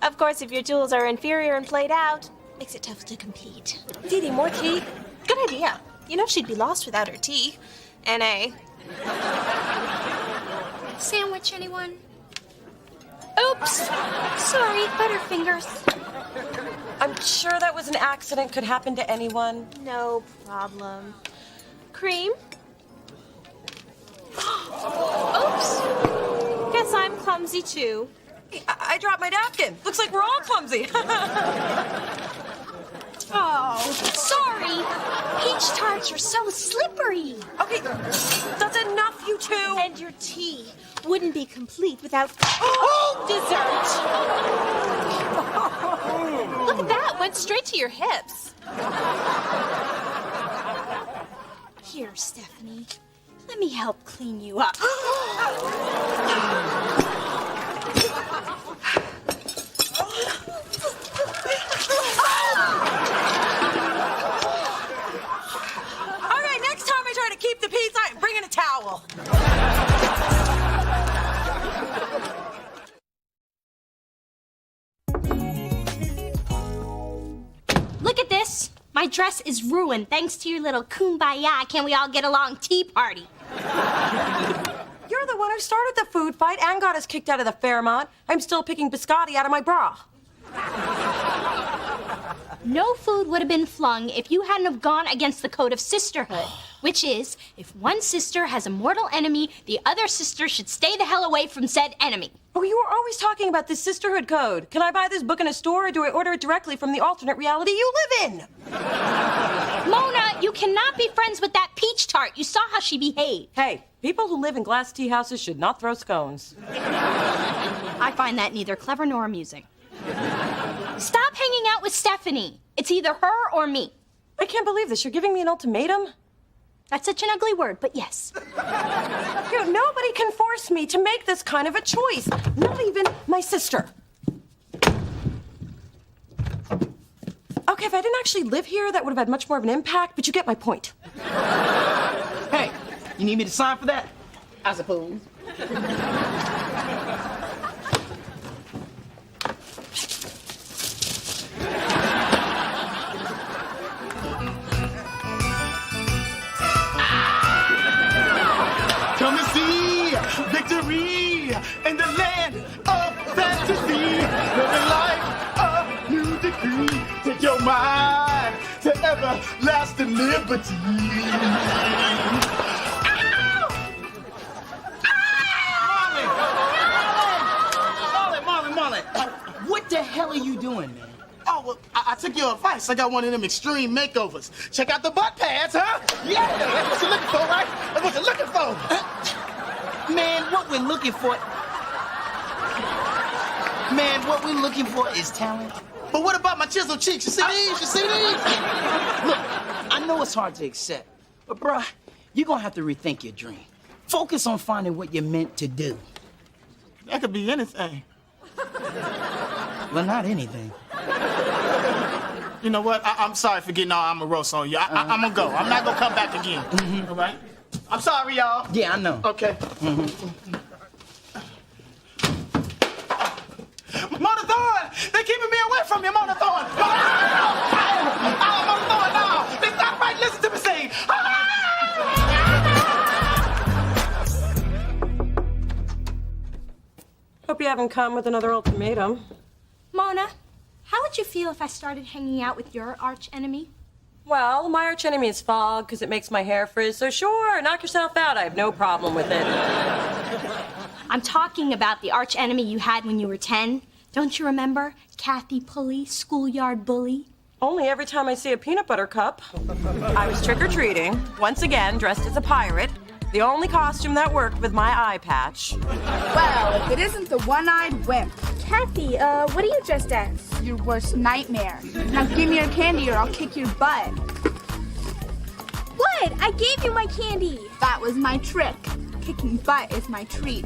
Of course, if your tools are inferior and played out, makes it tough to compete. Dee Dee, more tea? Good idea. You know she'd be lost without her tea. N.A. Sandwich, anyone? Oops! Sorry, Butterfingers. I'm sure that was an accident. Could happen to anyone. No problem. Cream? Oops. Guess I'm clumsy too. I dropped my napkin. Looks like we're all clumsy. Oh, sorry. Peach tarts are so slippery. Okay, that's enough, you two. And your tea wouldn't be complete without dessert. Look at that. Went straight to your hips. Here, Stephanie. Let me help clean you up. Keep the peace. I'm bringing a towel. Look at this. My dress is ruined thanks to your little kumbaya, can we all get along tea party. You're the one who started the food fight and got us kicked out of the Fairmont. I'm still picking biscotti out of my bra. No food would have been flung if you hadn't have gone against the code of sisterhood, which is, if one sister has a mortal enemy, the other sister should stay the hell away from said enemy. Oh, you were always talking about this sisterhood code. Can I buy this book in a store, or do I order it directly from the alternate reality you live in? Mona, you cannot be friends with that peach tart. You saw how she behaved. Hey, people who live in glass tea houses should not throw scones. I find that neither clever nor amusing. Stop hanging out with Stephanie. It's either her or me. I can't believe this. You're giving me an ultimatum? That's such an ugly word, but yes. Nobody can force me to make this kind of a choice. Not even my sister. Okay, if I didn't actually live here, that would have had much more of an impact, but you get my point. Hey, you need me to sign for that? I suppose. Come and see victory in the land of fantasy. Living life a new degree. Take your mind to everlasting liberty. Molly, what the hell are you doing, man? Oh, well, I took your advice. I got one of them extreme makeovers. Check out the butt pads, huh? Yeah, that's what you're looking for, right? That's what you're looking for. Man, what we're looking for is talent. But what about my chiseled cheeks? You see these? You see these? Look, I know it's hard to accept, but bruh, you're gonna have to rethink your dream. Focus on finding what you're meant to do. That could be anything. Well, not anything. You know what? I'm sorry for getting all amorous on you. I'm gonna go. I'm not gonna come back again. Mm-hmm. All right? I'm sorry, y'all. Yeah, I know. Okay. Mm-hmm. Mona Thorne! They're keeping me away from you, Mona Thorne! Mona Thorne, no! It's not right. Listen to me sing. Hope you haven't come with another ultimatum. Mona, how would you feel if I started hanging out with your arch enemy? Well, my arch enemy is fog because it makes my hair frizz, so sure, knock yourself out. I have no problem with it. I'm talking about the arch enemy you had when you were 10. Don't you remember? Kathy Pulley, schoolyard bully. Only every time I see a peanut butter cup. I was trick-or-treating, once again dressed as a pirate. The only costume that worked with my eye patch. Well, if it isn't the one-eyed wimp. Kathy, what are you dressed as? Your worst nightmare. Now give me your candy or I'll kick your butt. What? I gave you my candy. That was my trick. Kicking butt is my treat.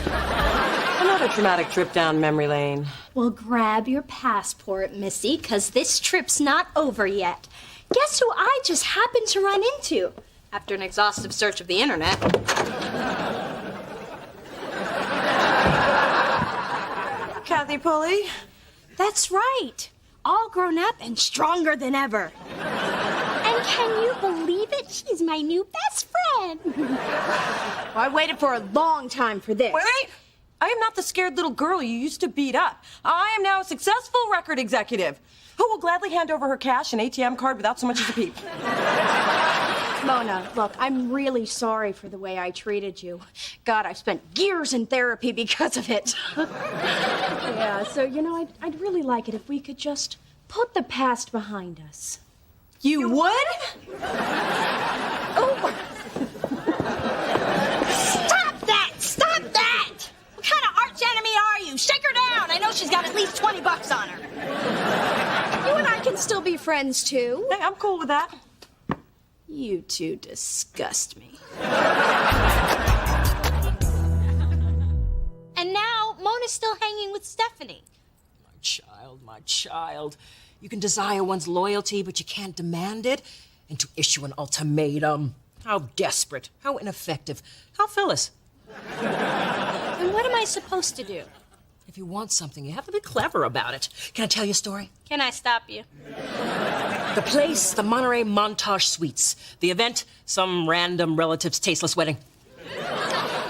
Another traumatic trip down memory lane. Well, grab your passport, Missy, because this trip's not over yet. Guess who I just happened to run into after an exhaustive search of the internet? Kathy Pulley? That's right. All grown up and stronger than ever. And can you believe it? She's my new best friend. Well, I waited for a long time for this. Wait! I am not the scared little girl you used to beat up. I am now a successful record executive who will gladly hand over her cash and ATM card without so much as a peep. Mona, look, I'm really sorry for the way I treated you. God, I spent years in therapy because of it. Yeah, so, you know, I'd really like it if we could just put the past behind us. You would? Oh. Stop that! Stop that! What kind of arch enemy are you? Shake her down! I know she's got at least $20 on her. You and I can still be friends, too. Hey, I'm cool with that. You two disgust me. And now, Mona's still hanging with Stephanie. My child. You can desire one's loyalty, but you can't demand it. And to issue an ultimatum. How desperate. How ineffective. How Phyllis. And what am I supposed to do? If you want something, you have to be clever about it. Can I tell you a story? Can I stop you? The place, the Monterey Montage Suites. The event, some random relative's tasteless wedding.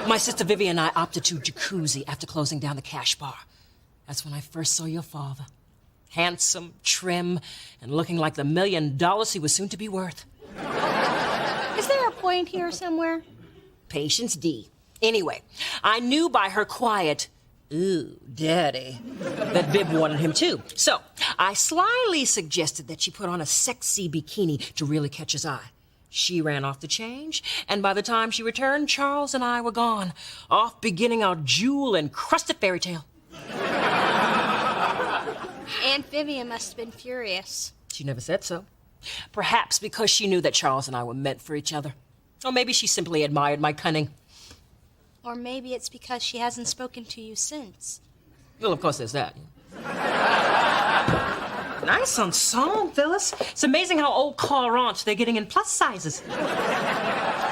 My sister Vivian and I opted to jacuzzi after closing down the cash bar. That's when I first saw your father. Handsome, trim, and looking like the $1 million he was soon to be worth. Is there a point here somewhere? Patience D. Anyway, I knew by her quiet, "Ooh, Daddy," that Viv wanted him too. So I slyly suggested that she put on a sexy bikini to really catch his eye. She ran off to change, and by the time she returned, Charles and I were gone, off beginning our jewel-encrusted fairy tale. Aunt Vivian must have been furious. She never said so. Perhaps because she knew that Charles and I were meant for each other. Or maybe she simply admired my cunning. Or maybe it's because she hasn't spoken to you since. Well, of course there's that. Nice ensemble, Phyllis. It's amazing how old car aunts they're getting in plus sizes.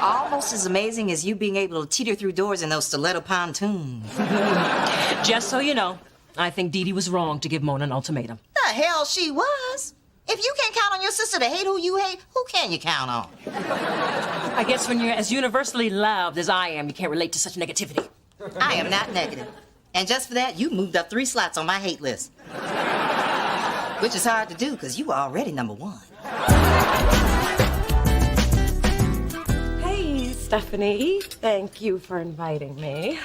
Almost as amazing as you being able to teeter through doors in those stiletto pontoons. Just so you know, I think Dee Dee was wrong to give Mona an ultimatum. The hell she was. If you can't count on your sister to hate who you hate, who can you count on? I guess when you're as universally loved as I am, you can't relate to such negativity. I am not negative. And just for that, you moved up 3 slots on my hate list. Which is hard to do, because you were already #1. Hey, Stephanie. Thank you for inviting me.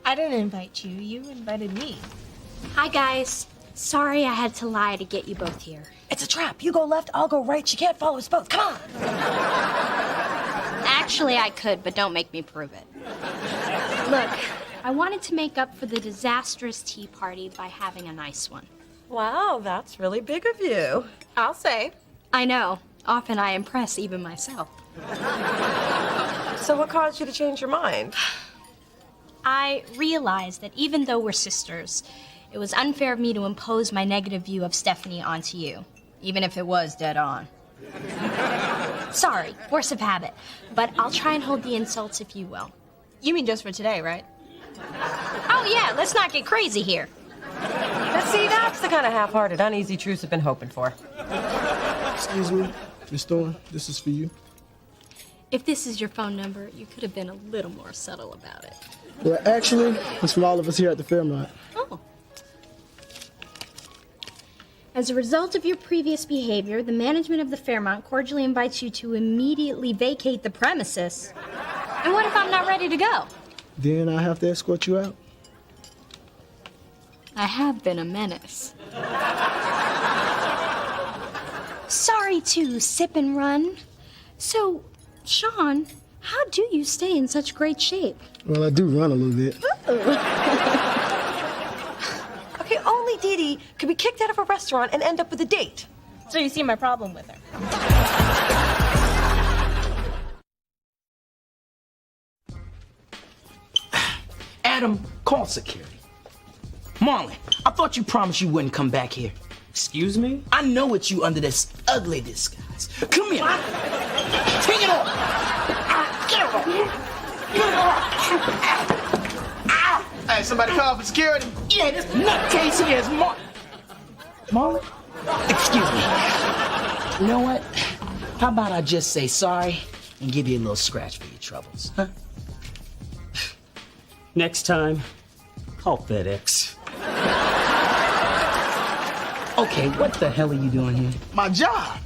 I didn't invite you. You invited me. Hi, guys. Sorry I had to lie to get you both here. It's a trap. You go left, I'll go right. She can't follow us both. Come on. Actually, I could, but don't make me prove it. Look, I wanted to make up for the disastrous tea party by having a nice one. Wow, that's really big of you. I'll say. I know. Often I impress even myself. So what caused you to change your mind? I realized that even though we're sisters, it was unfair of me to impose my negative view of Stephanie onto you, even if it was dead on. Sorry, force of habit, but I'll try and hold the insults if you will. You mean just for today, right? Oh yeah, let's not get crazy here. But see, that's the kind of half-hearted, uneasy truce I've been hoping for. Excuse me, Miss Thorne, this is for you. If this is your phone number, you could have been a little more subtle about it. Well, actually, it's from all of us here at the Fairmont. Oh. As a result of your previous behavior, the management of the Fairmont cordially invites you to immediately vacate the premises. And what if I'm not ready to go? Then I have to escort you out. I have been a menace. Sorry to sip and run. So, Sean, how do you stay in such great shape? Well, I do run a little bit. Okay, only Dee Dee could be kicked out of a restaurant and end up with a date. So you see my problem with her. Adam, call security. Marlon, I thought you promised you wouldn't come back here. Excuse me? I know it's you under this ugly disguise. Come here. Take it off. Get it off. Get it off. Hey, somebody call for security? Yeah, this nutcase here is Marlon? Excuse me. You know what? How about I just say sorry and give you a little scratch for your troubles, huh? Next time, call FedEx. Okay, what the hell are you doing here? My job.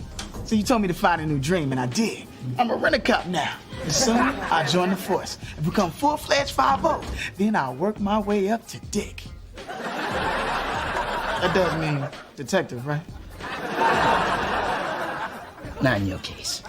So you told me to find a new dream, and I did. I'm a rent-a-cop now. And soon, I'll join the force and become full-fledged 5-0. Then I'll work my way up to Dick. That does mean detective, right? Not in your case.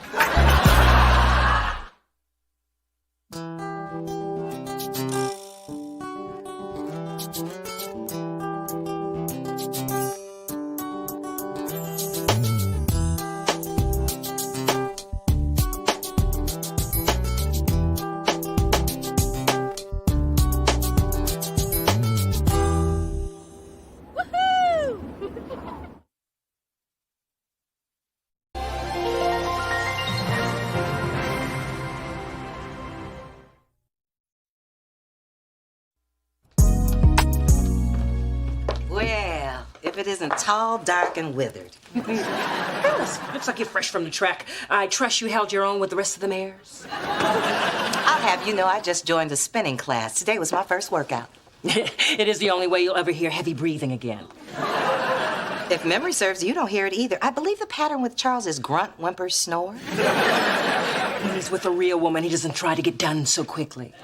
Well, if it isn't tall, dark, and withered. Phyllis, looks like you're fresh from the track. I trust you held your own with the rest of the mares. I'll have you know I just joined a spinning class. Today was my first workout. It is the only way you'll ever hear heavy breathing again. If memory serves, you don't hear it either. I believe the pattern with Charles is grunt, whimper, snore. When he's with a real woman, he doesn't try to get done so quickly.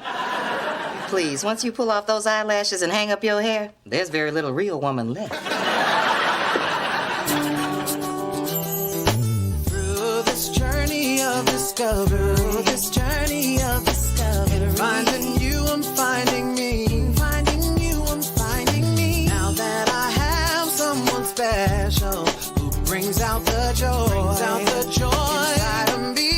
Please, once you pull off those eyelashes and hang up your hair, there's very little real woman left. Through this journey of discovery, finding you, I'm finding me. Finding you, I'm finding me. Now that I have someone special who brings out the joy, inside of me.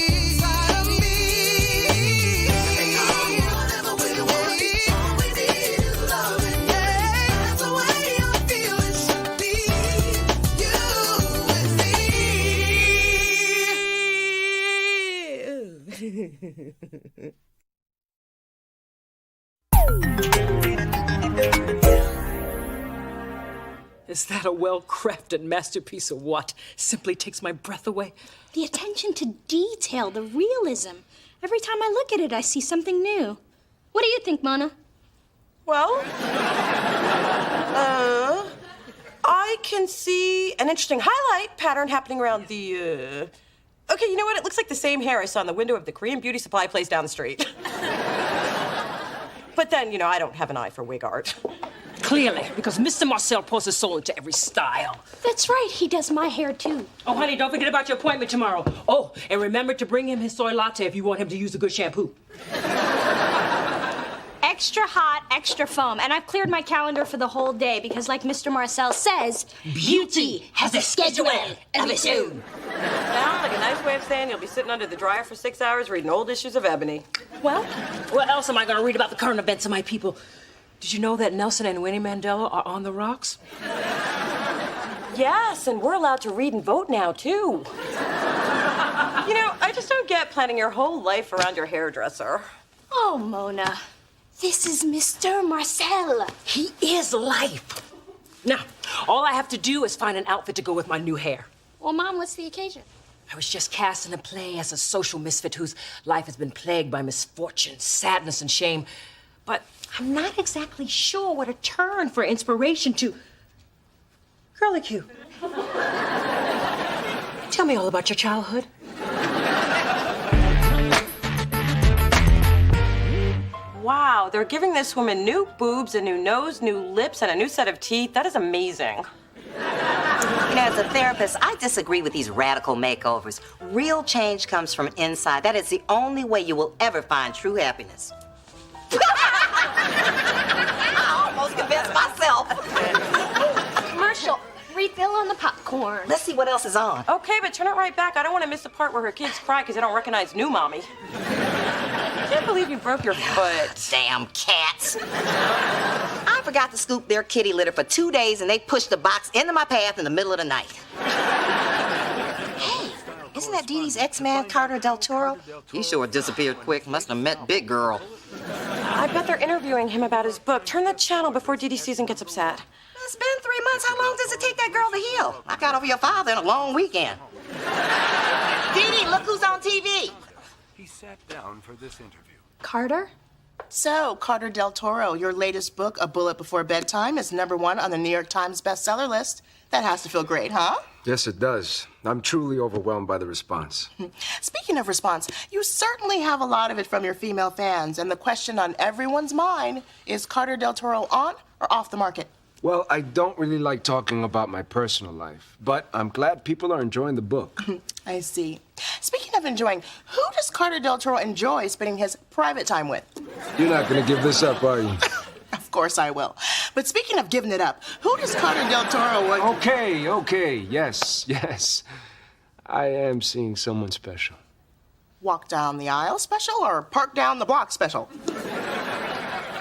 Is that a well-crafted masterpiece or what? Simply takes my breath away. The attention to detail, the realism. Every time I look at it, I see something new. What do you think, Mona? Well, I can see an interesting highlight pattern happening around the, Okay, you know what? It looks like the same hair I saw in the window of the Korean beauty supply place down the street. But then, I don't have an eye for wig art. Clearly, because Mr. Marcel pours his soul into every style. That's right, he does my hair too. Oh, honey, don't forget about your appointment tomorrow. Oh, and remember to bring him his soy latte if you want him to use a good shampoo. Extra hot, extra foam. And I've cleared my calendar for the whole day because, like Mr. Marcel says, beauty has a schedule of its own. Sounds like a nice way of saying you'll be sitting under the dryer for 6 hours reading old issues of Ebony. Well, what else am I going to read about the current events of my people? Did you know that Nelson and Winnie Mandela are on the rocks? Yes, and we're allowed to read and vote now, too. I just don't get planning your whole life around your hairdresser. Oh, Mona, this is Mr. Marcel. He is life. Now, all I have to do is find an outfit to go with my new hair. Well, Mom, what's the occasion? I was just cast in a play as a social misfit whose life has been plagued by misfortune, sadness, and shame. But I'm not exactly sure where to turn for inspiration to... Curlicue. Tell me all about your Wow, they're giving this woman new boobs, a new nose, new lips, and a new set of teeth. That is amazing. You know, as a therapist, I disagree with these radical makeovers. Real change comes from inside. That is the only way you will ever find true happiness. I almost convinced myself. Commercial. Refill on the popcorn. Let's see what else is on. Okay, but turn it right back. I don't want to miss the part where her kids cry because they don't recognize new mommy. I can't believe you broke your foot. Damn cats. I forgot to scoop their kitty litter for 2 days, and they pushed the box into my path in the middle of the night. Hey, isn't that Dee Dee's ex-man, Carter Del Toro? He sure disappeared quick. Must have met Big Girl. I bet they're interviewing him about his book. Turn the channel before Dee Dee Susan gets upset. It's been 3 months. How long does it take that girl to heal? I got over your father in a long weekend. Dee Dee, look who's on TV. He sat down for this interview. Carter? So, Carter Del Toro, your latest book, A Bullet Before Bedtime, is #1 on the New York Times bestseller list. That has to feel great, huh? Yes, it does. I'm truly overwhelmed by the response. Speaking of response, you certainly have a lot of it from your female fans, and the question on everyone's mind is Carter Del Toro on or off the market? Well, I don't really like talking about my personal life, but I'm glad people are enjoying the book. I see. Speaking of enjoying, who does Carter Del Toro enjoy spending his private time with? You're not going to give this up, are you? Of course I will. But speaking of giving it up, who does Carter Del Toro want? Okay. Yes. I am seeing someone special. Walk down the aisle special or park down the block special?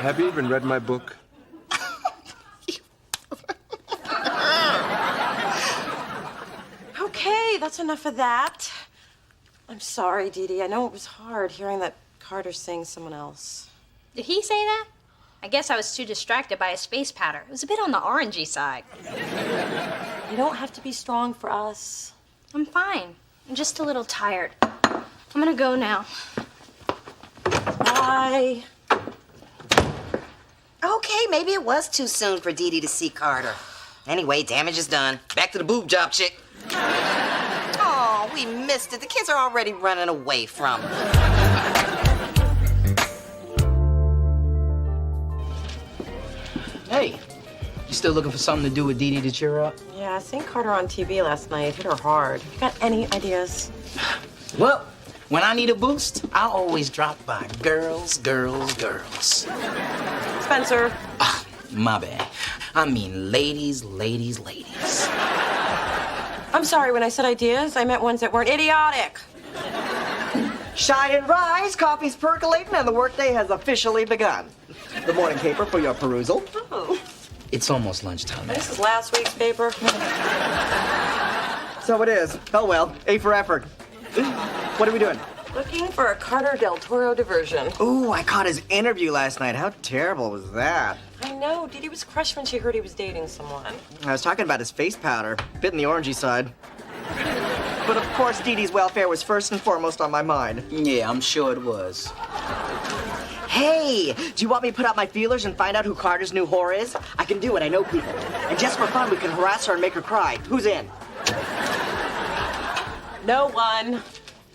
Have you even read my book? Okay, that's enough of that. I'm sorry, Dee Dee. I know it was hard hearing that Carter's seeing someone else. Did he say that? I guess I was too distracted by his face powder. It was a bit on the orangey side. You don't have to be strong for us. I'm fine. I'm just a little tired. I'm gonna go now. Bye. Okay, maybe it was too soon for Dee Dee to see Carter. Anyway, damage is done. Back to the boob job chick. Oh, we missed it. The kids are already running away from her. Hey, you still looking for something to do with Dee Dee to cheer her up? Yeah, I seen Carter on TV last night. Hit her hard. You got any ideas? Well, when I need a boost, I always drop by Girls. Spencer. My bad. I mean ladies. I'm sorry, when I said ideas, I meant ones that weren't idiotic. Shine and rise, coffee's percolating, and the workday has officially begun. The morning paper for your perusal. Oh. It's almost lunchtime. This is last week's paper. So it is. Oh well, A for effort. What are we doing? Looking for a Carter Del Toro diversion. Ooh, I caught his interview last night. How terrible was that? I know. Dee Dee was crushed when she heard he was dating someone. I was talking about his face powder. Bit in the orangey side. But of course, Dee Dee's welfare was first and foremost on my mind. Yeah, I'm sure it was. Hey, do you want me to put out my feelers and find out who Carter's new whore is? I can do it. I know people. And just for fun, we can harass her and make her cry. Who's in? No one.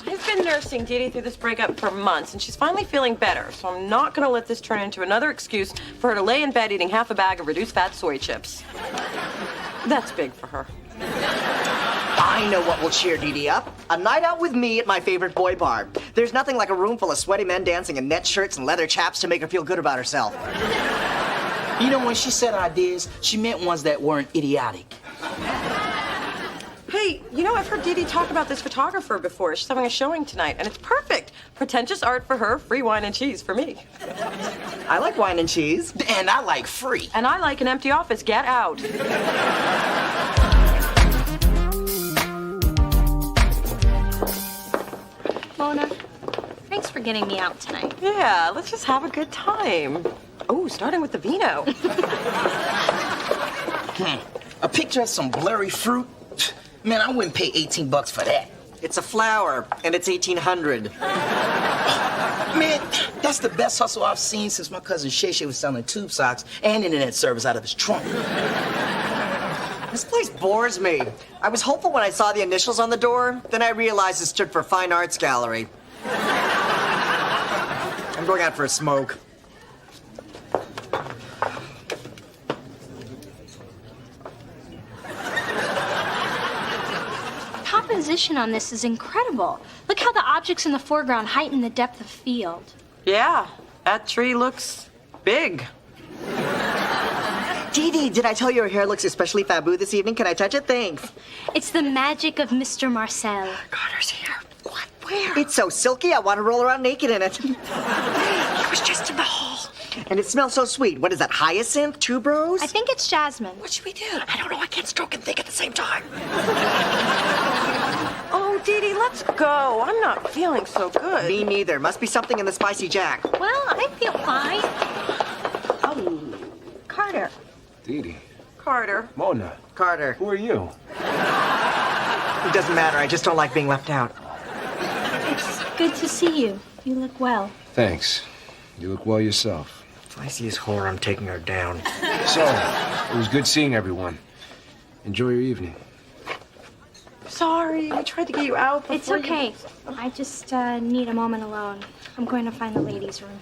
I've been nursing Dee Dee through this breakup for months, and she's finally feeling better, so I'm not gonna let this turn into another excuse for her to lay in bed eating half a bag of reduced fat soy chips. That's big for her. I know what will cheer Dee Dee up. A night out with me at my favorite boy bar. There's nothing like a room full of sweaty men dancing in net shirts and leather chaps to make her feel good about herself. You know, when she said ideas, she meant ones that weren't idiotic. Hey, you know, I've heard Dee Dee talk about this photographer before. She's having a showing tonight, and it's perfect. Pretentious art for her, free wine and cheese for me. I like wine and cheese. And I like free. And I like an empty office. Get out. Mona, thanks for getting me out tonight. Yeah, let's just have a good time. Oh, starting with the vino. A picture of some blurry fruit? Man, I wouldn't pay $18 for that. It's a flower, and it's 1800. Man, that's the best hustle I've seen since my cousin Shay was selling tube socks and internet service out of his trunk. This place bores me. I was hopeful when I saw the initials on the door, then I realized it stood for Fine Arts Gallery. I'm going out for a smoke. composition on this is incredible. Look how the objects in the foreground heighten the depth of field. Yeah, that tree looks big. Dee Dee, did I tell you your hair looks especially faboo this evening? Can I touch it? Thanks. It's the magic of Mr. Marcel. Carter's here. What? Where? It's so silky, I want to roll around naked in it. He was just in the hall. And it smells so sweet. What is that, hyacinth? Tuberose? I think it's jasmine. What should we do? I don't know. I can't stroke and think at the same time. Oh, Dee Dee, let's go. I'm not feeling so good. Me neither. Must be something in the spicy jack. Well, I feel fine. Oh, Carter. Dee Dee. Carter. Mona. Carter. Who are you? It doesn't matter. I just don't like being left out. It's good to see you. You look well. Thanks. You look well yourself. If I see his whore, I'm taking her down. So, it was good seeing everyone. Enjoy your evening. Sorry, we tried to get you out before It's okay. I just need a moment alone. I'm going to find the ladies' room.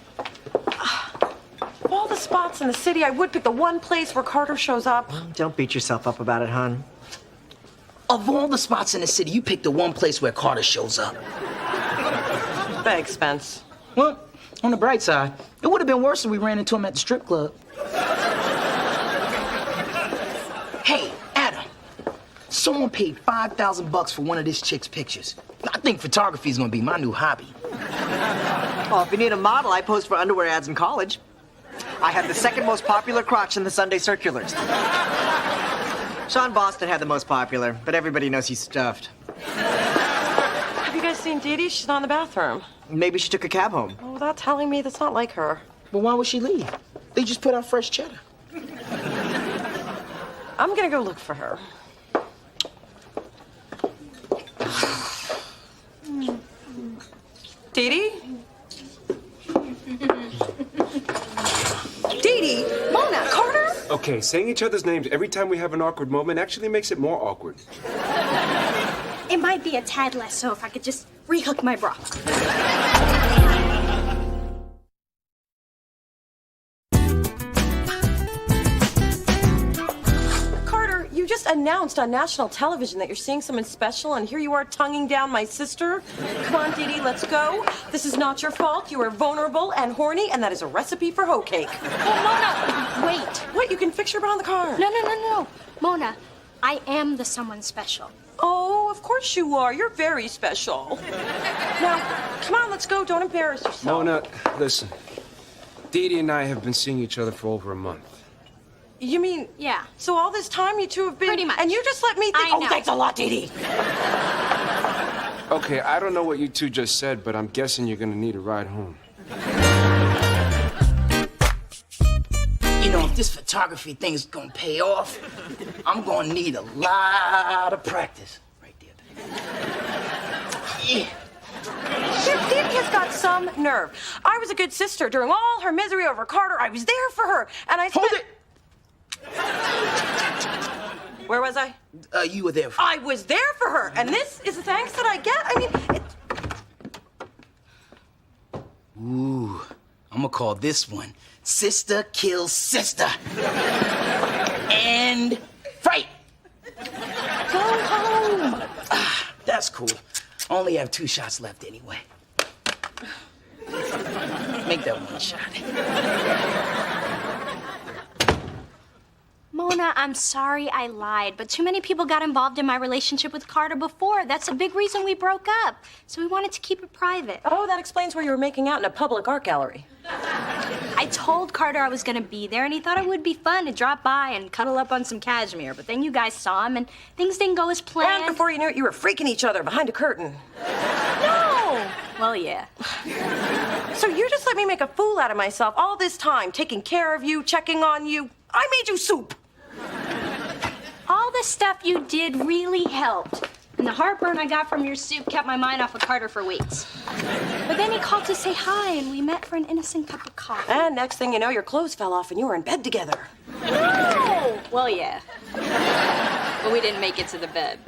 Of all the spots in the city, I would pick the one place where Carter shows up. Don't beat yourself up about it, hon. Of all the spots in the city, you picked the one place where Carter shows up. Thanks, Spence. Well, on the bright side, it would have been worse if we ran into him at the strip club. Hey, Adam. Someone paid $5,000 for one of this chick's pictures. I think photography is gonna be my new hobby. Well, if you need a model, I posed for underwear ads in college. I had the second most popular crotch in the Sunday circulars. Sean Boston had the most popular, but everybody knows he's stuffed. Have you guys seen Dee Dee? She's not in the bathroom. Maybe she took a cab home. Oh, without telling me, that's not like her. But why would she leave? They just put out fresh cheddar. I'm gonna go look for her. Dee Dee? Dee Dee? Mona? Carter? Okay, saying each other's names every time we have an awkward moment actually makes it more awkward. It might be a tad less so if I could just rehook my bra. Carter, you just announced on national television that you're seeing someone special, and here you are tonguing down my sister. Come on, Dee Dee, let's go. This is not your fault. You are vulnerable and horny, and that is a recipe for hoe cake. Oh, Mona, wait. What? You can fix your bra in the car. No. Mona, I am the someone special. Oh, of course you are. You're very special. Now, come on, let's go. Don't embarrass yourself. Mona, listen. Dee Dee and I have been seeing each other for over a month. You mean... Yeah. So all this time you two have been... Pretty much. And you just let me think... I know. Oh, thanks a lot, Dee Dee. Okay, I don't know what you two just said, but I'm guessing you're gonna need a ride home. You know, if this photography thing's gonna pay off, I'm gonna need a lot of practice. Right there. Yeah. Dee Dee has got some nerve. I was a good sister. During all her misery over Carter, I was there for her. And I spent... Hold it! Where was I? You were there for... I was there for her. And this is the thanks that I get? I mean, Ooh, I'm gonna call this one Sister Kills Sister. And fight! Go home. That's cool. Only have 2 shots left anyway. Make that one shot. Mona, I'm sorry I lied, but too many people got involved in my relationship with Carter before. That's a big reason we broke up. So we wanted to keep it private. Oh, that explains where you were making out in a public art gallery. I told Carter I was gonna be there, and he thought it would be fun to drop by and cuddle up on some cashmere. But then you guys saw him, and things didn't go as planned. And before you knew it, you were freaking each other behind a curtain. No! Well, yeah. So you just let me make a fool out of myself all this time, taking care of you, checking on you. I made you soup. All the stuff you did really helped. And the heartburn I got from your soup kept my mind off of Carter for weeks. But then he called to say hi, and we met for an innocent cup of coffee. And next thing you know, your clothes fell off and you were in bed together. No! Well, yeah. But we didn't make it to the bed.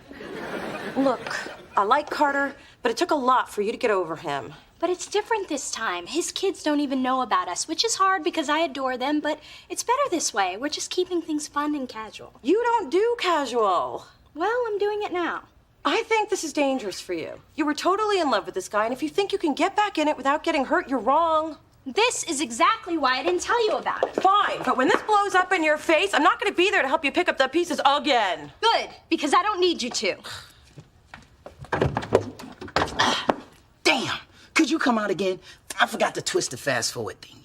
Look, I like Carter, but it took a lot for you to get over him. But it's different this time. His kids don't even know about us, which is hard because I adore them, but it's better this way. We're just keeping things fun and casual. You don't do casual. Well, I'm doing it now. I think this is dangerous for you. You were totally in love with this guy, and if you think you can get back in it without getting hurt, you're wrong. This is exactly why I didn't tell you about it. Fine, but when this blows up in your face, I'm not going to be there to help you pick up the pieces again. Good, because I don't need you to. Damn! Could you come out again? I forgot to twist the fast forward thing.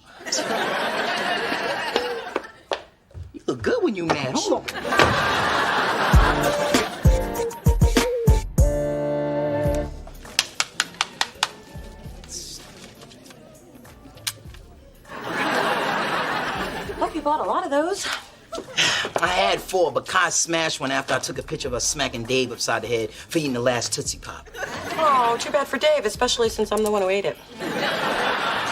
You look good when you mad. Hold on. Hope you bought a lot of those. I had 4, but Kai smashed one after I took a picture of us smacking Dave upside the head for eating the last Tootsie Pop. Oh, too bad for Dave, especially since I'm the one who ate it.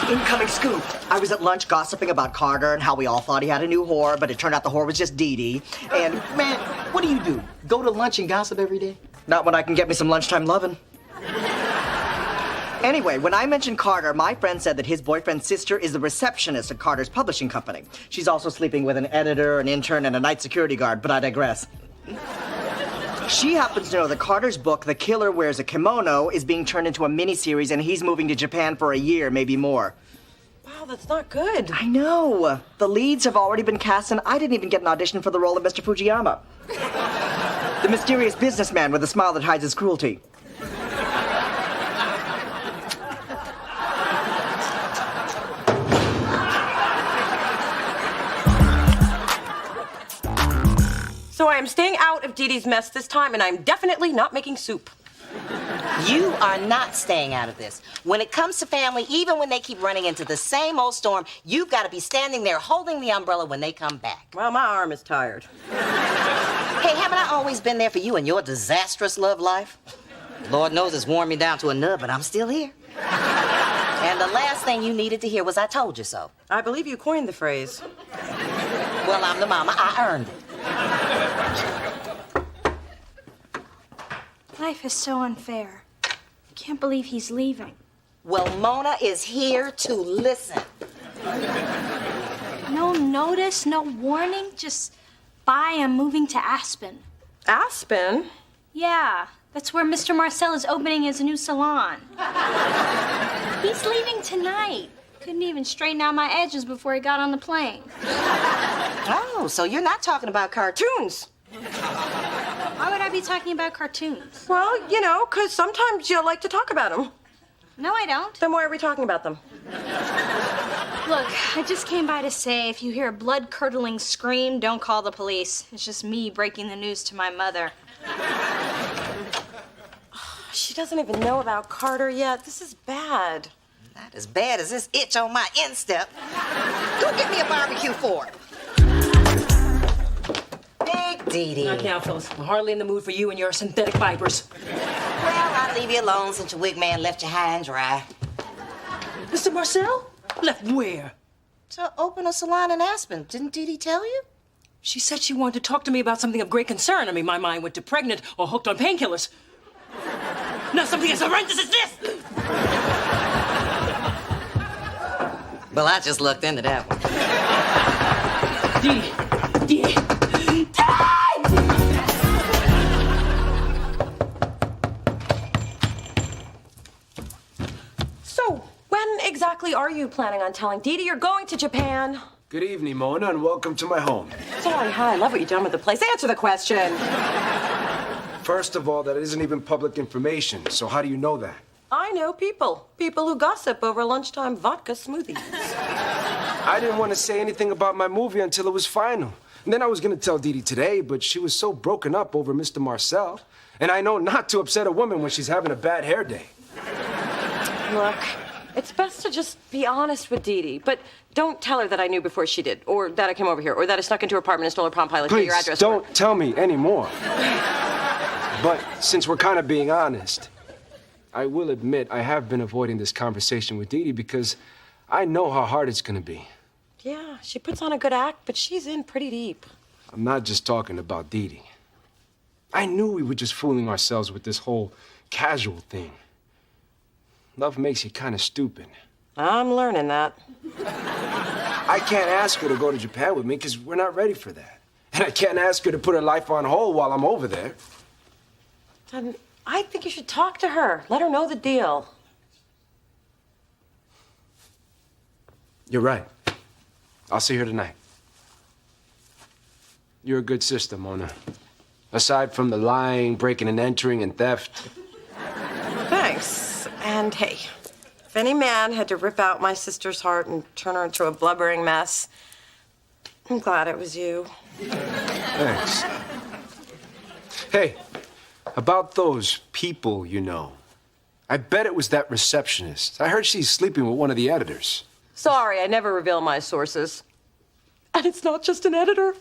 Incoming scoop. I was at lunch gossiping about Carter and how we all thought he had a new whore, but it turned out the whore was just Dee Dee. And Man, what do? Go to lunch and gossip every day? not when I can get me some lunchtime lovin'. Anyway, when I mentioned Carter, my friend said that his boyfriend's sister is the receptionist at Carter's publishing company. She's also sleeping with an editor, an intern, and a night security guard, but I digress. She happens to know that Carter's book, The Killer Wears a Kimono, is being turned into a miniseries, and he's moving to Japan for a year, maybe more. Wow, that's not good. I know. The leads have already been cast, and I didn't even get an audition for the role of Mr. Fujiyama. The mysterious businessman with a smile that hides his cruelty. So I am staying out of Dee Dee's mess this time, and I'm definitely not making soup. You are not staying out of this. When it comes to family, even when they keep running into the same old storm, you've got to be standing there holding the umbrella when they come back. Well, my arm is tired. Hey, haven't I always been there for you in your disastrous love life? Lord knows it's worn me down to a nub, but I'm still here. And the last thing you needed to hear was I told you so. I believe you coined the phrase. Well, I'm the mama. I earned it. Life is so unfair. I can't believe he's leaving. Well, Mona is here to listen. No notice, no warning, just bye, I'm moving to Aspen. Aspen? Yeah, that's where Mr. Marcel is opening his new salon. He's leaving tonight. Couldn't even straighten out my edges before he got on the plane. Oh, so you're not talking about cartoons. Why would I be talking about cartoons? Well, you know, because sometimes you like to talk about them. No, I don't. Then why are we talking about them? Look, I just came by to say if you hear a blood-curdling scream, don't call the police. It's just me breaking the news to my mother. She doesn't even know about Carter yet. This is bad. Not as bad as this itch on my instep. Go get me a barbecue fork. Big Dee Dee. Not now, Phyllis. I'm hardly in the mood for you and your synthetic vipers. Well, I'll leave you alone since your wig man left you high and dry. Mr. Marcel? Left where? To open a salon in Aspen. Didn't Dee Dee tell you? She said she wanted to talk to me about something of great concern. I mean, my mind went to pregnant or hooked on painkillers. Not something as horrendous as this! Well, I just looked into that one. Dee. So, when exactly are you planning on telling Dee Dee you're going to Japan? Good evening, Mona, and welcome to my home. Sorry, hi, I love what you've done with the place. Answer the question. First of all, that isn't even public information, so how do you know that? I know people. People who gossip over lunchtime vodka smoothies. I didn't want to say anything about my movie until it was final. And then I was going to tell Dee Dee today, but she was so broken up over Mr. Marcel. And I know not to upset a woman when she's having a bad hair day. Look, it's best to just be honest with Dee Dee, but don't tell her that I knew before she did, or that I came over here, or that I snuck into her apartment and stole her Palm Pilot to get your Please, address. don't tell me anymore. But since we're kind of being honest, I will admit I have been avoiding this conversation with Dee Dee because I know how hard it's going to be. Yeah, she puts on a good act, but she's in pretty deep. I'm not just talking about Dee Dee. I knew we were just fooling ourselves with this whole casual thing. Love makes you kind of stupid. I'm learning that. I can't ask her to go to Japan with me because we're not ready for that. And I can't ask her to put her life on hold while I'm over there. Then I think you should talk to her. Let her know the deal. You're right. I'll see her tonight. You're a good sister, Mona. Aside from the lying, breaking and entering, and theft. Thanks. And hey, if any man had to rip out my sister's heart and turn her into a blubbering mess, I'm glad it was you. Thanks. Hey, about those people you know. I bet it was that receptionist. I heard she's sleeping with one of the editors. Sorry, I never reveal my sources. And it's not just an editor.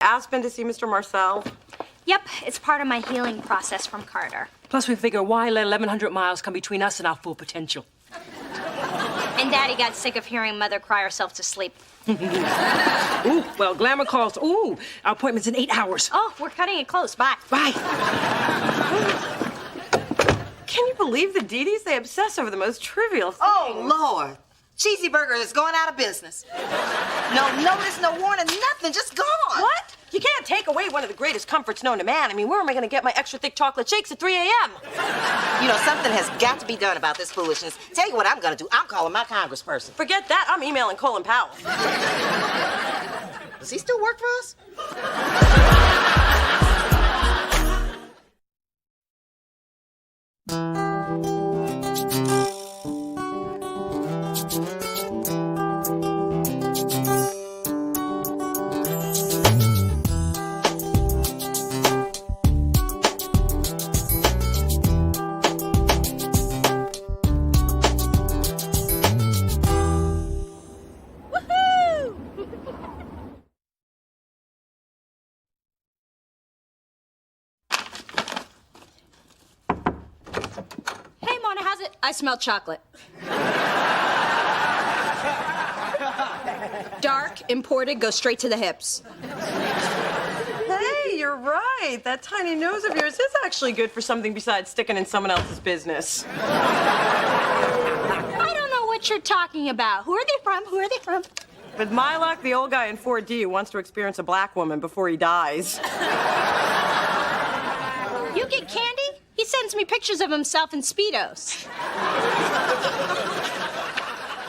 Aspen to see Mr. Marcel. Yep, it's part of my healing process from Carter. Plus, we figure why let 1,100 miles come between us and our full potential? And Daddy got sick of hearing Mother cry herself to sleep. Ooh, well, glamour calls. Ooh, our appointment's in 8 hours. Oh, we're cutting it close. Bye. Bye. Can you believe the Dee-Dees? They obsess over the most trivial things. Oh, Lord. Cheesy Burger is going out of business. No notice, no warning, nothing, just gone. What? You can't take away one of the greatest comforts known to man. I mean, where am I going to get my extra thick chocolate shakes at 3 a.m.? You know, something has got to be done about this foolishness. Tell you what I'm going to do. I'm calling my congressperson. Forget that. I'm emailing Colin Powell. Does he still work for us? Hey, Mona, how's it? I smell chocolate. Dark, imported, go straight to the hips. Hey, you're right. That tiny nose of yours is actually good for something besides sticking in someone else's business. I don't know what you're talking about. Who are they from? Who are they from? With my luck, the old guy in 4D who wants to experience a black woman before he dies. You get candy? He sends me pictures of himself in Speedos.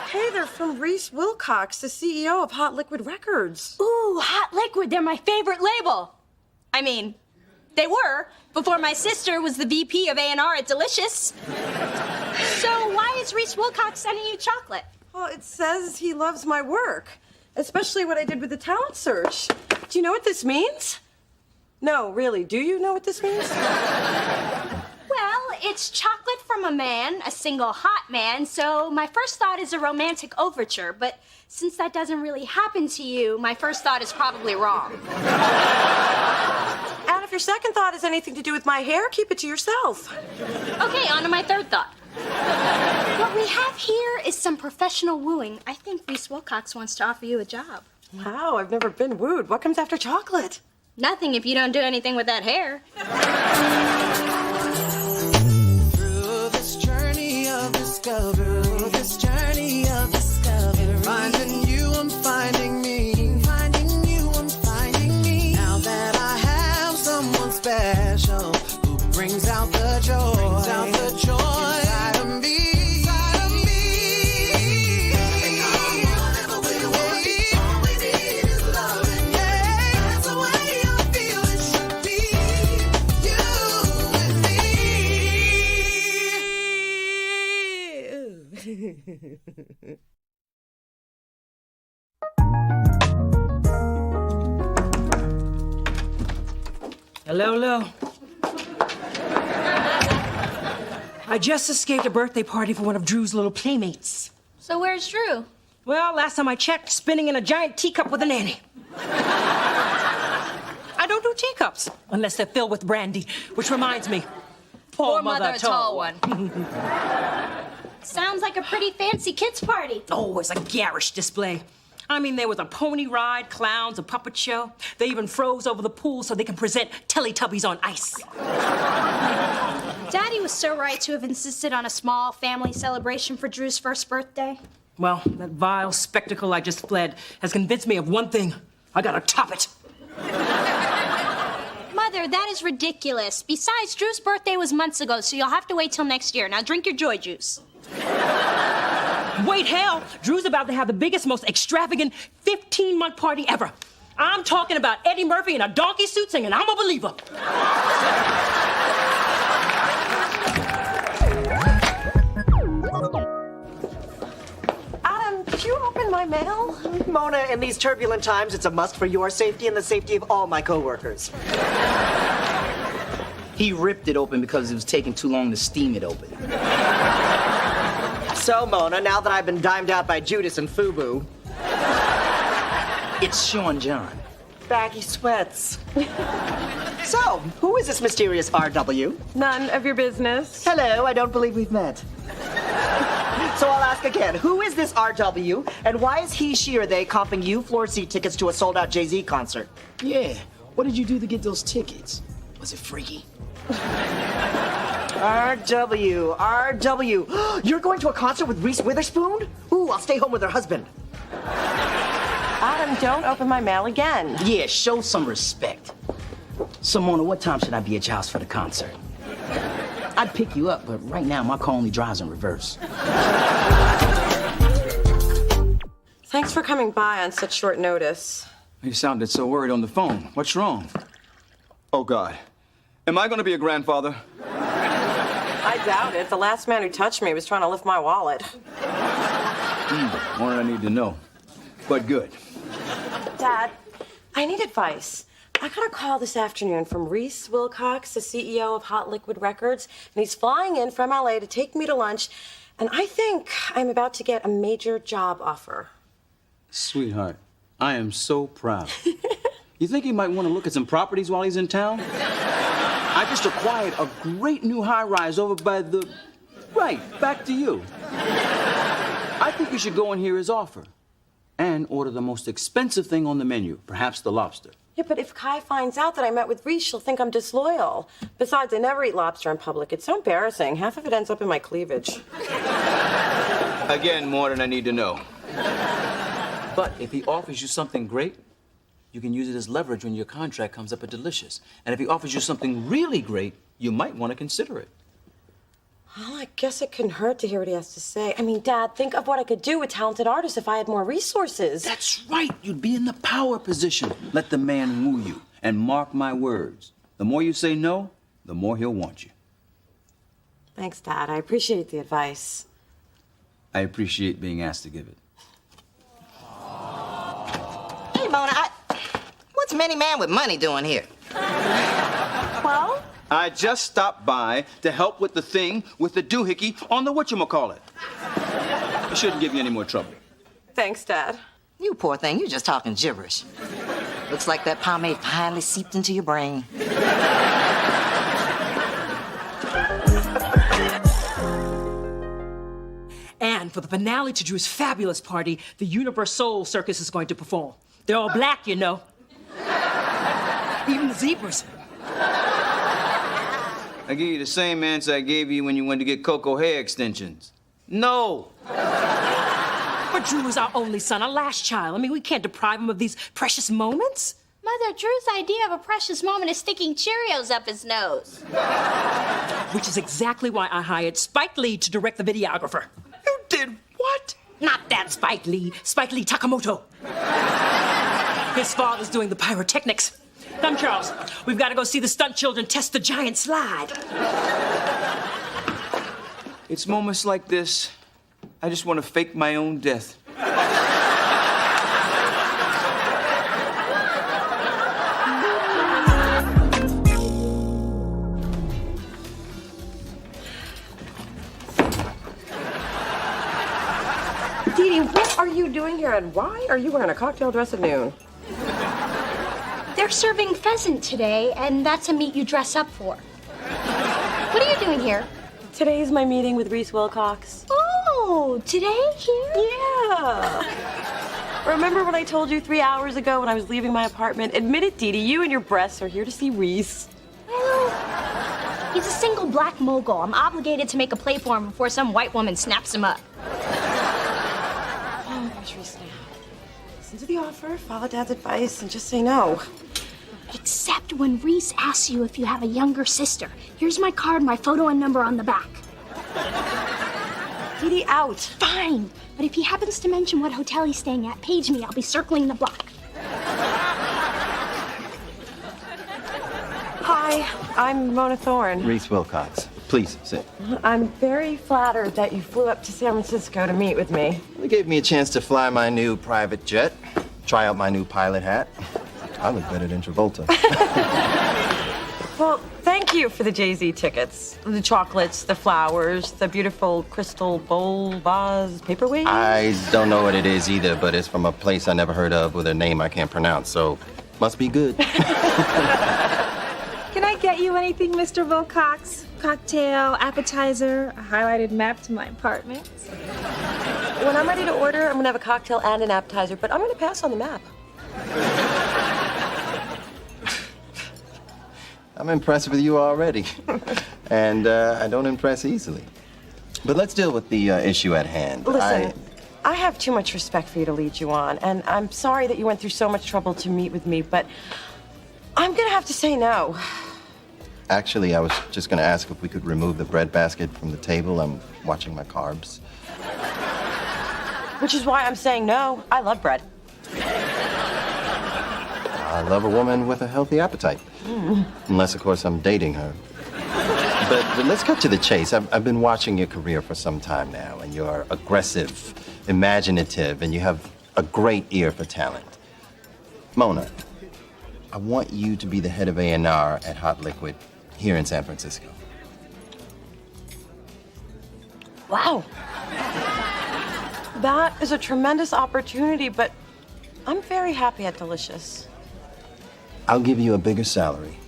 Hey, they're from Reese Wilcox, the CEO of Hot Liquid Records. Ooh, Hot Liquid, they're my favorite label. I mean, they were before my sister was the VP of A&R at Delicious. So why is Reese Wilcox sending you chocolate? Well, it says he loves my work, especially what I did with the talent search. Do you know what this means? No, really, do you know what this means? Well, it's chocolate from a man, a single hot man, so my first thought is a romantic overture, but since that doesn't really happen to you, my first thought is probably wrong. And if your second thought has anything to do with my hair, keep it to yourself. Okay, on to my third thought. What we have here is some professional wooing. I think Reese Wilcox wants to offer you a job. Wow, I've never been wooed. What comes after chocolate? Nothing if you don't do anything with that hair. Through this journey of discovery, finding you, I'm finding me. Finding you, I'm finding me. Now that I have someone special who brings out the joy, inside of me. Hello, hello. I just escaped a birthday party for one of Drew's little playmates. So where's Drew? Well, last time I checked, spinning in a giant teacup with a nanny. I don't do teacups unless they're filled with brandy, which reminds me. Poor mother, tall one. Sounds like a pretty fancy kids' party. Oh, it's a garish display. I mean, there was a pony ride, clowns, a puppet show. They even froze over the pool so they can present Teletubbies on ice. Daddy was so right to have insisted on a small family celebration for Drew's first birthday. Well, that vile spectacle I just fled has convinced me of one thing. I gotta top it. Mother, that is ridiculous. Besides, Drew's birthday was months ago, so you'll have to wait till next year. Now drink your joy juice. Wait, hell, Drew's about to have the biggest, most extravagant 15-month party ever. I'm talking about Eddie Murphy in a donkey suit singing I'm a Believer. Adam, did you open my mail? Mona, in these turbulent times, it's a must for your safety and the safety of all my coworkers. He ripped it open because it was taking too long to steam it open. So, Mona, now that I've been dimed out by Judas and Fubu, it's Sean John. Baggy sweats. So, who is this mysterious RW? None of your business. Hello, I don't believe we've met. So I'll ask again, who is this RW, and why is he, she, or they comping you floor seat tickets to a sold-out Jay-Z concert? Yeah, what did you do to get those tickets? Was it freaky? RW. You're going to a concert with Reese Witherspoon? Ooh, I'll stay home with her husband. Adam, don't open my mail again. Yeah, show some respect. So, Mona, what time should I be at your house for the concert? I'd pick you up, but right now my car only drives in reverse. Thanks for coming by on such short notice. You sounded so worried on the phone. What's wrong? Oh, God. Am I going to be a grandfather? I doubt it. The last man who touched me was trying to lift my wallet. More than I need to know. But good. Dad, I need advice. I got a call this afternoon from Reese Wilcox, the CEO of Hot Liquid Records, and he's flying in from LA to take me to lunch, and I think I'm about to get a major job offer. Sweetheart, I am so proud. You think he might want to look at some properties while he's in town? I just acquired a great new high-rise over by the... Right, back to you. I think you should go and hear his offer. And order the most expensive thing on the menu, perhaps the lobster. Yeah, but if Kai finds out that I met with Reese, she'll think I'm disloyal. Besides, I never eat lobster in public. It's so embarrassing. Half of it ends up in my cleavage. Again, more than I need to know. But if he offers you something great, you can use it as leverage when your contract comes up at Delicious. And if he offers you something really great, you might want to consider it. Well, I guess it couldn't hurt to hear what he has to say. I mean, Dad, think of what I could do with talented artists if I had more resources. That's right. You'd be in the power position. Let the man woo you. And mark my words. The more you say no, the more he'll want you. Thanks, Dad. I appreciate the advice. I appreciate being asked to give it. Hey, Mona, what's Many Man with Money doing here? Well? I just stopped by to help with the thing with the doohickey on the whatchamacallit. It shouldn't give you any more trouble. Thanks, Dad. You poor thing, you're just talking gibberish. Looks like that pomade finally seeped into your brain. And for the finale to Drew's fabulous party, the Universe Soul Circus is going to perform. They're all black, you know. Even the zebras. I give you the same answer I gave you when you went to get Coco hair extensions. No. But Drew is our only son, our last child. I mean, we can't deprive him of these precious moments. Mother, Drew's idea of a precious moment is sticking Cheerios up his nose. Which is exactly why I hired Spike Lee to direct the videographer. You did what? Not that Spike Lee Takamoto. His father's doing the pyrotechnics. Come, Charles. We've got to go see the stunt children test the giant slide. It's moments like this, I just want to fake my own death. Dee, what are you doing here, and why are you wearing a cocktail dress at noon? They're serving pheasant today, and that's a meat you dress up for. What are you doing here? Today's my meeting with Reese Wilcox. Oh, today here? Yeah. Remember when I told you 3 hours ago when I was leaving my apartment? Admit it, Dee Dee, you and your breasts are here to see Reese. Well, he's a single black mogul. I'm obligated to make a play for him before some white woman snaps him up. Oh, there's Reese now. Listen to the offer, follow Dad's advice, and just say no. Except when Reese asks you if you have a younger sister. Here's my card, my photo and number on the back. Dee Dee, out. Fine. But if he happens to mention what hotel he's staying at, page me. I'll be circling the block. Hi, I'm Mona Thorne. Reese Wilcox. Please, sit. I'm very flattered that you flew up to San Francisco to meet with me. They gave me a chance to fly my new private jet, try out my new pilot hat. I look better than Travolta. Well, thank you for the Jay-Z tickets. The chocolates, the flowers, the beautiful crystal bowl, vase, paperweight. I don't know what it is either, but it's from a place I never heard of with a name I can't pronounce, so must be good. Can I get you anything, Mr. Wilcox? Cocktail, appetizer, a highlighted map to my apartment? When I'm ready to order, I'm gonna have a cocktail and an appetizer, but I'm gonna pass on the map. I'm impressed with you already. And I don't impress easily. But let's deal with the issue at hand. Listen, I have too much respect for you to lead you on, and I'm sorry that you went through so much trouble to meet with me, but I'm gonna have to say no. Actually, I was just gonna ask if we could remove the breadbasket from the table. I'm watching my carbs. Which is why I'm saying no. I love bread. I love a woman with a healthy appetite. Unless, of course, I'm dating her. But let's cut to the chase. I've been watching your career for some time now, and you're aggressive, imaginative, and you have a great ear for talent. Mona, I want you to be the head of A&R at Hot Liquid here in San Francisco. Wow. That is a tremendous opportunity, but I'm very happy at Delicious. I'll give you a bigger salary,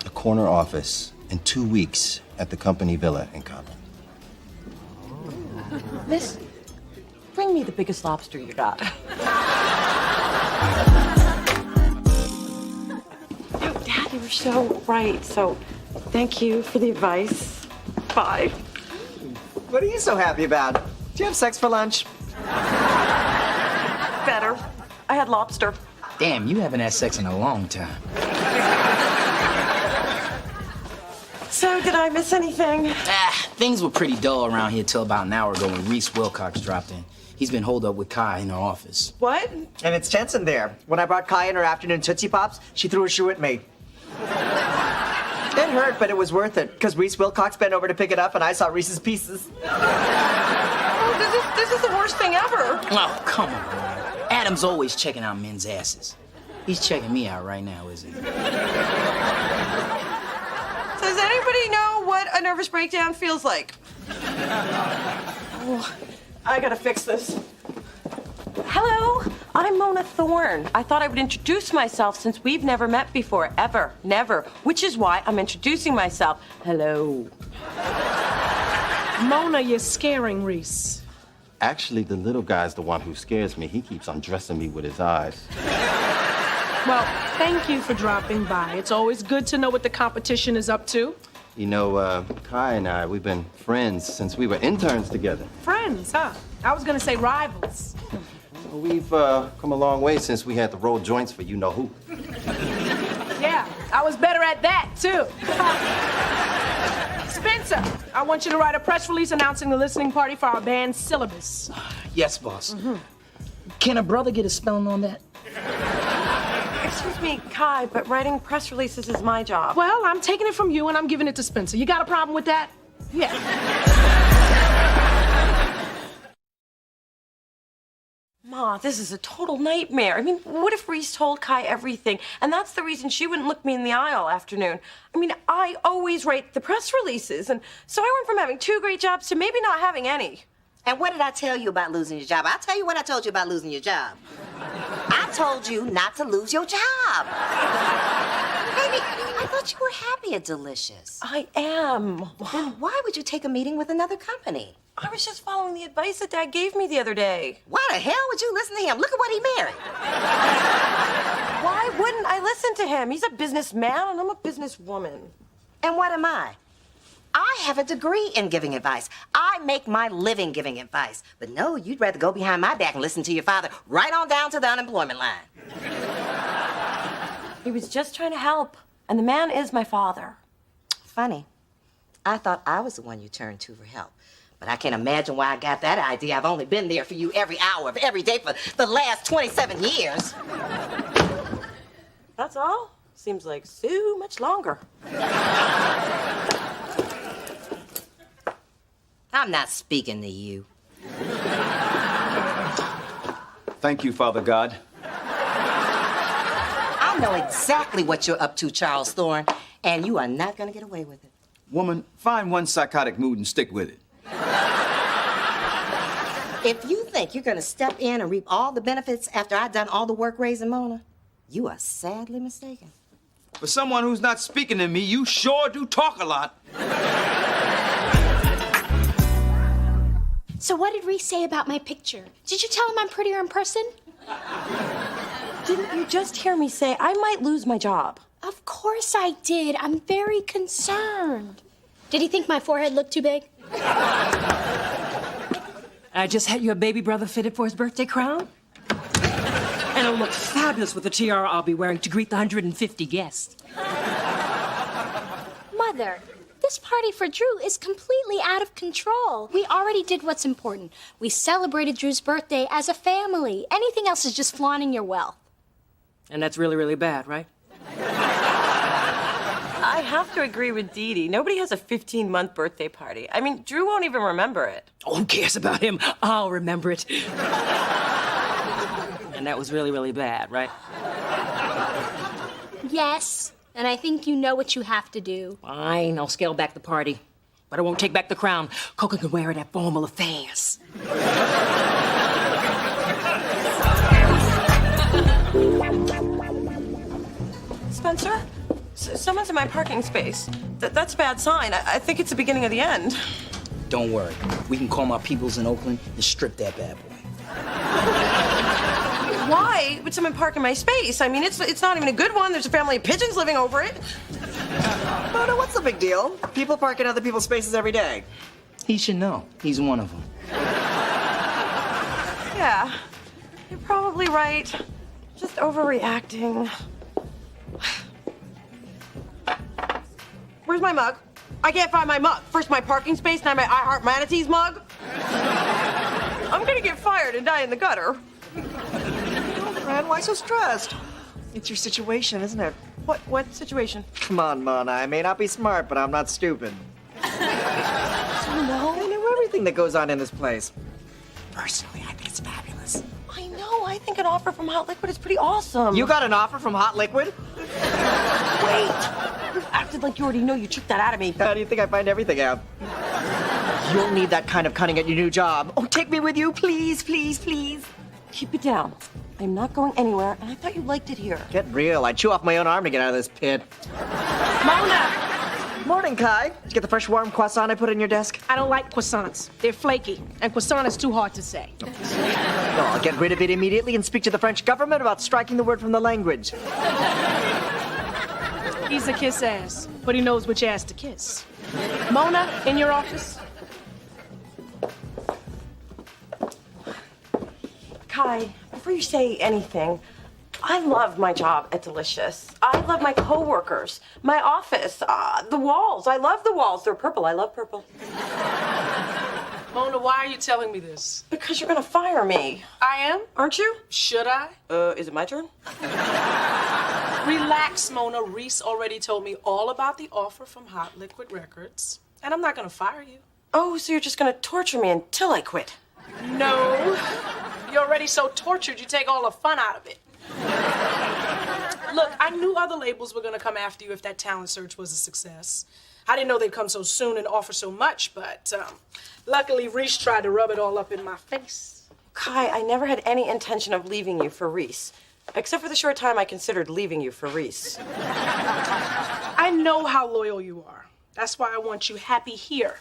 a corner office, and 2 weeks at the company villa in Cabo. Miss, bring me the biggest lobster you got. Dad, you were so right. So, thank you for the advice. Bye. What are you so happy about? Do you have sex for lunch? Better. I had lobster. Damn, you haven't had sex in a long time. So, did I miss anything? Things were pretty dull around here till about an hour ago when Reese Wilcox dropped in. He's been holed up with Kai in her office. What? And it's tense in there. When I brought Kai in her afternoon Tootsie Pops, she threw a shoe at me. It hurt, but it was worth it, because Reese Wilcox bent over to pick it up, and I saw Reese's pieces. Oh, this is the worst thing ever. Oh, come on, man. Adam's always checking out men's asses. He's checking me out right now, isn't he? Does anybody know what a nervous breakdown feels like? Oh, I gotta fix this. Hello, I'm Mona Thorne. I thought I would introduce myself since we've never met before, ever, never, which is why I'm introducing myself. Hello. Mona, you're scaring Reese. Actually, the little guy's the one who scares me. He keeps undressing me with his eyes. Well, thank you for dropping by. It's always good to know what the competition is up to. You know, Kai and I, we've been friends since we were interns together. Friends, huh? I was gonna say rivals. We've come a long way since we had to roll joints for you-know-who. Yeah, I was better at that, too. Spencer, I want you to write a press release announcing the listening party for our band's syllabus. Yes, boss. Can a brother get a spelling on that? Excuse me, Kai, but writing press releases is my job. Well, I'm taking it from you and I'm giving it to Spencer. You got a problem with that? Yeah. Ma, this is a total nightmare. I mean, what if Reese told Kai everything? And that's the reason she wouldn't look me in the eye all afternoon. I mean, I always write the press releases, and so I went from having 2 great jobs to maybe not having any. And what did I tell you about losing your job? I'll tell you what I told you about losing your job. I told you not to lose your job. Baby, I thought you were happy at Delicious. I am. Then why would you take a meeting with another company? I was just following the advice that Dad gave me the other day. Why the hell would you listen to him? Look at what he married. Why wouldn't I listen to him? He's a businessman and I'm a businesswoman. And what am I? I have a degree in giving advice. I make my living giving advice. But no, you'd rather go behind my back and listen to your father right on down to the unemployment line. He was just trying to help. And the man is my father. Funny. I thought I was the one you turned to for help. But I can't imagine why I got that idea. I've only been there for you every hour of every day for the last 27 years. That's all? Seems like so much longer. I'm not speaking to you. Thank you, Father God. I know exactly what you're up to, Charles Thorne, and you are not going to get away with it. Woman, find one psychotic mood and stick with it. If you think you're going to step in and reap all the benefits after I've done all the work raising Mona, you are sadly mistaken. For someone who's not speaking to me, you sure do talk a lot. So what did Reese say about my picture? Did you tell him I'm prettier in person? Didn't you just hear me say I might lose my job? Of course I did. I'm very concerned. Did he think my forehead looked too big? I just had your baby brother fitted for his birthday crown. And it'll look fabulous with the tiara I'll be wearing to greet the 150 guests. Mother, this party for Drew is completely out of control. We already did what's important. We celebrated Drew's birthday as a family. Anything else is just flaunting your wealth. And that's really, really bad, right? I have to agree with Dee Dee. Nobody has a 15-month birthday party. I mean, Drew won't even remember it. Oh, who cares about him? I'll remember it. And that was really, really bad, right? Yes, and I think you know what you have to do. Fine, I'll scale back the party. But I won't take back the crown. Coco can wear it at formal affairs. Spencer? Someone's in my parking space. That's a bad sign. I think it's the beginning of the end. Don't worry. We can call my peoples in Oakland and strip that bad boy. Why would someone park in my space? I mean, it's not even a good one. There's a family of pigeons living over it. Mona, what's the big deal? People park in other people's spaces every day. He should know. He's one of them. Yeah, you're probably right. Just overreacting. Where's my mug? I can't find my mug. First my parking space, now my I Heart Manatees mug. I'm gonna get fired and die in the gutter. Girlfriend, why so stressed? It's your situation, isn't it? What situation? Come on, Mona. I may not be smart, but I'm not stupid. So I know everything that goes on in this place. Personally, I think it's fabulous. I know. I think an offer from Hot Liquid is pretty awesome. You got an offer from Hot Liquid? Wait. You acted like you already know. You tricked that out of me. How do you think I find everything out? You'll need that kind of cunning at your new job. Oh, take me with you, please, please, please. Keep it down. I'm not going anywhere, and I thought you liked it here. Get real. I'd chew off my own arm to get out of this pit. Mona! Morning, Kai. Did you get the fresh warm croissant I put in your desk? I don't like croissants. They're flaky, and croissant is too hard to say. No, I'll get rid of it immediately and speak to the French government about striking the word from the language. He's a kiss ass, but he knows which ass to kiss. Mona, in your office? Kai, before you say anything, I love my job at Delicious. I love my coworkers, my office, the walls. I love the walls. They're purple. I love purple. Mona, why are you telling me this? Because you're gonna fire me. I am? Aren't you? Should I? Is it my turn? Relax, Mona. Reese already told me all about the offer from Hot Liquid Records, and I'm not gonna fire you. Oh, so you're just gonna torture me until I quit? No. You're already so tortured, you take all the fun out of it. Look, I knew other labels were gonna come after you if that talent search was a success. I didn't know they'd come so soon and offer so much, but luckily Reese tried to rub it all up in my face. Kai, I never had any intention of leaving you for Reese. Except for the short time I considered leaving you for Reese. I know how loyal you are. That's why I want you happy here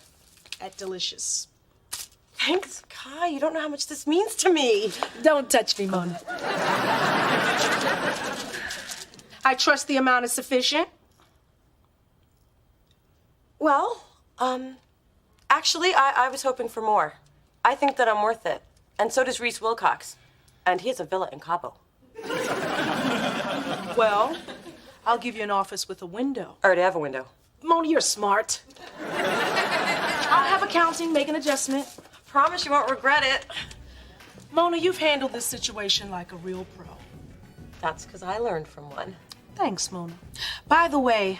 at Delicious. Thanks, Kai. You don't know how much this means to me. Don't touch me, Mona. I trust the amount is sufficient. Well, actually, I was hoping for more. I think that I'm worth it. And so does Reese Wilcox. And he has a villa in Cabo. Well, I'll give you an office with a window. I already have a window. Mona, you're smart. I'll have accounting, make an adjustment. Promise you won't regret it. Mona, you've handled this situation like a real pro. That's because I learned from one. Thanks, Mona. By the way,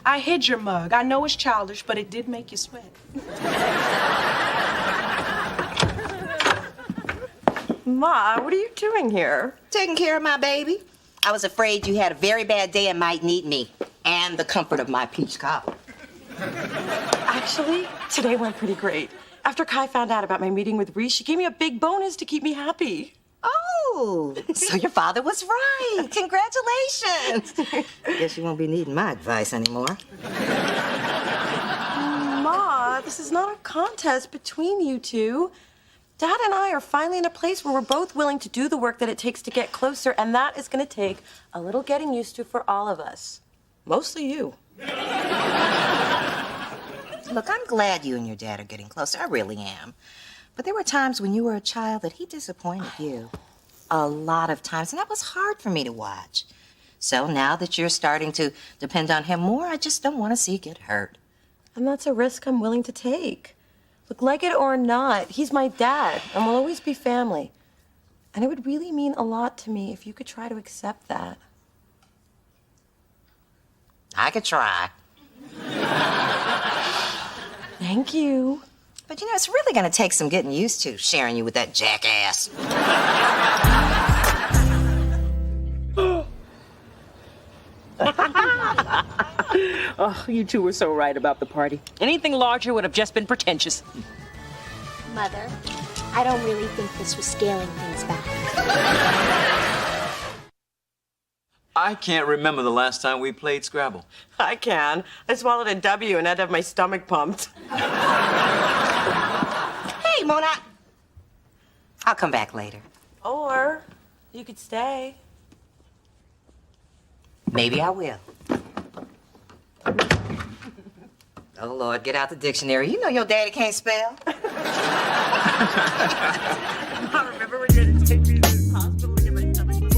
I hid your mug. I know it's childish, but it did make you sweat. Ma, what are you doing here? Taking care of my baby. I was afraid you had a very bad day and might need me and the comfort of my peach cobbler. Actually, today went pretty great. After Kai found out about my meeting with Reese, she gave me a big bonus to keep me happy. Oh, so your father was right. Congratulations. Guess you won't be needing my advice anymore. Ma, this is not a contest between you two. Dad and I are finally in a place where we're both willing to do the work that it takes to get closer, and that is going to take a little getting used to for all of us. Mostly you. Look, I'm glad you and your dad are getting closer. I really am. But there were times when you were a child that he disappointed you. A lot of times, and that was hard for me to watch. So now that you're starting to depend on him more, I just don't want to see you get hurt. And that's a risk I'm willing to take. Look, like it or not, he's my dad, and we'll always be family. And it would really mean a lot to me if you could try to accept that. I could try. Thank you. But you know, it's really going to take some getting used to sharing you with that jackass. Oh, you two were so right about the party. Anything larger would have just been pretentious. Mother, I don't really think this was scaling things back. I can't remember the last time we played Scrabble. I can. I swallowed a W and had to have my stomach pumped. Hey, Mona. I'll come back later. Or you could stay. Maybe I will. Oh, Lord, get out the dictionary. You know your daddy can't spell. I remember when you had to take me to the hospital to get my stomach pumped.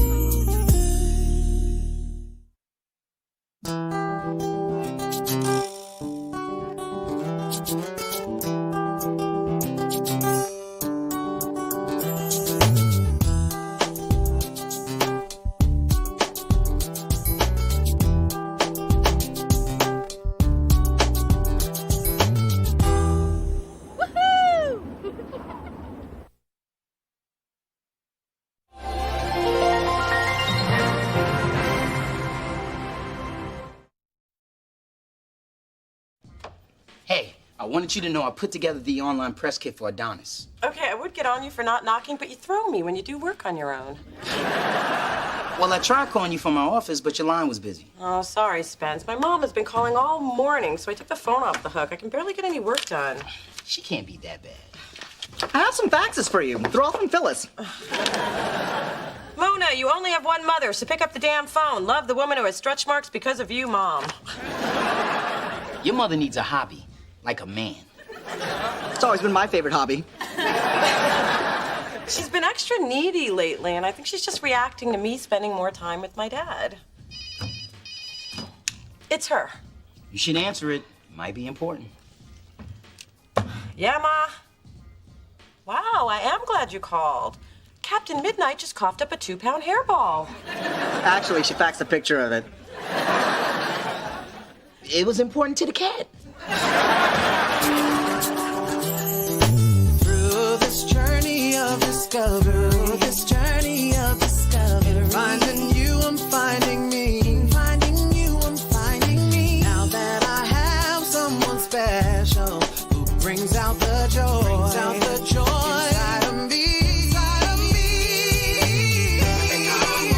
Hey, I wanted you to know I put together the online press kit for Adonis. Okay, I would get on you for not knocking, but you throw me when you do work on your own. Well, I tried calling you from my office, but your line was busy. Oh, sorry, Spence. My mom has been calling all morning, so I took the phone off the hook. I can barely get any work done. She can't be that bad. I have some faxes for you. They're all from Phyllis. Mona, you only have one mother, so pick up the damn phone. Love the woman who has stretch marks because of you, Mom. Your mother needs a hobby, like a man. It's always been my favorite hobby. She's been extra needy lately, and I think she's just reacting to me spending more time with my dad. It's her. You should answer it. Might be important. Yeah, Ma? Wow, I am glad you called. Captain Midnight just coughed up a 2-pound hairball. Actually, she faxed a picture of it. It was important to the cat. Through this journey of discovery, finding you, I'm finding me. Finding you, I'm finding me. Now that I have someone brings out the joy. Brings out the joy inside of me. Inside of me. And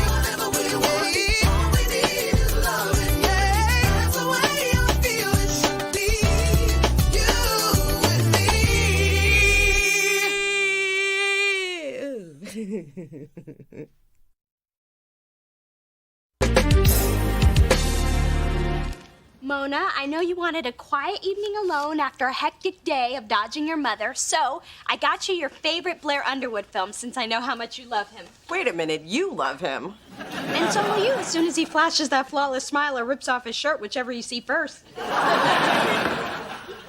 whatever we want, all we need is love. And that's the way I feel it should be. You and me. Mona, I know you wanted a quiet evening alone after a hectic day of dodging your mother, so I got you your favorite Blair Underwood film since I know how much you love him. Wait a minute, you love him. And so will you as soon as he flashes that flawless smile or rips off his shirt, whichever you see first.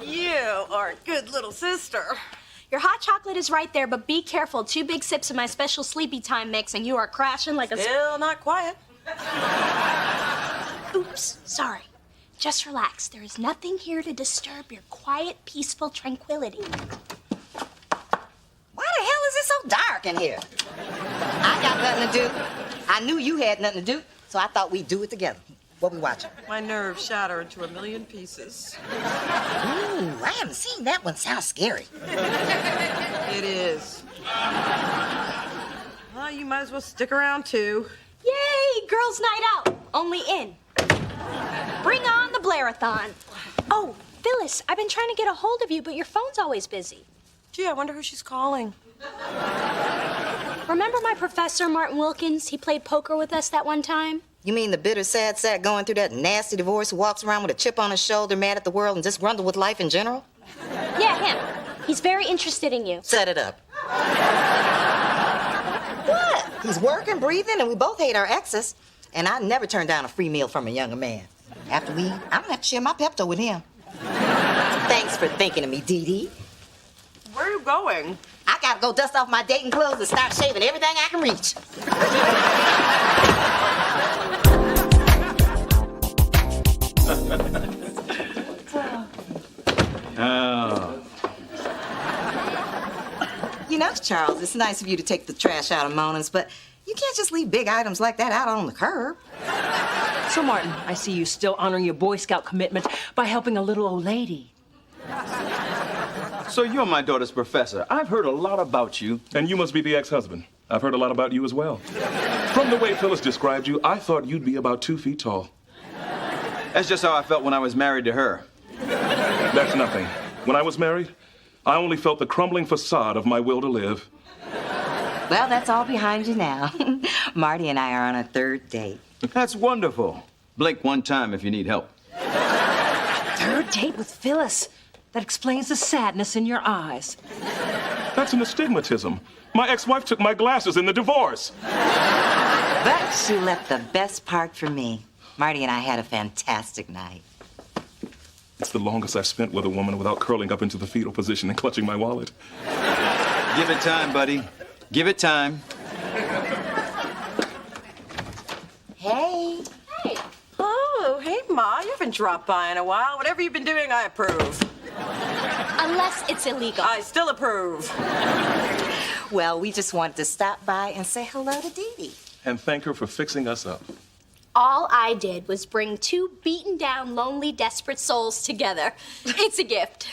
You are a good little sister. Your hot chocolate is right there, but be careful. 2 big sips of my special sleepy time mix and you are crashing like a... Still not quiet. Oops, sorry. Just relax. There is nothing here to disturb your quiet, peaceful tranquility. Why the hell is it so dark in here? I got nothing to do. I knew you had nothing to do, so I thought we'd do it together. What we watching? My nerves shatter into a million pieces. Ooh, I haven't seen that one. Sounds scary. It is. Well, you might as well stick around, too. Yay! Girls' night out. Only in. Bring on the Blairathon. Oh, Phyllis, I've been trying to get a hold of you, but your phone's always busy. Gee, I wonder who she's calling. Remember my professor, Martin Wilkins? He played poker with us that one time. You mean the bitter, sad sack going through that nasty divorce who walks around with a chip on his shoulder, mad at the world, and disgruntled with life in general? Yeah, him. He's very interested in you. Set it up. What? He's working, breathing, and we both hate our exes. And I never turned down a free meal from a younger man. After we, I'm gonna have to share my Pepto with him. Thanks for thinking of me, Dee Dee. Where are you going? I gotta go dust off my dating clothes and start shaving everything I can reach. Oh. You know, Charles, it's nice of you to take the trash out of Mona's, but you can't just leave big items like that out on the curb. So, Martin, I see you still honoring your Boy Scout commitment by helping a little old lady. So you're my daughter's professor. I've heard a lot about you. And you must be the ex-husband. I've heard a lot about you as well. From the way Phyllis described you, I thought you'd be about 2 feet tall. That's just how I felt when I was married to her. That's nothing. When I was married, I only felt the crumbling facade of my will to live. Well, that's all behind you now. Marty and I are on a 3rd date. That's wonderful. Blink one time if you need help. 3rd date with Phyllis. That explains the sadness in your eyes. That's an astigmatism. My ex-wife took my glasses in the divorce. But she left the best part for me. Marty and I had a fantastic night. It's the longest I've spent with a woman without curling up into the fetal position and clutching my wallet. Give it time, buddy. Give it time. Hey. Hey. Oh, hey, Ma. You haven't dropped by in a while. Whatever you've been doing, I approve. Unless it's illegal. I still approve. Well, we just wanted to stop by and say hello to Dee Dee. And thank her for fixing us up. All I did was bring 2 beaten down, lonely, desperate souls together. It's a gift.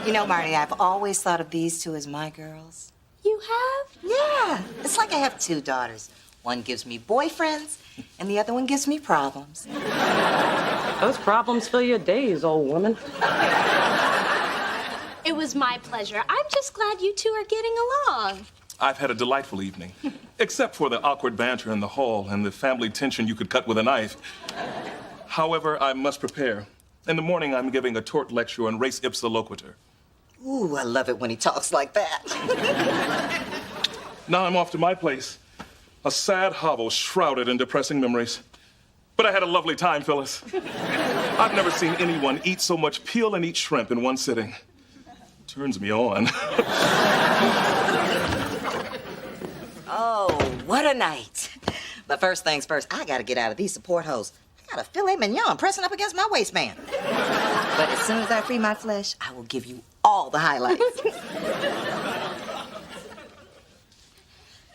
You know, Marty, I've always thought of these 2 as my girls. You have? Yeah. It's like I have 2 daughters. One gives me boyfriends, and the other one gives me problems. Those problems fill your days, old woman. It was my pleasure. I'm just glad you 2 are getting along. I've had a delightful evening, except for the awkward banter in the hall and the family tension you could cut with a knife. However, I must prepare. In the morning, I'm giving a tort lecture on res ipsa loquitur. Ooh, I love it when he talks like that. Now I'm off to my place, a sad hovel shrouded in depressing memories. But I had a lovely time, Phyllis. I've never seen anyone eat so much peel and eat shrimp in one sitting. Turns me on. Oh, what a night. But first things first, I gotta get out of these support holes. I got a filet mignon pressing up against my waistband. But as soon as I free my flesh, I will give you all the highlights.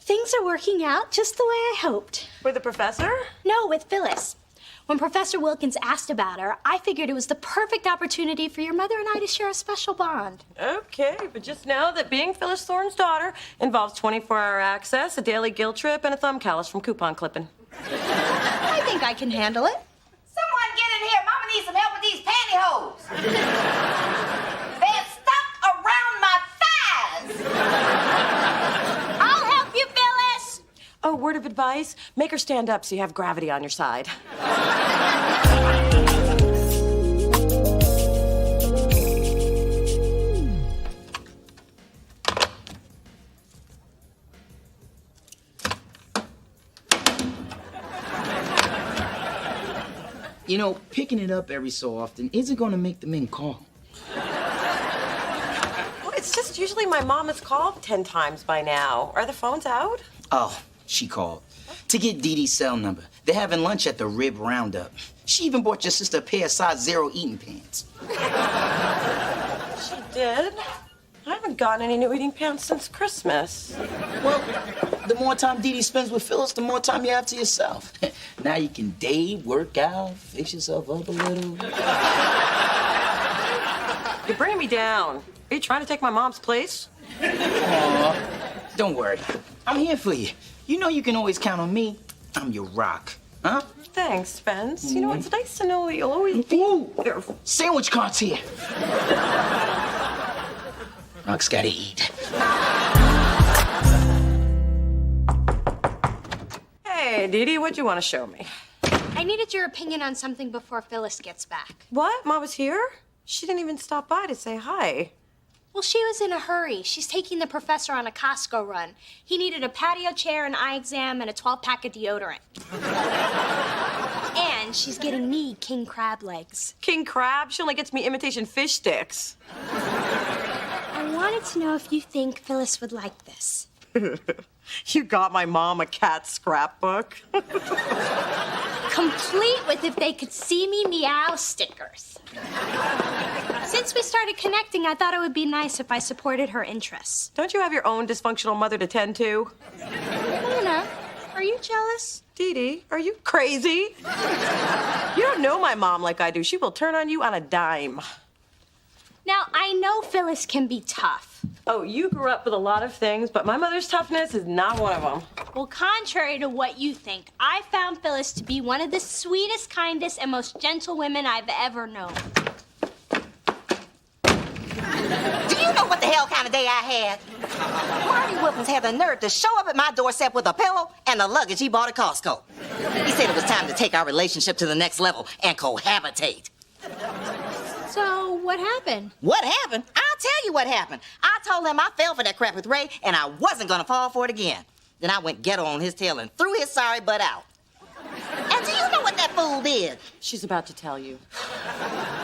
Things are working out just the way I hoped. With the professor? No, with Phyllis. When Professor Wilkins asked about her, I figured it was the perfect opportunity for your mother and I to share a special bond. Okay, but just know that being Phyllis Thorne's daughter involves 24-hour access, a daily guilt trip, and a thumb callus from coupon clipping. I think I can handle it. Someone get in here. Mama needs some help with these pantyhose. They're stuck around my thighs. I'll help you, Phyllis. Oh, word of advice, make her stand up so you have gravity on your side. You know, picking it up every so often isn't going to make the men call. Well, it's just usually my mom has called 10 times by now. Are the phones out? Oh, she called. To get Dee Dee's cell number. They're having lunch at the Rib Roundup. She even bought your sister a pair of size 0 eating pants. She did? I haven't gotten any new eating pants since Christmas. Well, the more time Dee Dee spends with Phyllis, the more time you have to yourself. Now you can date, work out, fix yourself up a little. You're bringing me down. Are you trying to take my mom's place? Aw, don't worry. I'm here for you. You know you can always count on me. I'm your rock. Huh? Thanks, Spence. You know, it's nice to know that you'll always be... Ooh, sandwich cart's here. Rock's gotta eat. Hey, Dee Dee, what'd you want to show me? I needed your opinion on something before Phyllis gets back. What? Mom was here? She didn't even stop by to say hi. Well, she was in a hurry. She's taking the professor on a Costco run. He needed a patio chair, an eye exam, and a 12-pack of deodorant. And she's getting me king crab legs. King crab? She only gets me imitation fish sticks. I wanted to know if you think Phyllis would like this. You got my mom a cat scrapbook. Complete with if they could see me meow stickers. Since we started connecting, I thought it would be nice if I supported her interests. Don't you have your own dysfunctional mother to tend to? Luna, are you jealous? Dee Dee, are you crazy? You don't know my mom like I do. She will turn on you on a dime. Now, I know Phyllis can be tough. Oh, you grew up with a lot of things, but my mother's toughness is not one of them. Well, contrary to what you think, I found Phyllis to be one of the sweetest, kindest, and most gentle women I've ever known. Do you know what the hell kind of day I had? Marty Wilkins had the nerve to show up at my doorstep with a pillow and the luggage he bought at Costco. He said it was time to take our relationship to the next level and cohabitate. So, what happened? What happened? I'll tell you what happened. I told him I fell for that crap with Ray and I wasn't gonna fall for it again. Then I went ghetto on his tail and threw his sorry butt out. And do you know what that fool did? She's about to tell you.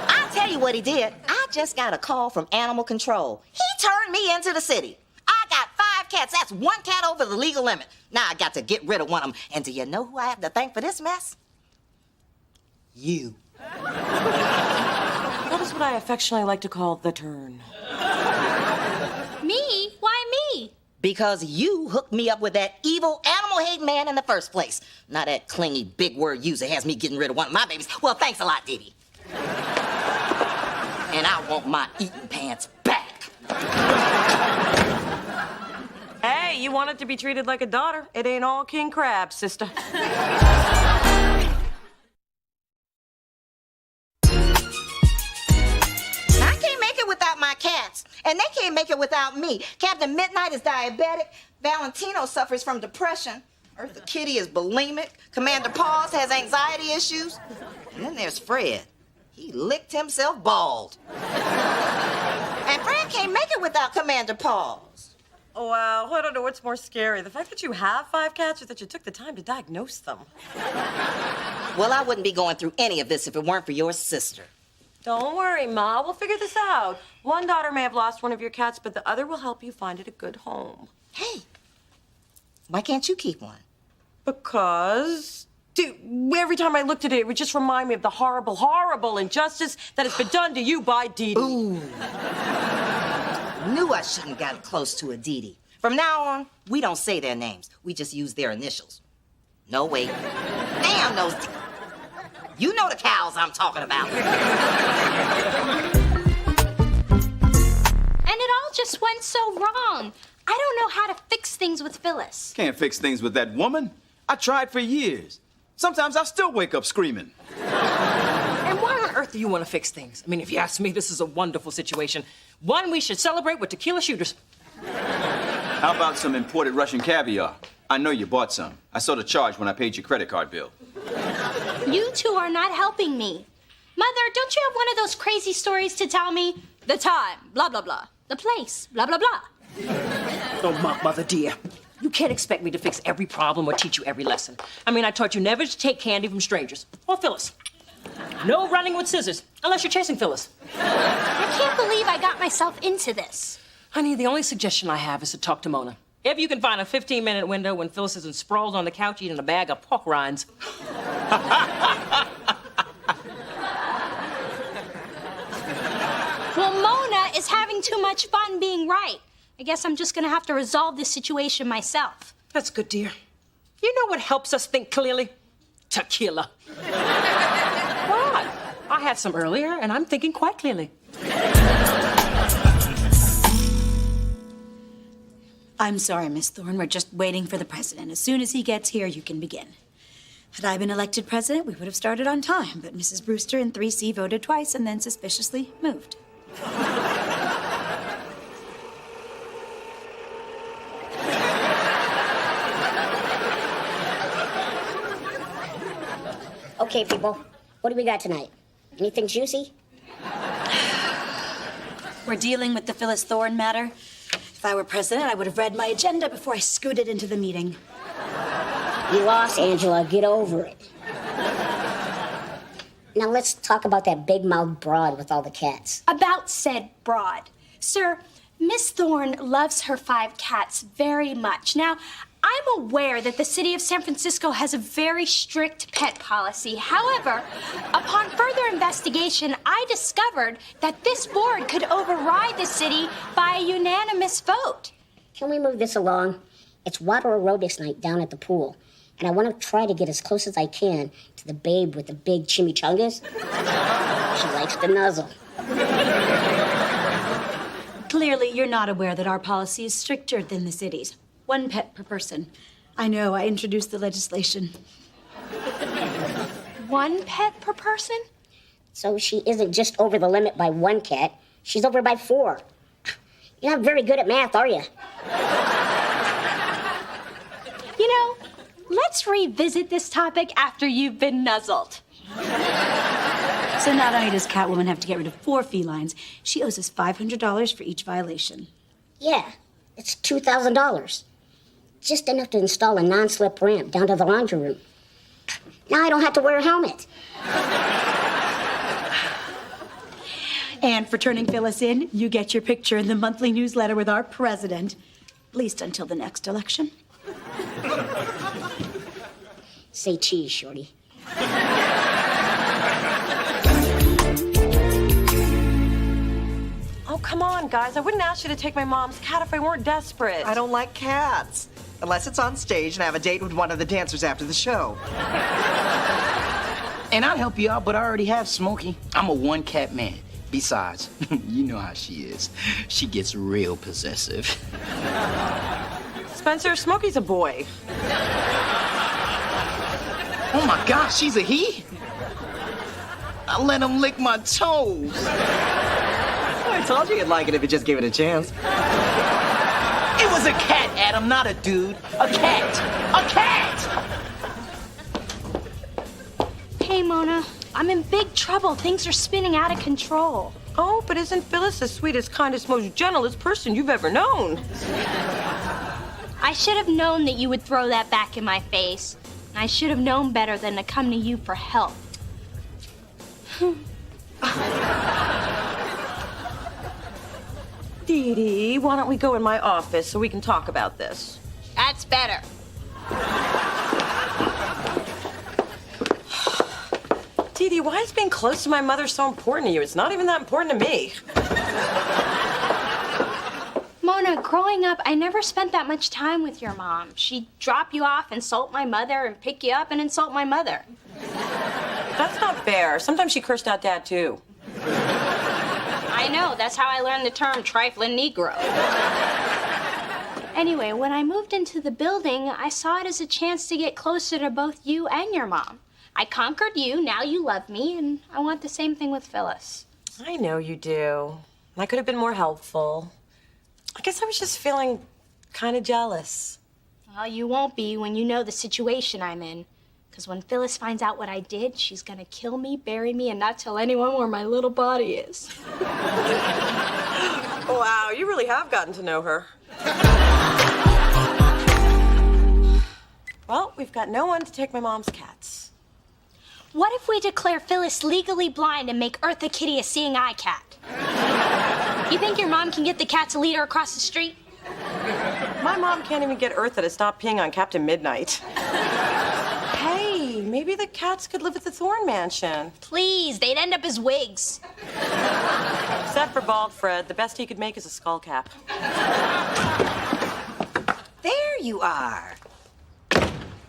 I'll tell you what he did. I just got a call from animal control. He turned me into the city. I got 5 cats. That's 1 cat over the legal limit. Now I got to get rid of one of them. And do you know who I have to thank for this mess? You. That is what I affectionately like to call the turn. Me? Why me? Because you hooked me up with that evil, animal-hating man in the first place. Now that clingy, big-word user has me getting rid of one of my babies. Well, thanks a lot, Dee Dee. And I want my eating pants back. Hey, you wanted to be treated like a daughter. It ain't all king crab, sister. I can't make it without my cats, and they can't make it without me. Captain Midnight is diabetic. Valentino suffers from depression. Eartha Kitty is bulimic. Commander Paws has anxiety issues. And then there's Fred. He licked himself bald. And Fred can't make it without Commander Paws. Oh, wow. I don't know what's more scary, the fact that you have 5 cats or that you took the time to diagnose them. Well, I wouldn't be going through any of this if it weren't for your sister. Don't worry, Ma. We'll figure this out. One daughter may have lost one of your cats, but the other will help you find it a good home. Hey, why can't you keep one? Because... Dude, every time I looked at it, it would just remind me of the horrible, horrible injustice that has been done to you by Dee Dee. Ooh. Knew I shouldn't have gotten close to a Dee Dee. From now on, we don't say their names. We just use their initials. No, wait. Damn those... You know the cows I'm talking about. And it all just went so wrong. I don't know how to fix things with Phyllis. Can't fix things with that woman. I tried for years. Sometimes I still wake up screaming. And why on earth do you want to fix things? I mean, if you ask me, this is a wonderful situation. One we should celebrate with tequila shooters. How about some imported Russian caviar? I know you bought some. I saw the charge when I paid your credit card bill. You two are not helping me. Mother, don't you have one of those crazy stories to tell me? The time, blah, blah, blah. The place, blah, blah, blah. Oh, Mother dear. You can't expect me to fix every problem or teach you every lesson. I mean, I taught you never to take candy from strangers. Or Phyllis. No running with scissors, unless you're chasing Phyllis. I can't believe I got myself into this. Honey, the only suggestion I have is to talk to Mona. If you can find a 15-minute window when Phyllis isn't sprawled on the couch eating a bag of pork rinds. Well, Mona is having too much fun being right. I guess I'm just gonna have to resolve this situation myself. That's good, dear. You know what helps us think clearly? Tequila. Why? I had some earlier, and I'm thinking quite clearly. I'm sorry, Miss Thorne. We're just waiting for the president. As soon as he gets here, you can begin. Had I been elected president, we would have started on time, but Mrs. Brewster and 3C voted twice and then suspiciously moved. Okay, people, what do we got tonight? Anything juicy? We're dealing with the Phyllis Thorne matter. If I were president, I would have read my agenda before I scooted into the meeting. You lost, Angela. Get over it. Now let's talk about that big-mouthed broad with all the cats. About said broad. Sir, Miss Thorne loves her 5 cats very much. Now, I'm aware that the city of San Francisco has a very strict pet policy. However, upon further investigation, I discovered that this board could override the city by a unanimous vote. Can we move this along? It's water aerobics night down at the pool, and I want to try to get as close as I can to the babe with the big chimichangas. She likes to nuzzle. Clearly, you're not aware that our policy is stricter than the city's. 1 pet per person. I know, I introduced the legislation. 1 pet per person? So she isn't just over the limit by 1 cat, she's over by 4. You're not very good at math, are you? You know, let's revisit this topic after you've been nuzzled. So not only does Catwoman have to get rid of 4 felines, she owes us $500 for each violation. Yeah, it's $2,000. Just enough to install a non-slip ramp down to the laundry room. Now I don't have to wear a helmet. And for turning Phyllis in, you get your picture in the monthly newsletter with our president. At least until the next election. Say cheese, shorty. Oh, come on, guys. I wouldn't ask you to take my mom's cat if I weren't desperate. I don't like cats. Unless it's on stage and I have a date with one of the dancers after the show. And I'd help you out, but I already have Smokey. I'm a 1-cat man. Besides, you know how she is. She gets real possessive. Spencer, Smokey's a boy. Oh my gosh, she's a he? I let him lick my toes. I told you you'd like it if you just gave it a chance. It was a cat, Adam, not a dude. A cat. A cat! Hey, Mona, I'm in big trouble. Things are spinning out of control. Oh, but isn't Phyllis the sweetest, kindest, most gentlest person you've ever known? I should have known that you would throw that back in my face. And I should have known better than to come to you for help. Dee Dee, why don't we go in my office so we can talk about this? That's better. Dee Dee, why is being close to my mother so important to you? It's not even that important to me. Mona, growing up, I never spent that much time with your mom. She'd drop you off, insult my mother, and pick you up and insult my mother. That's not fair. Sometimes she cursed out Dad, too. I know. That's how I learned the term trifling Negro. Anyway, when I moved into the building, I saw it as a chance to get closer to both you and your mom. I conquered you, now you love me, and I want the same thing with Phyllis. I know you do. I could have been more helpful. I guess I was just feeling kind of jealous. Well, you won't be when you know the situation I'm in. Because when Phyllis finds out what I did, she's gonna kill me, bury me, and not tell anyone where my little body is. Wow, you really have gotten to know her. Well, we've got no one to take my mom's cats. What if we declare Phyllis legally blind and make Eartha Kitty a seeing eye cat? You think your mom can get the cat to lead her across the street? My mom can't even get Eartha to stop peeing on Captain Midnight. Hey, maybe the cats could live at the Thorne Mansion. Please, they'd end up as wigs. Except for Bald Fred, the best he could make is a skull cap. There you are.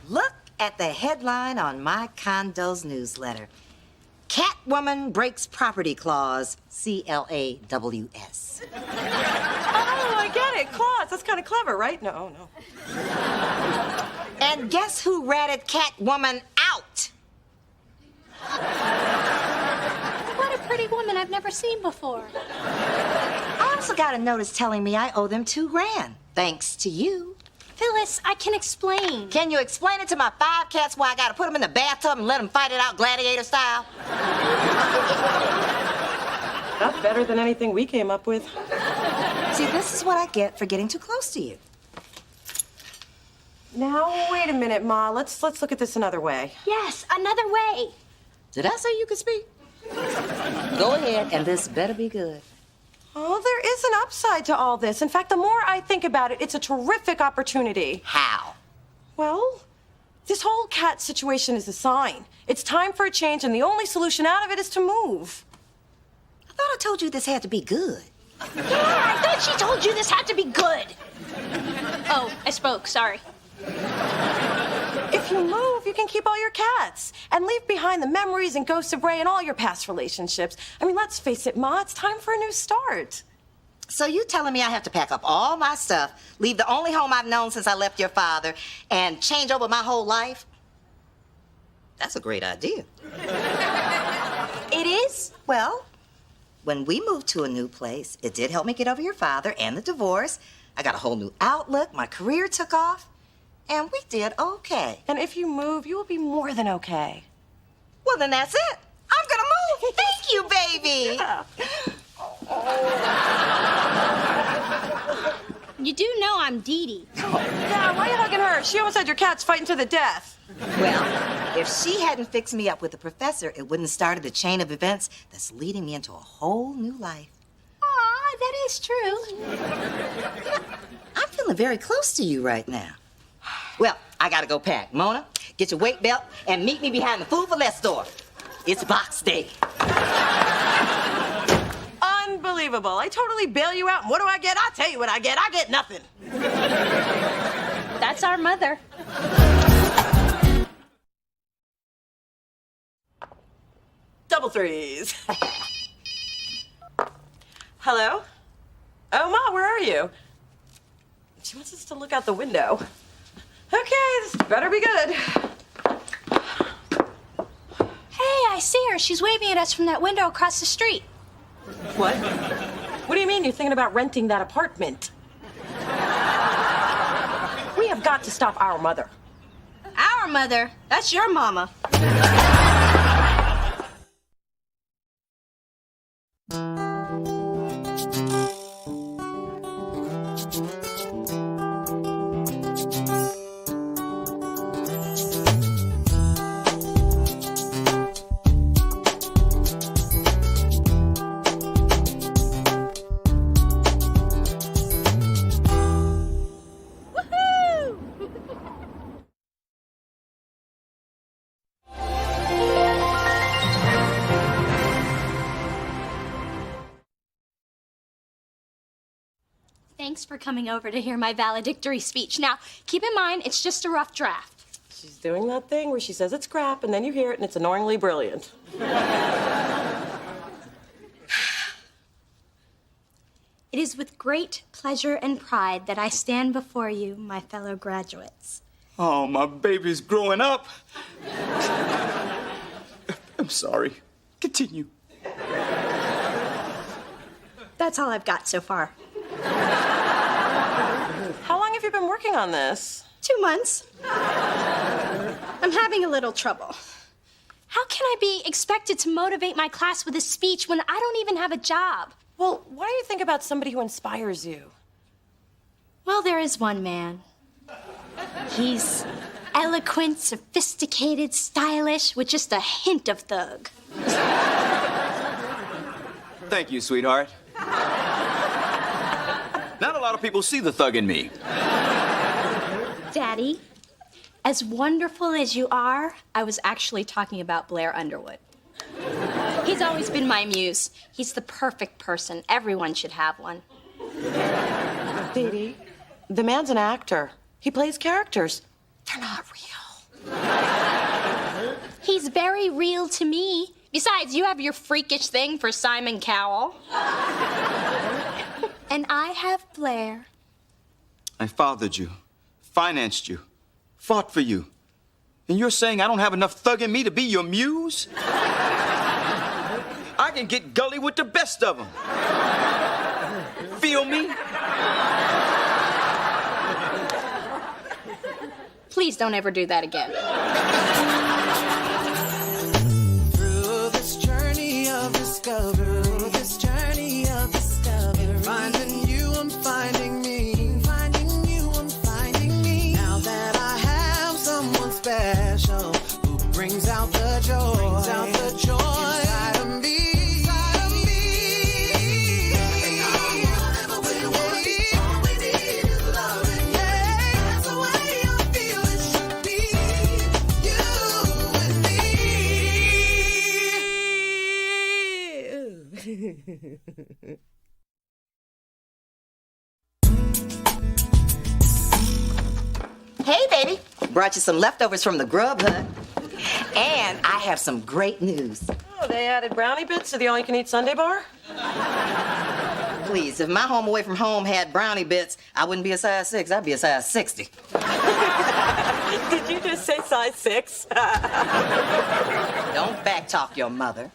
Look at the headline on my condo's newsletter. Catwoman breaks property clause, CLAWS. Oh, I get it. Claws. That's kind of clever, right? No. And guess who ratted Catwoman out? What a pretty woman I've never seen before. I also got a notice telling me I owe them $2,000, thanks to you. Phyllis, I can explain. Can you explain it to my 5 cats why I gotta put them in the bathtub and let them fight it out gladiator style? That's better than anything we came up with. See, this is what I get for getting too close to you. Now, wait a minute, Ma. Let's look at this another way. Yes, another way. Did I say you could speak? Go ahead, and this better be good. Oh, there is an upside to all this. In fact, the more I think about it, it's a terrific opportunity. How? Well, this whole cat situation is a sign. It's time for a change, and the only solution out of it is to move. I thought I told you this had to be good. Yeah, I thought she told you this had to be good. Oh, I spoke, sorry. If you move, you can keep all your cats and leave behind the memories and ghosts of Ray and all your past relationships. I mean, let's face it, Ma, it's time for a new start. So you telling me I have to pack up all my stuff, leave the only home I've known since I left your father, and change over my whole life? That's a great idea. It is? Well, when we moved to a new place, it did help me get over your father and the divorce. I got a whole new outlook, my career took off, and we did okay. And if you move, you will be more than okay. Well, then that's it. I'm gonna move. Thank you, baby. You do know I'm Dee Dee. Yeah, why are you hugging her? She almost had your cats fighting to the death. Well, if she hadn't fixed me up with the professor, it wouldn't have started the chain of events that's leading me into a whole new life. Aw, that is true. I'm feeling very close to you right now. Well, I gotta go pack. Mona, get your weight belt and meet me behind the Food for Less store. It's box day. Unbelievable. I totally bail you out, and what do I get? I'll tell you what I get. I get nothing. That's our mother. Double threes. Hello? Oh, Ma, where are you? She wants us to look out the window. Okay, this better be good. Hey, I see her. She's waving at us from that window across the street. What? What do you mean you're thinking about renting that apartment? We have got to stop our mother. Our mother? That's your mama. Thanks for coming over to hear my valedictory speech. Now, keep in mind, it's just a rough draft. She's doing that thing where she says it's crap, and then you hear it, and it's annoyingly brilliant. It is with great pleasure and pride that I stand before you, my fellow graduates. Oh, my baby's growing up. I'm sorry. Continue. That's all I've got so far. How long have you been working on this? 2 months. I'm having a little trouble. How can I be expected to motivate my class with a speech when I don't even have a job? Well, why don't you think about somebody who inspires you? Well, there is one man. He's eloquent, sophisticated, stylish, with just a hint of thug. Thank you, sweetheart. Not a lot of people see the thug in me. Daddy, as wonderful as you are, I was actually talking about Blair Underwood. He's always been my muse. He's the perfect person. Everyone should have one. Dee, the man's an actor. He plays characters. They're not real. He's very real to me. Besides, you have your freakish thing for Simon Cowell. And I have Blair. I fathered you, financed you, fought for you. And you're saying I don't have enough thug in me to be your muse? I can get gully with the best of them. Feel me? Please don't ever do that again. Through this journey of discovery, finding you, I'm finding me. Finding you, I'm finding me. Now that I have someone special who brings out the joy, inside of me. Hey, baby. Brought you some leftovers from the grub hut. And I have some great news. Oh, they added brownie bits to the all-you-can-eat Sunday bar? Please, if my home away from home had brownie bits, I wouldn't be a size 6, I'd be a size 60. Did you just say size 6? Don't backtalk your mother.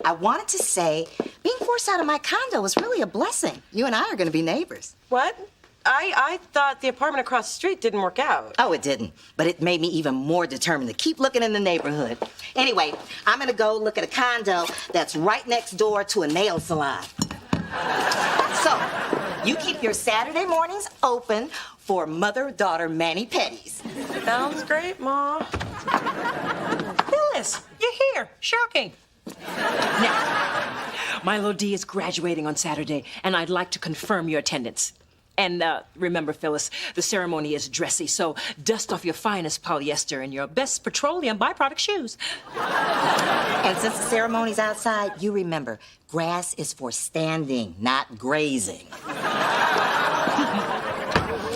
I wanted to say, being forced out of my condo was really a blessing. You and I are going to be neighbors. What? I thought the apartment across the street didn't work out. Oh, it didn't. But it made me even more determined to keep looking in the neighborhood. Anyway, I'm going to go look at a condo that's right next door to a nail salon. So, you keep your Saturday mornings open for mother-daughter mani-pedis. Sounds great, Ma. Phyllis, you're here. Shocking. Now, Milo D is graduating on Saturday, and I'd like to confirm your attendance. And remember, Phyllis, the ceremony is dressy, so dust off your finest polyester and your best petroleum byproduct shoes. And since the ceremony's outside, you remember, grass is for standing, not grazing.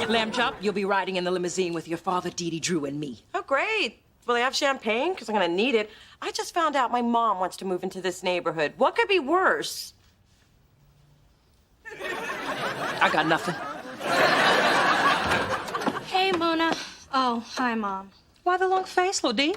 Lamb Chop, you'll be riding in the limousine with your father, Dee Dee, Drew, and me. Oh, great. Will they have champagne? Because I'm going to need it. I just found out my mom wants to move into this neighborhood. What could be worse? I got nothing. Hey, Mona. Oh, hi, Mom. Why the long face, Lodi?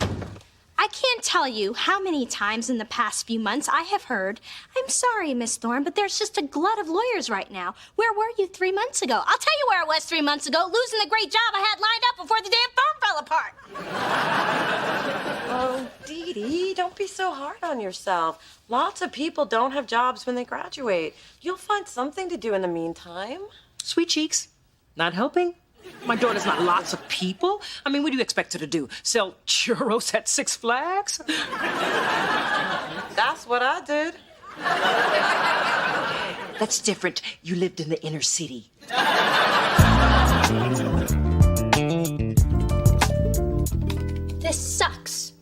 I can't tell you how many times in the past few months I have heard, I'm sorry, Miss Thorne, but there's just a glut of lawyers right now. Where were you 3 months ago? I'll tell you where it was 3 months ago, losing the great job I had lined up before the damn firm fell apart. Oh, Dee Dee, don't be so hard on yourself. Lots of people don't have jobs when they graduate. You'll find something to do in the meantime. Sweet cheeks. Not helping. My daughter's not lots of people. I mean, what do you expect her to do? Sell churros at Six Flags? That's what I did. That's different. You lived in the inner city. This sucks.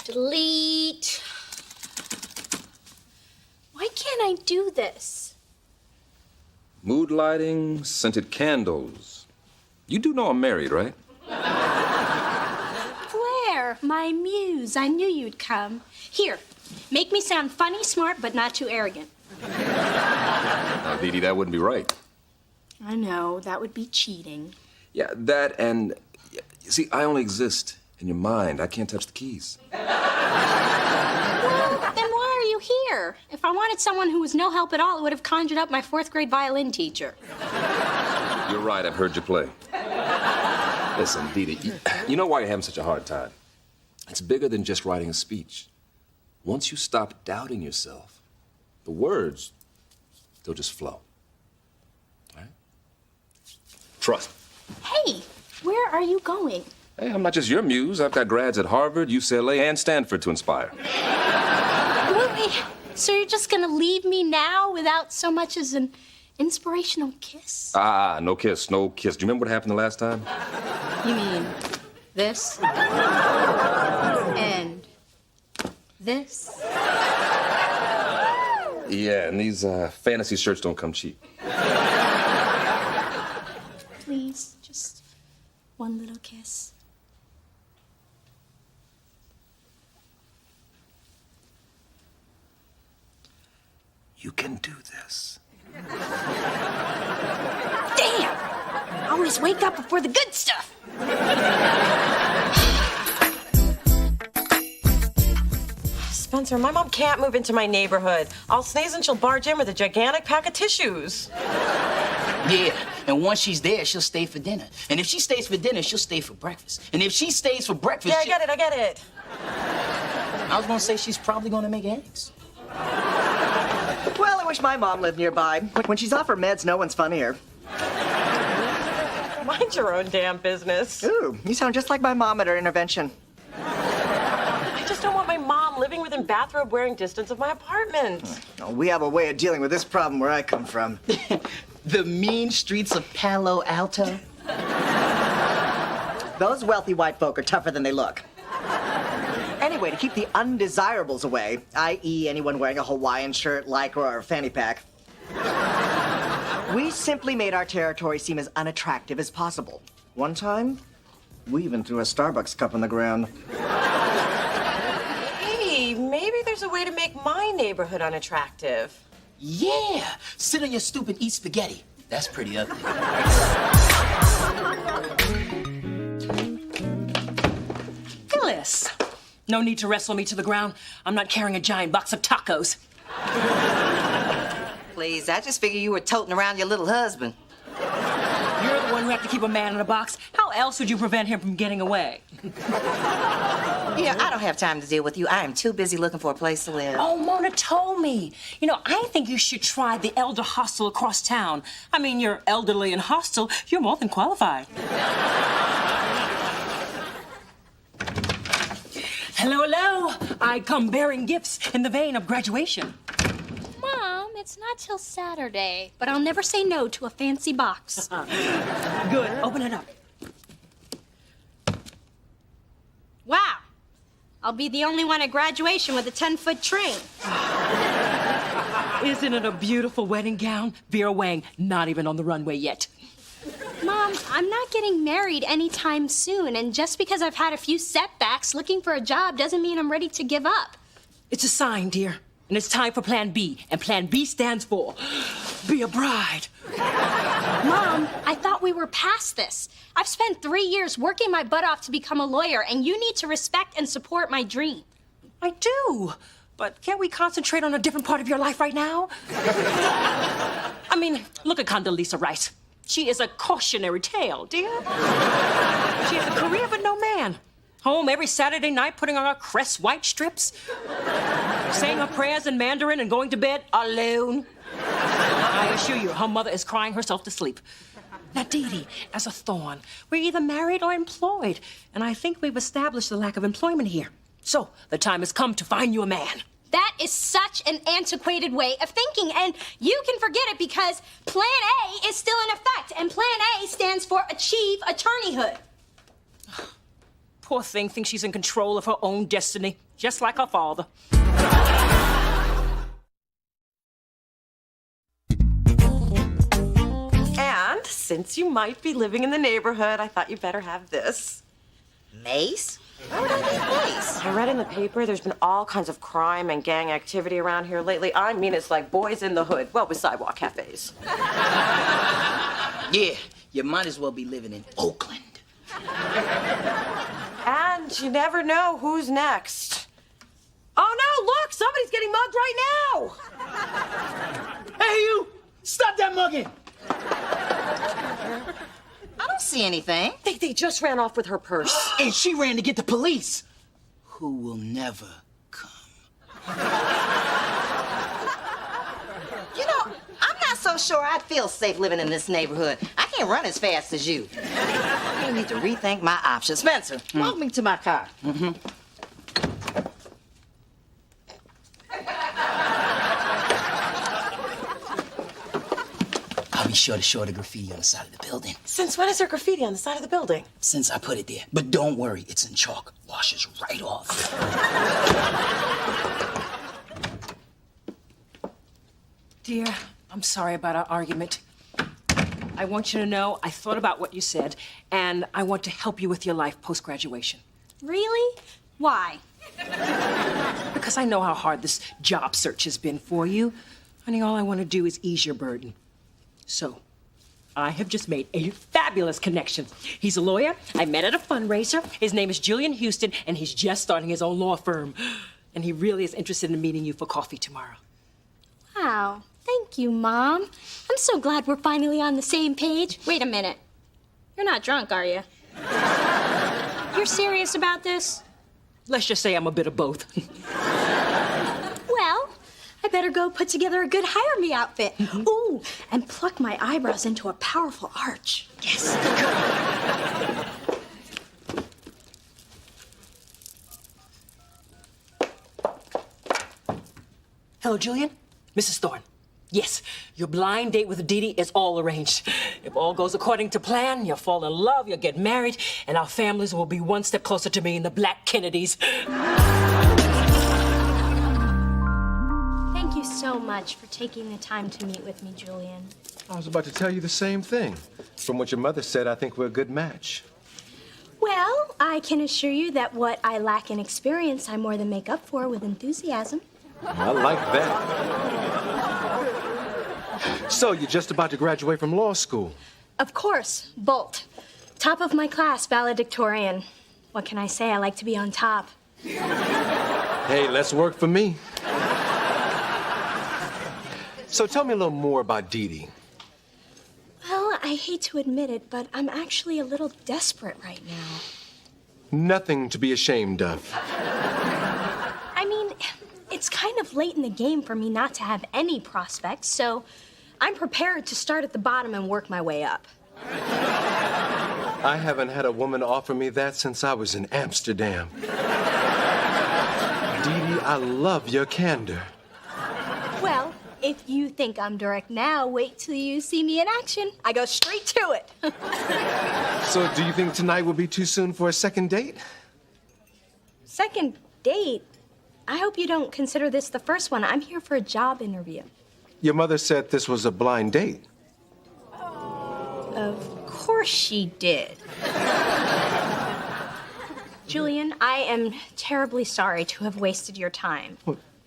Delete. Why can't I do this? Mood lighting, scented candles. You do know I'm married, right? Spencer, my muse. I knew you'd come. Here, make me sound funny, smart, but not too arrogant. Now, Dee Dee, that wouldn't be right. I know, that would be cheating. Yeah, that and... You see, I only exist in your mind. I can't touch the keys. Well, then why are you here? If I wanted someone who was no help at all, I would have conjured up my 4th grade violin teacher. You're right, I've heard you play. Listen, Dee Dee, you know why you're having such a hard time? It's bigger than just writing a speech. Once you stop doubting yourself, the words, they'll just flow. All right? Trust me. Hey, where are you going? Hey, I'm not just your muse. I've got grads at Harvard, UCLA, and Stanford to inspire. Wait, so you're just gonna leave me now without so much as an inspirational kiss? No kiss, no kiss. Do you remember what happened the last time? You mean this? And this? Yeah, and these fantasy shirts don't come cheap. Please, just one little kiss. You can do this. Damn! I always wake up before the good stuff. Spencer, my mom can't move into my neighborhood. I'll sneeze and she'll barge in with a gigantic pack of tissues. Yeah, and once she's there, she'll stay for dinner. And if she stays for dinner, she'll stay for breakfast. And if she stays for breakfast... Yeah, I get it. I was gonna say she's probably gonna make eggs. Well, I wish my mom lived nearby. When she's off her meds, no one's funnier. Mind your own damn business. Ooh, you sound just like my mom at her intervention. I just don't want my mom living within bathrobe wearing distance of my apartment. Oh, we have a way of dealing with this problem where I come from. The mean streets of Palo Alto. Those wealthy white folk are tougher than they look. Anyway, to keep the undesirables away, i.e. anyone wearing a Hawaiian shirt, lycra, or a fanny pack, we simply made our territory seem as unattractive as possible. One time, we even threw a Starbucks cup on the ground. Hey, maybe there's a way to make my neighborhood unattractive. Yeah! Sit on your stoop and eat spaghetti. That's pretty ugly. Phyllis! No need to wrestle me to the ground. I'm not carrying a giant box of tacos. Please, I just figured you were toting around your little husband. You're the one who had to keep a man in a box. How else would you prevent him from getting away? Yeah, I don't have time to deal with you. I am too busy looking for a place to live. Oh, Mona told me. You know, I think you should try the elder hostel across town. I mean, you're elderly and hostile. You're more than qualified. Hello, hello. I come bearing gifts in the vein of graduation. Mom, it's not till Saturday, but I'll never say no to a fancy box. Good. Open it up. Wow. I'll be the only one at graduation with a 10-foot train. Isn't it a beautiful wedding gown? Vera Wang, not even on the runway yet. Mom, I'm not getting married anytime soon, and just because I've had a few setbacks, looking for a job doesn't mean I'm ready to give up. It's a sign, dear. And it's time for Plan B. And Plan B stands for be a bride. Mom, I thought we were past this. I've spent 3 years working my butt off to become a lawyer, and you need to respect and support my dream. I do. But can't we concentrate on a different part of your life right now? I mean, look at Condoleezza Rice. She is a cautionary tale, dear. She has a career but no man. Home every Saturday night putting on her Crest white strips. Saying her prayers in Mandarin and going to bed alone. I assure you, her mother is crying herself to sleep. Now, Dee Dee, as a thorn, we're either married or employed. And I think we've established the lack of employment here. So, the time has come to find you a man. That is such an antiquated way of thinking, and you can forget it because Plan A is still in effect, and Plan A stands for achieve attorneyhood. Poor thing thinks she's in control of her own destiny, just like her father. And since you might be living in the neighborhood, I thought you better have this. Mace? Why would I need police? I read in the paper there's been all kinds of crime and gang activity around here lately. I mean, it's like boys in the hood. Well, with sidewalk cafes. Yeah, you might as well be living in Oakland. And you never know who's next. Oh no, look, somebody's getting mugged right now. Hey, you! Stop that mugging! I don't see anything. They just ran off with her purse. And she ran to get the police, who will never come. You know, I'm not so sure I'd feel safe living in this neighborhood. I can't run as fast as you. I need to rethink my options. Spencer, walk me to my car. Mm-hmm. I'll be sure to show the graffiti on the side of the building. Since when is there graffiti on the side of the building? Since I put it there. But don't worry, it's in chalk. Washes right off. Dear, I'm sorry about our argument. I want you to know I thought about what you said, and I want to help you with your life post-graduation. Really? Why? Because I know how hard this job search has been for you. Honey, all I want to do is ease your burden. So, I have just made a fabulous connection. He's a lawyer. I met at a fundraiser. His name is Julian Houston, and he's just starting his own law firm. And he really is interested in meeting you for coffee tomorrow. Wow. Thank you, Mom. I'm so glad we're finally on the same page. Wait a minute. You're not drunk, are you? You're serious about this? Let's just say I'm a bit of both. Well, I better go put together a good hire me outfit. Ooh, and pluck my eyebrows into a powerful arch. Yes. Hello, Julian. Mrs. Thorne. Yes, your blind date with Dee Dee is all arranged. If all goes according to plan, you'll fall in love, you'll get married, and our families will be one step closer to me and the Black Kennedys. Thank you so much for taking the time to meet with me, Julian. I was about to tell you the same thing. From what your mother said, I think we're a good match. Well, I can assure you that what I lack in experience, I more than make up for with enthusiasm. I like that. So, you're just about to graduate from law school? Of course, Bolt. Top of my class, valedictorian. What can I say? I like to be on top. Hey, let's work for me. So tell me a little more about Dee Dee. Well, I hate to admit it, but I'm actually a little desperate right now. Nothing to be ashamed of. I mean, it's kind of late in the game for me not to have any prospects, so I'm prepared to start at the bottom and work my way up. I haven't had a woman offer me that since I was in Amsterdam. Dee Dee, I love your candor. Well, if you think I'm direct now, wait till you see me in action. I go straight to it. So do you think tonight will be too soon for a second date? Second date? I hope you don't consider this the first one. I'm here for a job interview. Your mother said this was a blind date. Of course she did. Julian, I am terribly sorry to have wasted your time.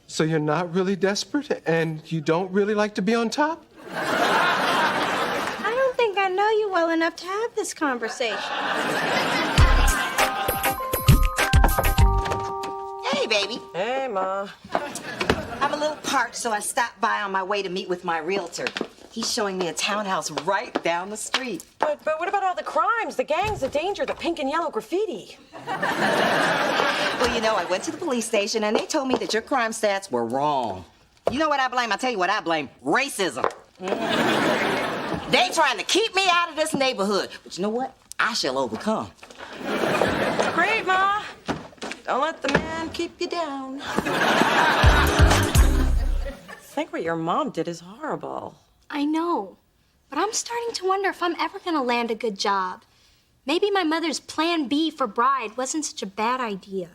So you're not really desperate and you don't really like to be on top? I don't think I know you well enough to have this conversation. Hey, baby. Hey, Ma. I'm a little parched, so I stopped by on my way to meet with my realtor. He's showing me a townhouse right down the street. But what about all the crimes, the gangs, the danger, the pink and yellow graffiti? Well, you know, I went to the police station and they told me that your crime stats were wrong. You know what I blame? I'll tell you what I blame. Racism. They trying to keep me out of this neighborhood. But you know what? I shall overcome. Great, Ma. Don't let the man keep you down. I think what your mom did is horrible. I know, but I'm starting to wonder if I'm ever gonna land a good job. Maybe my mother's plan B for bride wasn't such a bad idea.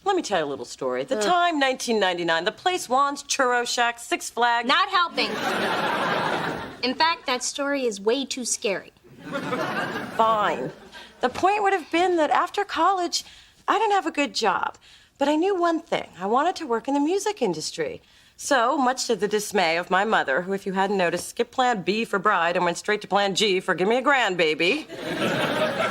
Let me tell you a little story. The time, 1999. The place, Juan's Churro Shack, Six Flags. Not helping. In fact, that story is way too scary. Fine. The point would have been that after college, I didn't have a good job, but I knew one thing. I wanted to work in the music industry. So, much to the dismay of my mother, who, if you hadn't noticed, skipped plan B for bride and went straight to plan G for give me a grandbaby,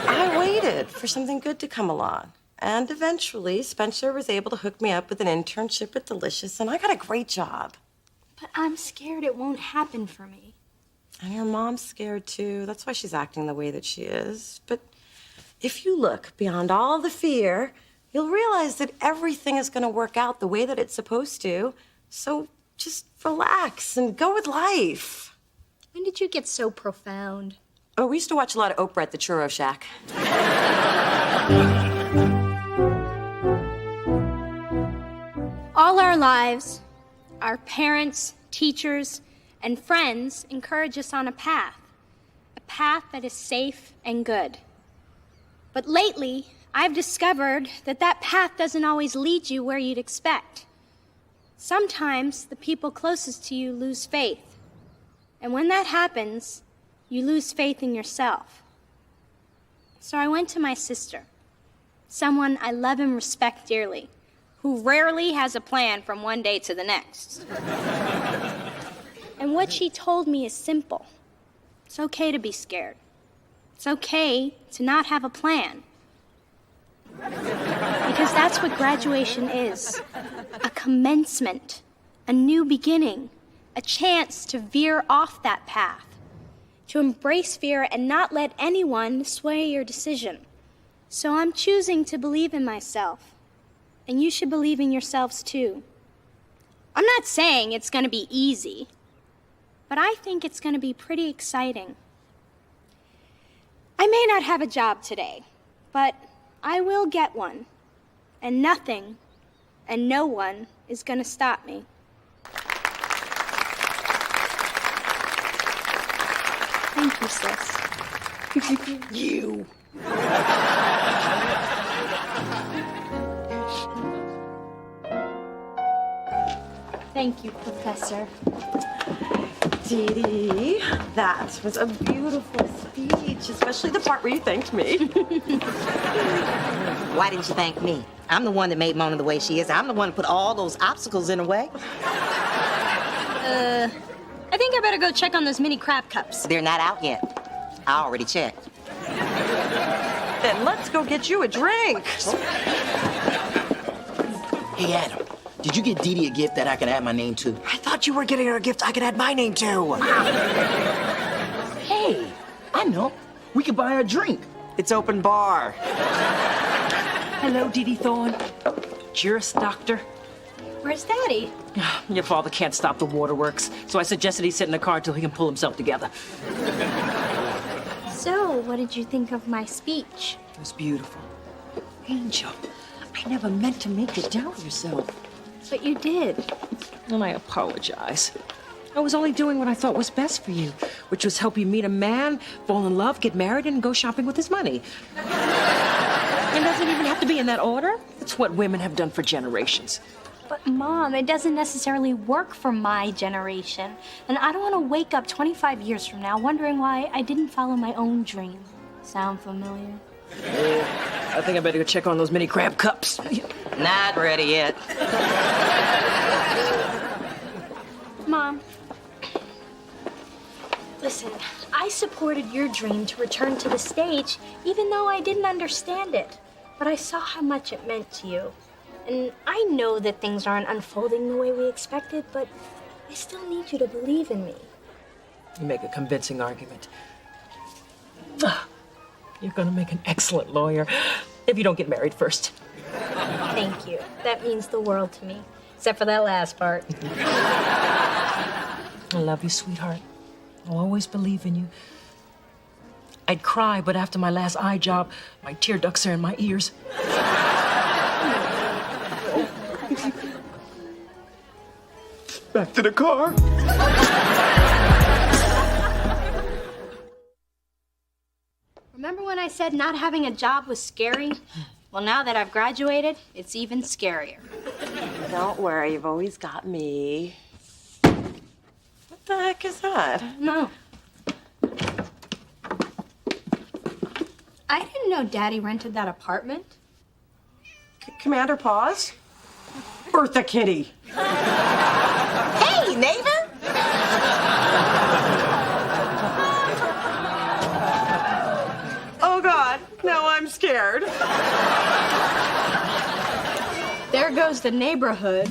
I waited for something good to come along. And eventually, Spencer was able to hook me up with an internship at Delicious, and I got a great job. But I'm scared it won't happen for me. And your mom's scared, too. That's why she's acting the way that she is. But if you look beyond all the fear, you'll realize that everything is going to work out the way that it's supposed to. So just relax and go with life. When did you get so profound? Oh, we used to watch a lot of Oprah at the Churro Shack. All our lives, our parents, teachers, and friends encourage us on a path that is safe and good. But lately, I've discovered that that path doesn't always lead you where you'd expect. Sometimes the people closest to you lose faith. And when that happens, you lose faith in yourself. So I went to my sister, someone I love and respect dearly, who rarely has a plan from one day to the next. And what she told me is simple. It's okay to be scared. It's okay to not have a plan. Because that's what graduation is. A commencement, a new beginning, a chance to veer off that path, to embrace fear and not let anyone sway your decision. So I'm choosing to believe in myself, and you should believe in yourselves too. I'm not saying it's going to be easy, but I think it's going to be pretty exciting. I may not have a job today, but I will get one, and nothing and no one is going to stop me. Thank you, sis. You. Thank you, Professor. Dee Dee, that was a beautiful speech, especially the part where you thanked me. Why didn't you thank me? I'm the one that made Mona the way she is. I'm the one that put all those obstacles in her way. I think I better go check on those mini crab cups. They're not out yet. I already checked. Then let's go get you a drink. Hey, Adam, did you get Dee Dee a gift that I can add my name to? I thought you were getting her a gift I could add my name to. Hey, I know. We could buy her a drink. It's open bar. Hello, Dee Dee Thorne. Juris Doctor. Where's Daddy? Your father can't stop the waterworks, so I suggested he sit in the car till he can pull himself together. So, what did you think of my speech? It was beautiful. Angel, I never meant to make you doubt yourself. But you did. And I apologize. I was only doing what I thought was best for you, which was help you meet a man, fall in love, get married, and go shopping with his money. It doesn't even have to be in that order. It's what women have done for generations. But Mom, it doesn't necessarily work for my generation. And I don't want to wake up 25 years from now wondering why I didn't follow my own dream. Sound familiar? I think I better go check on those mini crab cups. Not ready yet. Mom, listen, I supported your dream to return to the stage, even though I didn't understand it. But I saw how much it meant to you. And I know that things aren't unfolding the way we expected, but I still need you to believe in me. You make a convincing argument. You're gonna make an excellent lawyer if you don't get married first. Thank you. That means the world to me, except for that last part. I love you, sweetheart. I'll always believe in you. I'd cry, but after my last eye job, my tear ducts are in my ears. Back to the car. Remember when I said not having a job was scary? Well, now that I've graduated, it's even scarier. Don't worry, you've always got me. What the heck is that? No. I didn't know Daddy rented that apartment. Commander, pause. Bertha Kitty. Hey, neighbor! Oh, God. Now I'm scared. There goes the neighborhood.